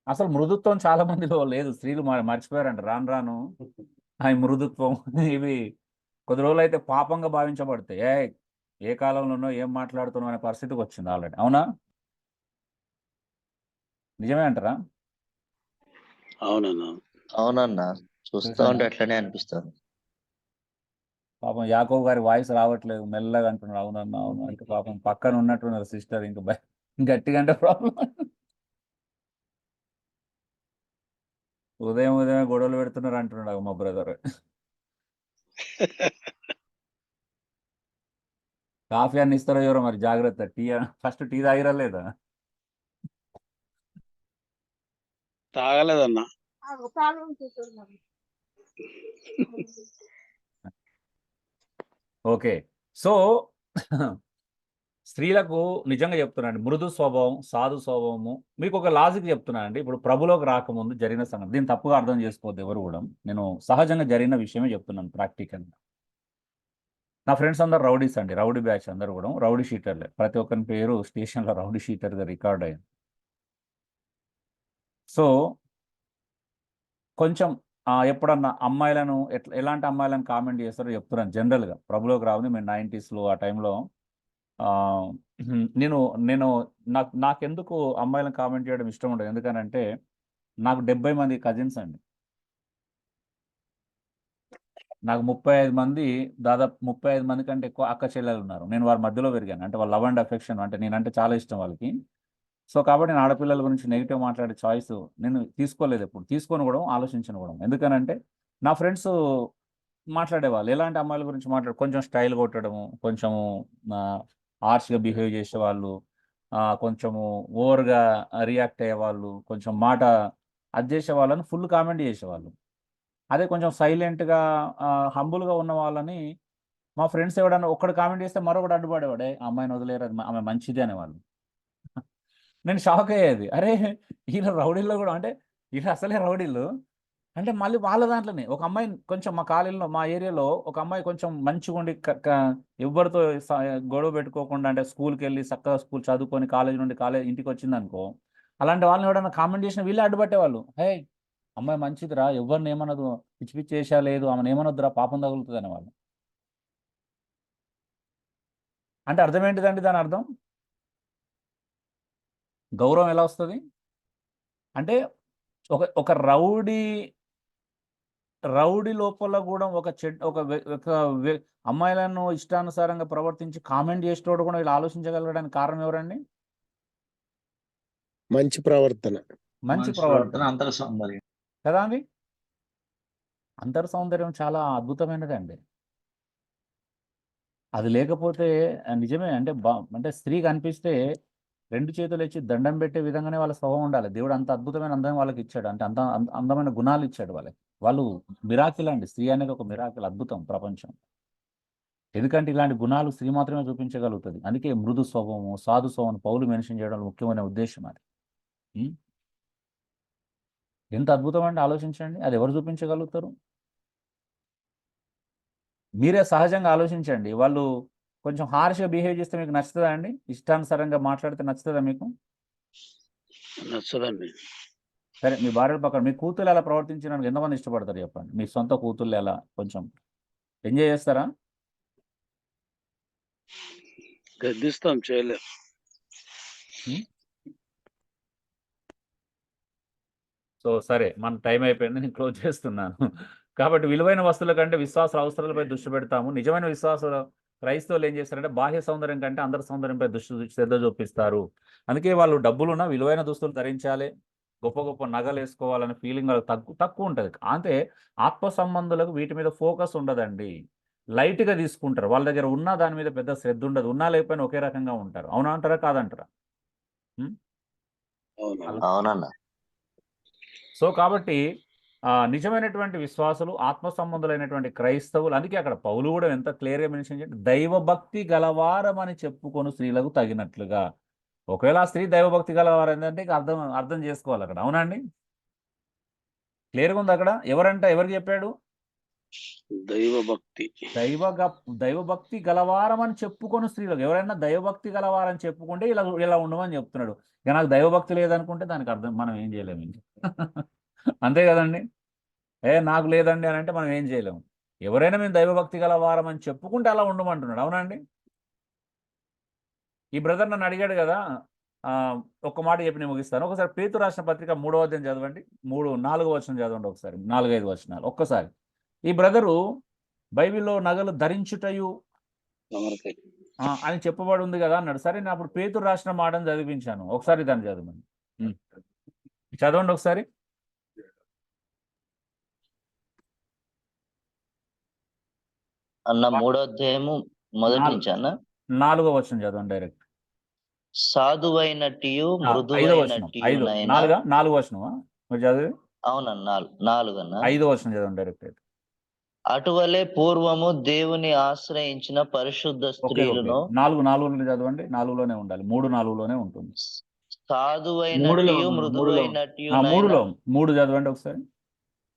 అసలు మృదుత్వం చాలా మందిలో లేదు, స్త్రీలు మర్చిపోయారంట రాను రాను ఆ మృదుత్వం ఇవి కొద్ది రోజులు అయితే పాపంగా భావించబడతాయి. ఏ కాలంలోనో ఏం మాట్లాడుతున్నాం అనే పరిస్థితికి వచ్చింది ఆల్రెడీ, అవునా? నిజమే అంటారా? అవునన్నా. అవునన్నా, చూస్తా ఉంటే అట్లనే అనిపిస్తుంది. పాపం యాకోబు గారి వాయిస్ రావట్లేదు, మెల్లగా అంటున్నారు అవునన్నా అవును అంటే. పాపం పక్కన ఉన్నట్టున్నారు సిస్టర్, ఇంకా గట్టిగా అంటే ప్రాబ్లం. ఉదయం ఉదయం గొడవలు పెడుతున్నారు అంటున్నాడు మా బ్రదర్. కాఫీ అన్ని ఇస్తారో ఎవరో మరి, జాగ్రత్త. టీ ఫస్ట్ టీ తాగిరా లేదా? తాగలేదన్నా. ఓకే. సో స్త్రీలకు నిజంగా చెప్తున్నానండి, మృదు స్వభావం, సాధు స్వభావము. మీకు ఒక లాజిక్ చెప్తున్నానండి. ఇప్పుడు ప్రభులోకి రాకముందు జరిగిన సంగతి, దీన్ని తప్పుగా అర్థం చేసుకోవద్దు ఎవరు కూడా. నేను సహజంగా జరిగిన విషయమే చెప్తున్నాను ప్రాక్టికల్గా. నా ఫ్రెండ్స్ అందరు రౌడీస్ అండి, రౌడీ బ్యాచ్ అందరు కూడా రౌడీ షీటర్లే. ప్రతి ఒక్కరి పేరు స్టేషన్లో రౌడీ షీటర్గా రికార్డ్ అయ్యింది. సో కొంచెం ఎప్పుడన్నా అమ్మాయిలను ఎలాంటి అమ్మాయిలను కామెంట్ చేస్తారో చెప్తున్నాను. జనరల్గా ప్రభులోకి రావుని మేము 90sలో ఆ టైంలో నేను నేను నాకెందుకు అమ్మాయిలను కామెంట్ చేయడం ఇష్టం ఉండదు. ఎందుకనంటే నాకు 70 మంది కజిన్స్ అండి. నాకు 35 మంది, దాదాపు 35 మంది కంటే ఎక్కువ అక్క చెల్లెలు ఉన్నారు. నేను వారి మధ్యలో పెరిగాను. అంటే వాళ్ళ లవ్ అండ్ అఫెక్షన్, అంటే నేనంటే చాలా ఇష్టం వాళ్ళకి. సో కాబట్టి నేను ఆడపిల్లల గురించి నెగిటివ్ మాట్లాడే చాయిస్ నేను తీసుకోలేదు, ఎప్పుడు తీసుకొని కూడా ఆలోచించను కూడా. ఎందుకనంటే నా ఫ్రెండ్స్ మాట్లాడేవాళ్ళు ఎలాంటి అమ్మాయిల గురించి కొంచెం స్టైల్ కొట్టడము, కొంచెము హార్ష్గా బిహేవ్ చేసేవాళ్ళు, కొంచెము ఓవర్గా రియాక్ట్ అయ్యేవాళ్ళు, కొంచెం మాట అది చేసే వాళ్ళని ఫుల్ కామెంట్ చేసేవాళ్ళు. అదే కొంచెం సైలెంట్గా హంబుల్గా ఉన్న వాళ్ళని మా ఫ్రెండ్స్ ఎవడన్నా ఒక్కడు కామెంట్ చేస్తే మరొకటి అడ్డుపడేవాడే, అమ్మాయిని వదిలేరు, ఆమె మంచిది అనేవాళ్ళు. నేను షాక్ అయ్యేది, అరే వీళ్ళ రౌడీల్లో కూడా, అంటే వీళ్ళు అసలే రౌడీలు అంటే మళ్ళీ వాళ్ళ దాంట్లోనే ఒక అమ్మాయి కొంచెం మా కాలేజీలో, మా ఏరియాలో ఒక అమ్మాయి కొంచెం మంచిగా ఉండి ఎవరితో గొడవ పెట్టుకోకుండా, అంటే స్కూల్కి వెళ్ళి చక్కగా స్కూల్ చదువుకొని కాలేజీ నుండి ఇంటికి వచ్చింది అనుకో, అలాంటి వాళ్ళని ఎవడన్నా కామెంట్ చేసిన వీళ్ళే అడ్డుపట్టేవాళ్ళు. హే అమ్మాయి మంచిదిరా, ఎవరిని ఏమన్నదు, పిచ్చి పిచ్చి చేసా లేదు, ఆమెను ఏమనొద్దురా, పాపం తగులుతుంది అనేవాళ్ళు. అంటే అర్థం ఏంటిదండి దాని అర్థం? గౌరవం ఎలా వస్తుంది అంటే ఒక రౌడీ లోపల కూడా అమ్మాయిలను ఇష్టానుసారంగా ప్రవర్తించి కామెంట్ చేసేటోడు కూడా వీళ్ళు ఆలోచించగలగడానికి కారణం ఎవరండి? మంచి ప్రవర్తన. మంచి ప్రవర్తన, అంతర్ సౌందర్యం కదా అండి. అంతర్ సౌందర్యం చాలా అద్భుతమైనది అండి. అది లేకపోతే నిజమే అంటే అంటే స్త్రీ కనిపిస్తే 2 చేతులు ఇచ్చి దండం పెట్టే విధంగానే వాళ్ళ స్వభావం ఉండాలి. దేవుడు అంత అద్భుతమైన అందం వాళ్ళకి ఇచ్చాడు, అంటే అంత అందమైన గుణాలు ఇచ్చాడు వాళ్ళకి. వాళ్ళు మిరాకిల్ అండి. స్త్రీ అనేది ఒక మిరాకిల్, అద్భుతం ప్రపంచం. ఎందుకంటే ఇలాంటి గుణాలు స్త్రీ మాత్రమే చూపించగలుగుతుంది. అందుకే మృదు స్వభావము, సాధు స్వభావం పౌలు మెన్షన్ చేయడం ముఖ్యమైన ఉద్దేశం అది. ఎంత అద్భుతం అంటే ఆలోచించండి, అది ఎవరు చూపించగలుగుతారు? మీరే సహజంగా ఆలోచించండి. వాళ్ళు కొంచెం హార్ష్గా బిహేవ్ చేస్తే మీకు నచ్చుతుందా అండి? ఇష్టానుసారంగా మాట్లాడితే నచ్చుతుందా మీకు? నచ్చదండి. సరే మీ భార్య పక్కన మీ కూతురు ఎలా ప్రవర్తించడానికి ఎంతమంది ఇష్టపడతారు చెప్పండి? మీ సొంత కూతుర్లు ఎలా కొంచెం ఎంజాయ్ చేస్తారా? గద్దిస్తాం, చేయలేదు. సో సరే, మన టైం అయిపోయింది, నేను క్లోజ్ చేస్తున్నాను. కాబట్టి విలువైన వస్తువుల కంటే విశ్వాస అవసరాలపై దృష్టి పెడతాము. నిజమైన విశ్వాసాలు క్రైస్తవులు ఏం చేస్తారంటే బాహ్య సౌందర్యం కంటే అందరి సౌందర్యంపై శ్రద్ధ చూపిస్తారు. అందుకే వాళ్ళు డబ్బులున్న విలువైన దుస్తులు ధరించాలి, గొప్ప గొప్ప నగలు వేసుకోవాలనే ఫీలింగ్ వాళ్ళకి తక్కువ ఉంటుంది. అంటే ఆత్మ సంబంధులకు వీటి మీద ఫోకస్ ఉండదండి, లైట్గా తీసుకుంటారు. వాళ్ళ దగ్గర ఉన్న దాని మీద పెద్ద శ్రద్ధ ఉండదు, ఉన్నా లేకపోయినా ఒకే రకంగా ఉంటారు. అవునా అంటారా కాదంటారా? అవునన్నా. సో కాబట్టి నిజమైనటువంటి విశ్వాసులు, ఆత్మ సంబంధులైనటువంటి క్రైస్తవులు, అందుకే అక్కడ పౌలు కూడా ఎంత క్లియర్గా మెన్షన్ చేయండి, దైవభక్తి గలవారమని చెప్పుకొని స్త్రీలకు తగినట్లుగా. ఒకవేళ ఆ స్త్రీ దైవభక్తి గలవారు ఏంటంటే అర్థం అర్థం చేసుకోవాలి అక్కడ. అవునండి, క్లియర్గా ఉంది అక్కడ. ఎవరికి చెప్పాడు? దైవభక్తి గలవారమని చెప్పుకొని స్త్రీలకు. ఎవరైనా దైవభక్తి గలవారని చెప్పుకుంటే ఇలా ఉండమని చెప్తున్నాడు. ఇక నాకు దైవభక్తి లేదనుకుంటే దానికి అర్థం మనం ఏం చేయలేము. అంతే కదండి. నాకు లేదండి అని అంటే మనం ఏం చేయలేము. ఎవరైనా మేము దైవభక్తి గలవారం అని చెప్పుకుంటే అలా ఉండమంటున్నాడు. అవునండి. ఈ బ్రదర్ నన్ను అడిగాడు కదా, ఒక్క మాట చెప్పి నేను ముగిస్తాను. ఒకసారి పేతురు రాసిన పత్రిక 3వ అధ్యాయం చదవండి, 4వ వచనం చదవండి ఒకసారి, 4-5 వచనాలు ఒక్కసారి. ఈ బ్రదరు బైబిల్లో నగలు ధరించుటయు అని చెప్పబడి ఉంది కదా అన్నాడు. సరే, నేను అప్పుడు పేతురు రాసిన మాటను చదివించాను. ఒకసారి దాన్ని చదవండి, చదవండి ఒకసారి. అన్న 3వ అధ్యాయము మొదటి నుంచి అన్న 4వ వచనం చదవండి డైరెక్ట్. సాధువైనట్టు 5వ వచనం, 4వ వచనమా మీరు చదివి? అవునన్నా 4 అన్న 5వ వచనం చదవండి డైరెక్ట్ అయితే. అటువలే పూర్వము దేవుని ఆశ్రయించిన పరిశుద్ధ స్త్రీలను 4 చదవండి, 4లోనే ఉండాలి, 3-4లోనే ఉంటుంది. సాధువైనట్టు మృదువైనట్టు 3 చదవండి ఒకసారి.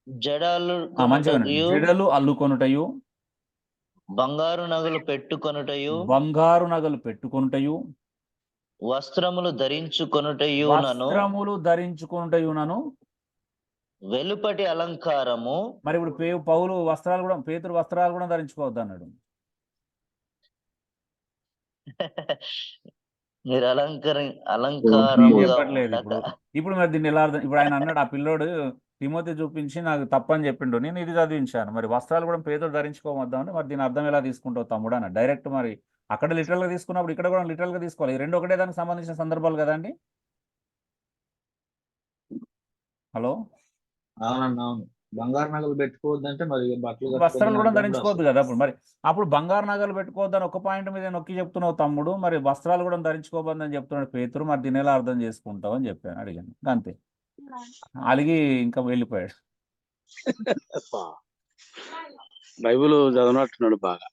జడలు అల్లుకొనుటయు బంగారు నగలు పెట్టుకొనుటయు వస్త్రములు ధరించుకొనుటయునను వెలుపటి అలంకారము. మరి ఇప్పుడు పేతురు వస్త్రాలు కూడా ధరించుకోవద్దు అన్నాడు. మీరు చెప్పట్లేదు ఇప్పుడు మరి దీన్ని ఎలా అర్థం? ఇప్పుడు ఆయన అన్నాడు, ఆ పిల్లోడు తిమోతి చూపించి నాకు తప్పని చెప్పిండు, నేను ఇది చదివించాను. మరి వస్త్రాలు కూడా పేతురు ధరించుకోవద్దామని, మరి దీని అర్థం ఎలా తీసుకుంటావు తమ్ముడు అన్న డైరెక్ట్. మరి అక్కడ లిటరల్ గా తీసుకున్నప్పుడు ఇక్కడ కూడా లిటరల్ గా తీసుకోవాలి. ఈ రెండు ఒకటే దానికి సంబంధించిన సందర్భాలు కదండి. హలో, అవునండి, అవును. బంగారు నగలు పెట్టుకోవద్దంటే మరి వస్త్రాలు కూడా ధరించుకోవద్దు కదా. అప్పుడు బంగారు నగలు పెట్టుకోవద్దని ఒక పాయింట్ మీద నొక్కి చెప్తున్నావు తమ్ముడు, మరి వస్త్రాలు కూడా ధరించుకోవద్దని చెప్తున్నాడు పేతురు, మరి దీని ఎలా అర్థం చేసుకుంటావు అని చెప్పాను, అడిగాను అంతే. అలిగి ఇంకా వెళ్ళిపోయాడు. బైబిల్ చదవనట్టున్నాడు బాగా.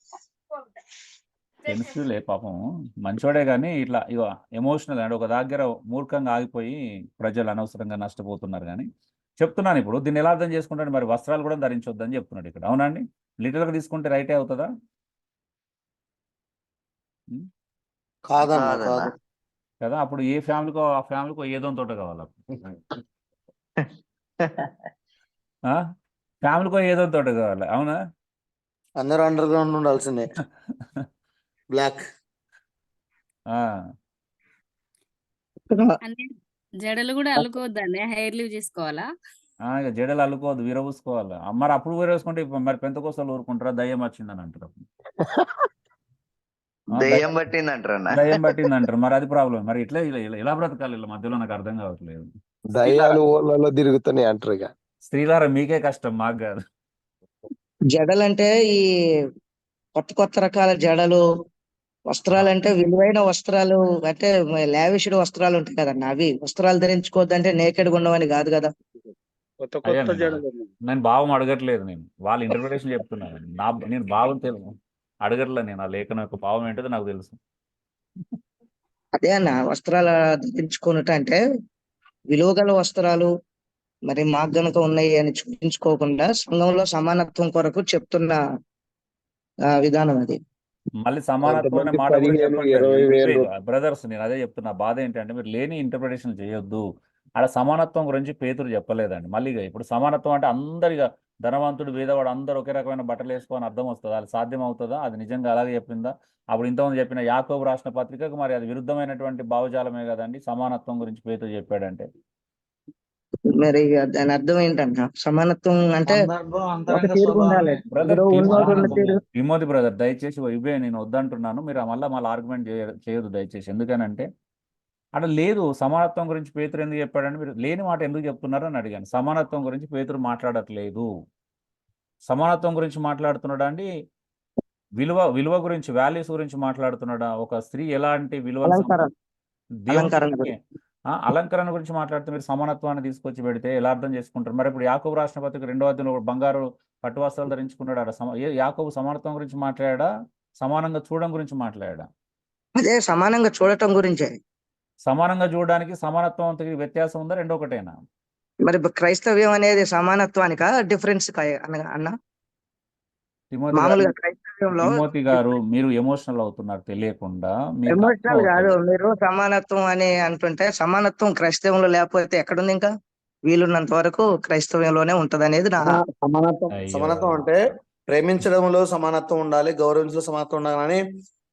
తెలుసులే పాపం, మంచోడే కానీ ఇట్లా ఇక ఎమోషనల్ అంటే ఒక దగ్గర మూర్ఖంగా ఆగిపోయి ప్రజలు అనవసరంగా నష్టపోతున్నారు. కానీ చెప్తున్నాను ఇప్పుడు దీన్ని ఎలా అర్థం చేసుకుంటాడు, మరి వస్త్రాలు కూడా ధరించొద్దని చెప్తున్నాడు ఇక్కడ. అవునండి, లిటరల్గా తీసుకుంటే రైటే అవుతుందా? కదా. అప్పుడు ఏ ఫ్యామిలీకో ఆ ఫ్యామిలీకో ఏదో తోట కావాలి, ఫ్యామిలీకో ఏదో తోట కావాలి. అవునా, అందరూ అండర్ గ్రౌండ్ ఉండాల్సిందే. బ్లాక్ జడలు కూడా అల్లుకోవద్దండి, హెయిర్ లీవ్ చేసుకోవాలా? ఇక జడలు అల్లుకోవద్దు, విరవూసుకోవాలి. మరి అప్పుడు విరవేసుకుంటే మరి పెంతకోసాలు ఊరుకుంటారా? దయ్యం వచ్చిందని అంటారు. దయ్యం పట్టిందంటారు. మరి అది ప్రాబ్లం. మరి ఇట్లా ఇలా బ్రతకాలి ఇలా మధ్యలో? నాకు అర్థం కావట్లేదు. దయ్యాలు ఊళ్ళలో తిరుగుతున్నాయి అంటారు. ఇక స్త్రీలారా మీకే కష్టం, మాకు కాదు. జడలు అంటే ఈ కొత్త రకాల జడలు, వస్త్రాలు అంటే విలువైన వస్త్రాలు, అంటే లావిష్డ్ వస్త్రాలు ఉంటాయి కదన్న, అవి వస్త్రాలు ధరించుకోవద్దంటే నేకెడ్ ఉండవని కాదు కదా. నేను భావం అడగట్లేదు, నేను వాళ్ళ ఇంటర్ప్రిటేషన్ చెప్తున్నాను. నేను భావం అడగట్లేదు, నేను ఆ లేఖనం యొక్క భావం ఏంటో నాకు తెలుసు. అదే అన్న, వస్త్రాలు ధరించుకున్నట్టు అంటే విలువగల వస్త్రాలు మరి మాకు గనుక ఉన్నాయి అని చూపించుకోకుండా సంఘంలో సమానత్వం కొరకు చెప్తున్న విధానం అది. మళ్ళీ సమానత్వం మాట బ్రదర్స్, నేను అదే చెప్తున్నా. బాధ ఏంటంటే మీరు లేని ఇంటర్ప్రిటేషన్ చేయొద్దు. అలా సమానత్వం గురించి పేతురు చెప్పలేదండి. మళ్ళీ ఇప్పుడు సమానత్వం అంటే అందరిగా ధనవంతుడు పేదవాడు అందరూ ఒకే రకమైన బట్టలు వేసుకోని అర్థం వస్తుందా? అది సాధ్యం అవుతుందా? అది నిజంగా అలాగే చెప్పిందా? అప్పుడు ఇంతకుముందు చెప్పిన యాకోబు రాసిన పత్రికకు మరి అది విరుద్ధమైనటువంటి భావజాలమే కదండి సమానత్వం గురించి పేతురు చెప్పాడంటే. మరి దాని అర్థం ఏంటంట? సమానత్వం అంటే విమోది బ్రదర్, దయచేసి ఇవే నేను వద్దంటున్నాను. మీరు మళ్ళీ ఆర్గ్యుమెంట్ చేయదు దయచేసి. ఎందుకనంటే అక్కడ లేదు సమానత్వం గురించి పేతురు ఎందుకు చెప్పాడంటే మీరు లేని మాట ఎందుకు చెప్తున్నారు అని అడిగాను. సమానత్వం గురించి పేతురు మాట్లాడట్లేదు. సమానత్వం గురించి మాట్లాడుతున్నాడా అండి? విలువ గురించి, వాల్యూస్ గురించి మాట్లాడుతున్నాడా? ఒక స్త్రీ ఎలాంటి విలువ అలంకరణ గురించి మాట్లాడితే మీరు సమానత్వాన్ని తీసుకొచ్చి పెడితే ఎలా అర్థం చేసుకుంటారు? మరి ఇప్పుడు యాకోబు రాసిన పత్రిక 2వ అధ్యాయంలో బంగారు పట్టు వస్త్రాలు ధరించుకున్నాడు. యాకోబు సమానత్వం గురించి మాట్లాడా, సమానంగా చూడడం గురించి మాట్లాడా? అదే సమానంగా చూడటం గురించే. సమానంగా చూడడానికి సమానత్వం వ్యత్యాసం ఉందా? రెండో ఒకటేనా? మరి క్రైస్తవ్యం అనేది సమానత్వానికా డిఫరెన్స్ అన్న? మామూలుగా క్రైస్తవ్యంలో తిమోతి గారు మీరు ఎమోషనల్ అవుతున్నారు తెలియకుండా. మీరు ఎమోషనల్ కాదు, మీరు సమానత్వం అని అంటుంటే సమానత్వం క్రైస్తవంలో లేకపోతే ఎక్కడుంది? ఇంకా వీలున్నంత వరకు క్రైస్తవ్యంలోనే ఉంటది అనేది నా సమానత్వం అంటే ప్రేమించడంలో సమానత్వం ఉండాలి, గౌరవించడంలో సమానత్వం ఉండాలి. కానీ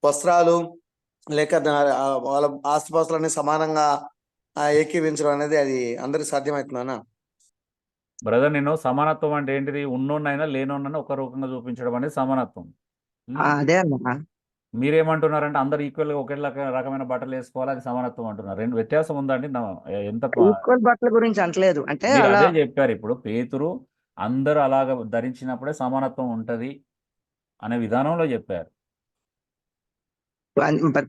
వస్త్రాలు లేక వాళ్ళ ఆస్తిపాస్తులన్నీ సమానంగా ఏకీవించడం అనేది అది అందరికి సాధ్యమవుతుందన్నా? బ్రదర్, నేను సమానత్వం అంటే ఏంటిది? ఉన్నోన్నైనా లేనోన్నైనా ఒక రూపంగా చూపించడం అనేది సమానత్వం. అదే అన్న. మీరేమంటున్నారంటే అందరు ఈక్వల్ గా ఒకే రకమైన బట్టలు వేసుకోవాలి, అది సమానత్వం అంటున్నారు. రెండు వ్యత్యాసం ఉందండి. ఎంత ఈక్వల్ బట్టల గురించి అంటలేదు. అంటే మీరు అలా అదే చెప్పారు. ఇప్పుడు పేతురు అందరూ అలాగ ధరించినప్పుడే సమానత్వం ఉంటది అనే విధానంలో చెప్పారు.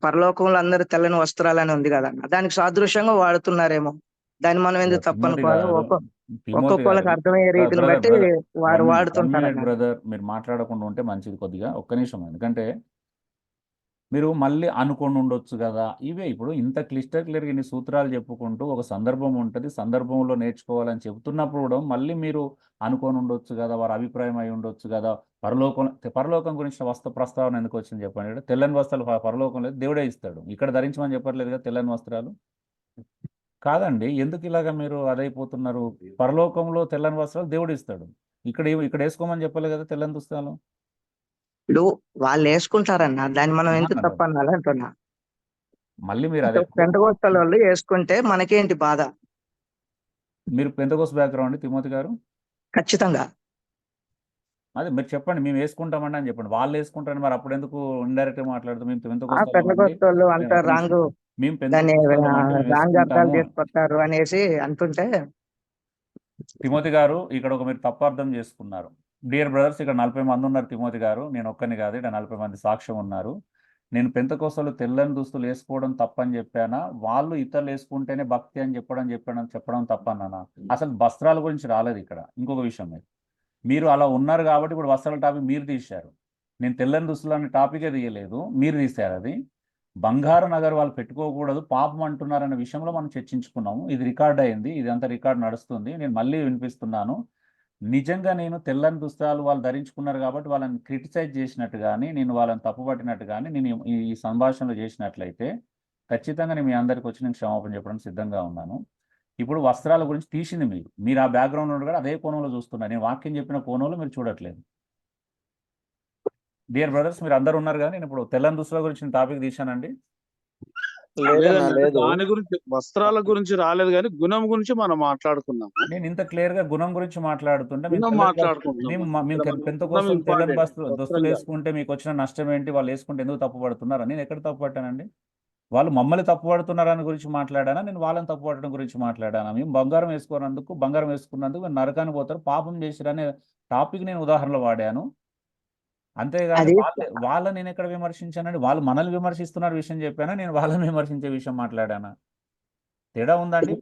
పరలోకంలో అందరు తెల్లని వస్త్రాలని ఉంది కదా, దానికి సాదృశ్యంగా వాడుతున్నారేమో. దాన్ని మనం ఎందుకు తప్పనుకోవాలి? ఒక్కొక్కళ్ళకి అర్థమయ్యే రీతిని బట్టి వారు వాడుతుంటారు. బ్రదర్, మీరు మాట్లాడకుండా ఉంటే మంచిది కొద్దిగా, ఒక్క నిమిషం. ఎందుకంటే మీరు మళ్ళీ అనుకొని ఉండొచ్చు కదా. ఇవే ఇప్పుడు ఇంత క్లియర్గా ఇన్ని సూత్రాలు చెప్పుకుంటూ ఒక సందర్భం ఉంటుంది, సందర్భంలో నేర్చుకోవాలని చెబుతున్నప్పుడు కూడా మళ్ళీ మీరు అనుకొని ఉండొచ్చు కదా, వారి అభిప్రాయం అయి ఉండొచ్చు కదా. పరలోకం గురించి వస్త్ర ప్రస్తావన ఎందుకు వచ్చింది చెప్పండి? తెల్లని వస్త్రాలు పరలోకం లేదు, దేవుడే ఇస్తాడు. ఇక్కడ ధరించమని చెప్పట్లేదు కదా తెల్లని వస్త్రాలు. కాదండి, ఎందుకు ఇలాగా మీరు అదైపోతున్నారు? పరలోకంలో తెల్లని వస్త్రాలు దేవుడు ఇస్తాడు, ఇక్కడ వేసుకోమని చెప్పలేదు కదా తెల్లని దుస్తులు. ఇప్పుడు వాళ్ళు వేసుకుంటారన్న, దాన్ని మనం ఎందుకు తప్పన్నాలి అంటున్నా. మళ్ళీ మీరు అదే పెంతెకోస్తల వాళ్ళు వేసుకుంటే మనకేంటి బాధ? మీరు పెంతెకోస్తు బ్యాక్గ్రౌండ్ తిమోతి గారు? ఖచ్చితంగా. అదే మీరు చెప్పండి, మేము వేసుకుంటామండి అని చెప్పండి. వాళ్ళు వేసుకుంటారని మరి అప్పుడు ఎందుకు ఇండైరెక్ట్ గా మాట్లాడుతూ మేము పెంతెకోస్తలు అంత రాంగ్, దాన్ని రాంగ్ అర్థాలు తీసుకొస్తారు అనేసి అంటుంటే. తిమోతి గారు, ఇక్కడ మీరు తప్పు అర్థం చేసుకున్నారు. డియర్ బ్రదర్స్, ఇక్కడ 40 మంది ఉన్నారు. తిమోతి గారు, నేను ఒక్కని కాదు, ఇక్కడ 40 మంది సాక్ష్యం ఉన్నారు. నేను పెంతెకోస్తలు తెల్లని దుస్తులు వేసుకోవడం తప్పని చెప్పానా? వాళ్ళు ఇతరులు వేసుకుంటేనే భక్తి అని చెప్పడం తప్పన్నానా? అసలు వస్త్రాల గురించి రాలేదు ఇక్కడ. ఇంకొక విషయం, మీరు అలా ఉన్నారు కాబట్టి ఇప్పుడు వస్త్రాల టాపిక్ మీరు తీశారు. నేను తెల్లని దుస్తులు అనే టాపికే తీయలేదు, మీరు తీశారు. అది బంగారు నగర్ వాళ్ళు పెట్టుకోకూడదు, పాపం అంటున్నారనే విషయంలో మనం చర్చించుకున్నాము. ఇది రికార్డ్ అయింది, ఇదంతా రికార్డ్ నడుస్తుంది. నేను మళ్ళీ వినిపిస్తున్నాను. నిజంగా నేను తెల్లని దుస్తులు వాళ్ళు ధరించుకున్నారు కాబట్టి వాళ్ళని క్రిటిసైజ్ చేసినట్టు కానీ, నేను వాళ్ళని తప్పుపట్టినట్టు కానీ నేను ఈ సంభాషణలో చేసినట్లయితే ఖచ్చితంగా నేను మీ అందరికి వచ్చి నేను క్షమాపణ చెప్పడానికి సిద్ధంగా ఉన్నాను. ఇప్పుడు వస్త్రాల గురించి తీసింది మీరు ఆ బ్యాక్గ్రౌండ్ నుండి కూడా అదే కోణంలో చూస్తున్నారు. నేను వాక్యం చెప్పిన కోణంలో మీరు చూడట్లేదు. డియర్ బ్రదర్స్, మీరు అందరు ఉన్నారు కానీ నేను ఇప్పుడు తెల్లని దుస్తుల గురించి టాపిక్ తీశానండి. దాని గురించి, వస్త్రాల గురించి రాలేదు కానీ గుణం గురించి మనం మాట్లాడుకున్నాం. నేను ఇంత క్లియర్ గా గుణం గురించి మాట్లాడుతుంటే పెంతెకోస్తలు తెల్లని దుస్తులు వేసుకుంటే మీకు వచ్చిన నష్టం ఏంటి, వాళ్ళు వేసుకుంటే ఎందుకు తప్పు పడుతున్నారు? నేను ఎక్కడ తప్పు పట్టానండి? వాళ్ళు మమ్మల్ని తప్పు పడుతున్నారని గురించి మాట్లాడానా? నేను వాళ్ళని తప్పు పట్టడం గురించి మాట్లాడానా? మేము బంగారం వేసుకున్నందుకు నరకానికి పోతారు, పాపం చేసిరనే టాపిక్ నేను ఉదాహరణలో వాడాను. అంతేగాని వాళ్ళని నేను ఎక్కడ విమర్శించానండి? వాళ్ళు మనల్ని విమర్శిస్తున్నారు విషయం చెప్పానా? నేను వాళ్ళని విమర్శించే విషయం మాట్లాడానా? తేడా ఉందండి.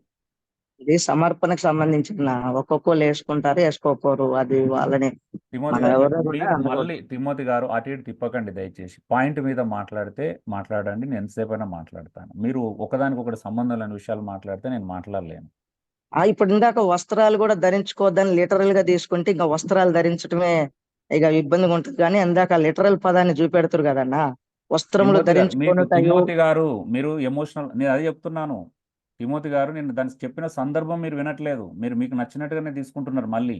ఇది సమర్పణకు సంబంధించిన, ఒక్కొక్కరు వేసుకుంటారు, వేసుకోపోరు, అది వాళ్ళని. తిమోతి గారు అటు ఇటు తిప్పకండి దయచేసి. పాయింట్ మీద మాట్లాడండి, నేను ఎంతసేపు అయినా మాట్లాడతాను. మీరు ఒకదానికొకటి సంబంధం లేని విషయాలు మాట్లాడితే నేను మాట్లాడలేను. ఇప్పుడు ఇందాక వస్త్రాలు కూడా ధరించుకోవద్దని లిటరల్ గా తీసుకుంటే ఇంకా వస్త్రాలు ధరించడమే ఇక ఇబ్బందిగా ఉంటుంది. కానీ ఇందాక లిటరల్ పదాన్ని చూపెడతారు కదన్నా, వస్త్రములు ధరించుకొని. తిమోతి గారు, మీరు ఎమోషనల్, నేను అదే చెప్తున్నాను. తిమోతి గారు, నేను దానికి చెప్పిన సందర్భం మీరు వినట్లేదు, మీకు నచ్చినట్టుగానే తీసుకుంటున్నారు. మళ్ళీ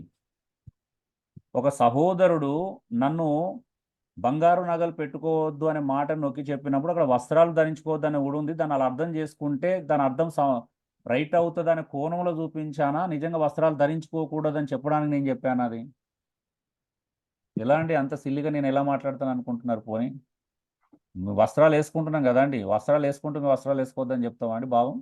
ఒక సహోదరుడు నన్ను బంగారు నగలు పెట్టుకోవద్దు అనే మాట నొక్కి చెప్పినప్పుడు అక్కడ వస్త్రాలు ధరించుకోవద్దు అనే కూడా ఉంది. దాన్ని అలా అర్థం చేసుకుంటే దాని అర్థం రైట్ అవుతుంది అనే కోణంలో చూపించానా? నిజంగా వస్త్రాలు ధరించుకోకూడదని చెప్పడానికి నేను చెప్పాను. అది ఎలా అండి? అంత సిల్లిగా నేను ఎలా మాట్లాడతాను అనుకుంటున్నారు? పోనీ వస్త్రాలు వేసుకుంటున్నాం కదా అండి, వస్త్రాలు వేసుకుంటూ వస్త్రాలు వేసుకోవద్దని చెప్తామా అండి? బాబు,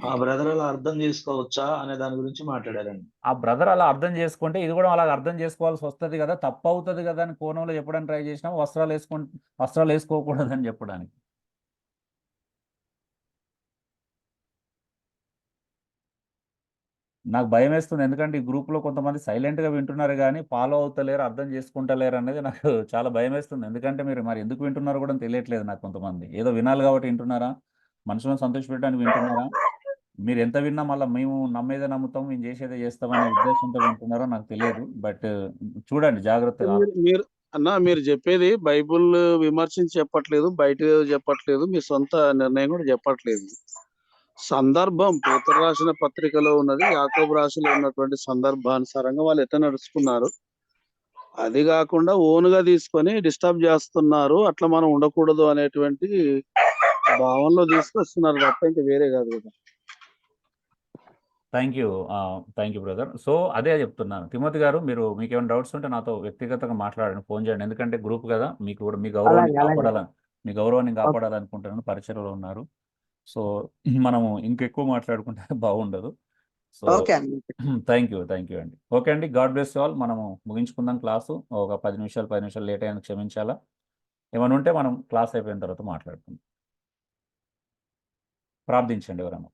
ఆ బ్రదర్ అలా అర్థం చేసుకోవచ్చా అనే దాని గురించి మాట్లాడారండి. ఆ బ్రదర్ అలా అర్థం చేసుకుంటే ఇది కూడా అలా అర్థం చేసుకోవాల్సి వస్తుంది కదా, తప్పు అవుతుంది కదా అని కోణంలో చెప్పడానికి ట్రై చేసినాం. వస్త్రాలు వేసుకోకూడదని చెప్పడానికి. నాకు భయం వేస్తుంది. ఎందుకంటే ఈ గ్రూప్లో కొంతమంది సైలెంట్గా వింటున్నారు కానీ ఫాలో అవుతలేరు, అర్థం చేసుకుంటలేరు అనేది నాకు చాలా భయం వేస్తుంది. ఎందుకంటే మీరు మరి ఎందుకు వింటున్నారో కూడా తెలియట్లేదు నాకు. కొంతమంది ఏదో వినాలి కాబట్టి వింటున్నారా, మనుషులను సంతోషపెట్టడానికి వింటున్నారా, మీరు ఎంత విన్నా మళ్ళీ మేము నమ్మేదే నమ్ముతాం, మేము చేసేదే చేస్తామనే ఉద్దేశంతో వింటున్నారో నాకు తెలియదు. బట్ చూడండి జాగ్రత్తగా. మీరు అన్న మీరు చెప్పేది బైబుల్ విమర్శించి చెప్పట్లేదు, బయట చెప్పట్లేదు, మీ సొంత నిర్ణయం కూడా చెప్పట్లేదు. సందర్భం పేతురు రాసిన పత్రికలో ఉన్నది, యాకోబు రాశిలో ఉన్నటువంటి సందర్భానుసారంగా వాళ్ళు ఎట్లా నడుచుకున్నారు, అది కాకుండా ఓన్గా తీసుకొని డిస్టర్బ్ చేస్తున్నారు, అట్లా మనం ఉండకూడదు అనేటువంటి భావనలో తీసుకొస్తున్నారు తప్ప ఇంకా వేరే కాదు కదా. Thank you brother. సో అదే చెప్తున్నాను తిమోతి గారు, మీకు ఏమైనా డౌట్స్ ఉంటే నాతో వ్యక్తిగతంగా మాట్లాడండి, ఫోన్ చేయండి. ఎందుకంటే గ్రూప్ కదా, మీకు కూడా మీ గౌరవాన్ని కాపాడాలనుకుంటున్నాను, పరిచయలో ఉన్నారు. సో మనము ఇంకెక్కువ మాట్లాడుకుంటే బాగుండదు. సో థ్యాంక్ యూ అండి. ఓకే అండి, గాడ్ బ్లెస్ యు ఆల్. మనము ముగించుకుందాం క్లాసు. ఒక 10 నిమిషాలు లేట్ అయినా క్షమించాలా. ఏమైనా ఉంటే మనం క్లాస్ అయిపోయిన తర్వాత మాట్లాడుకుందాం. ప్రార్థించండి ఎవరన్నా.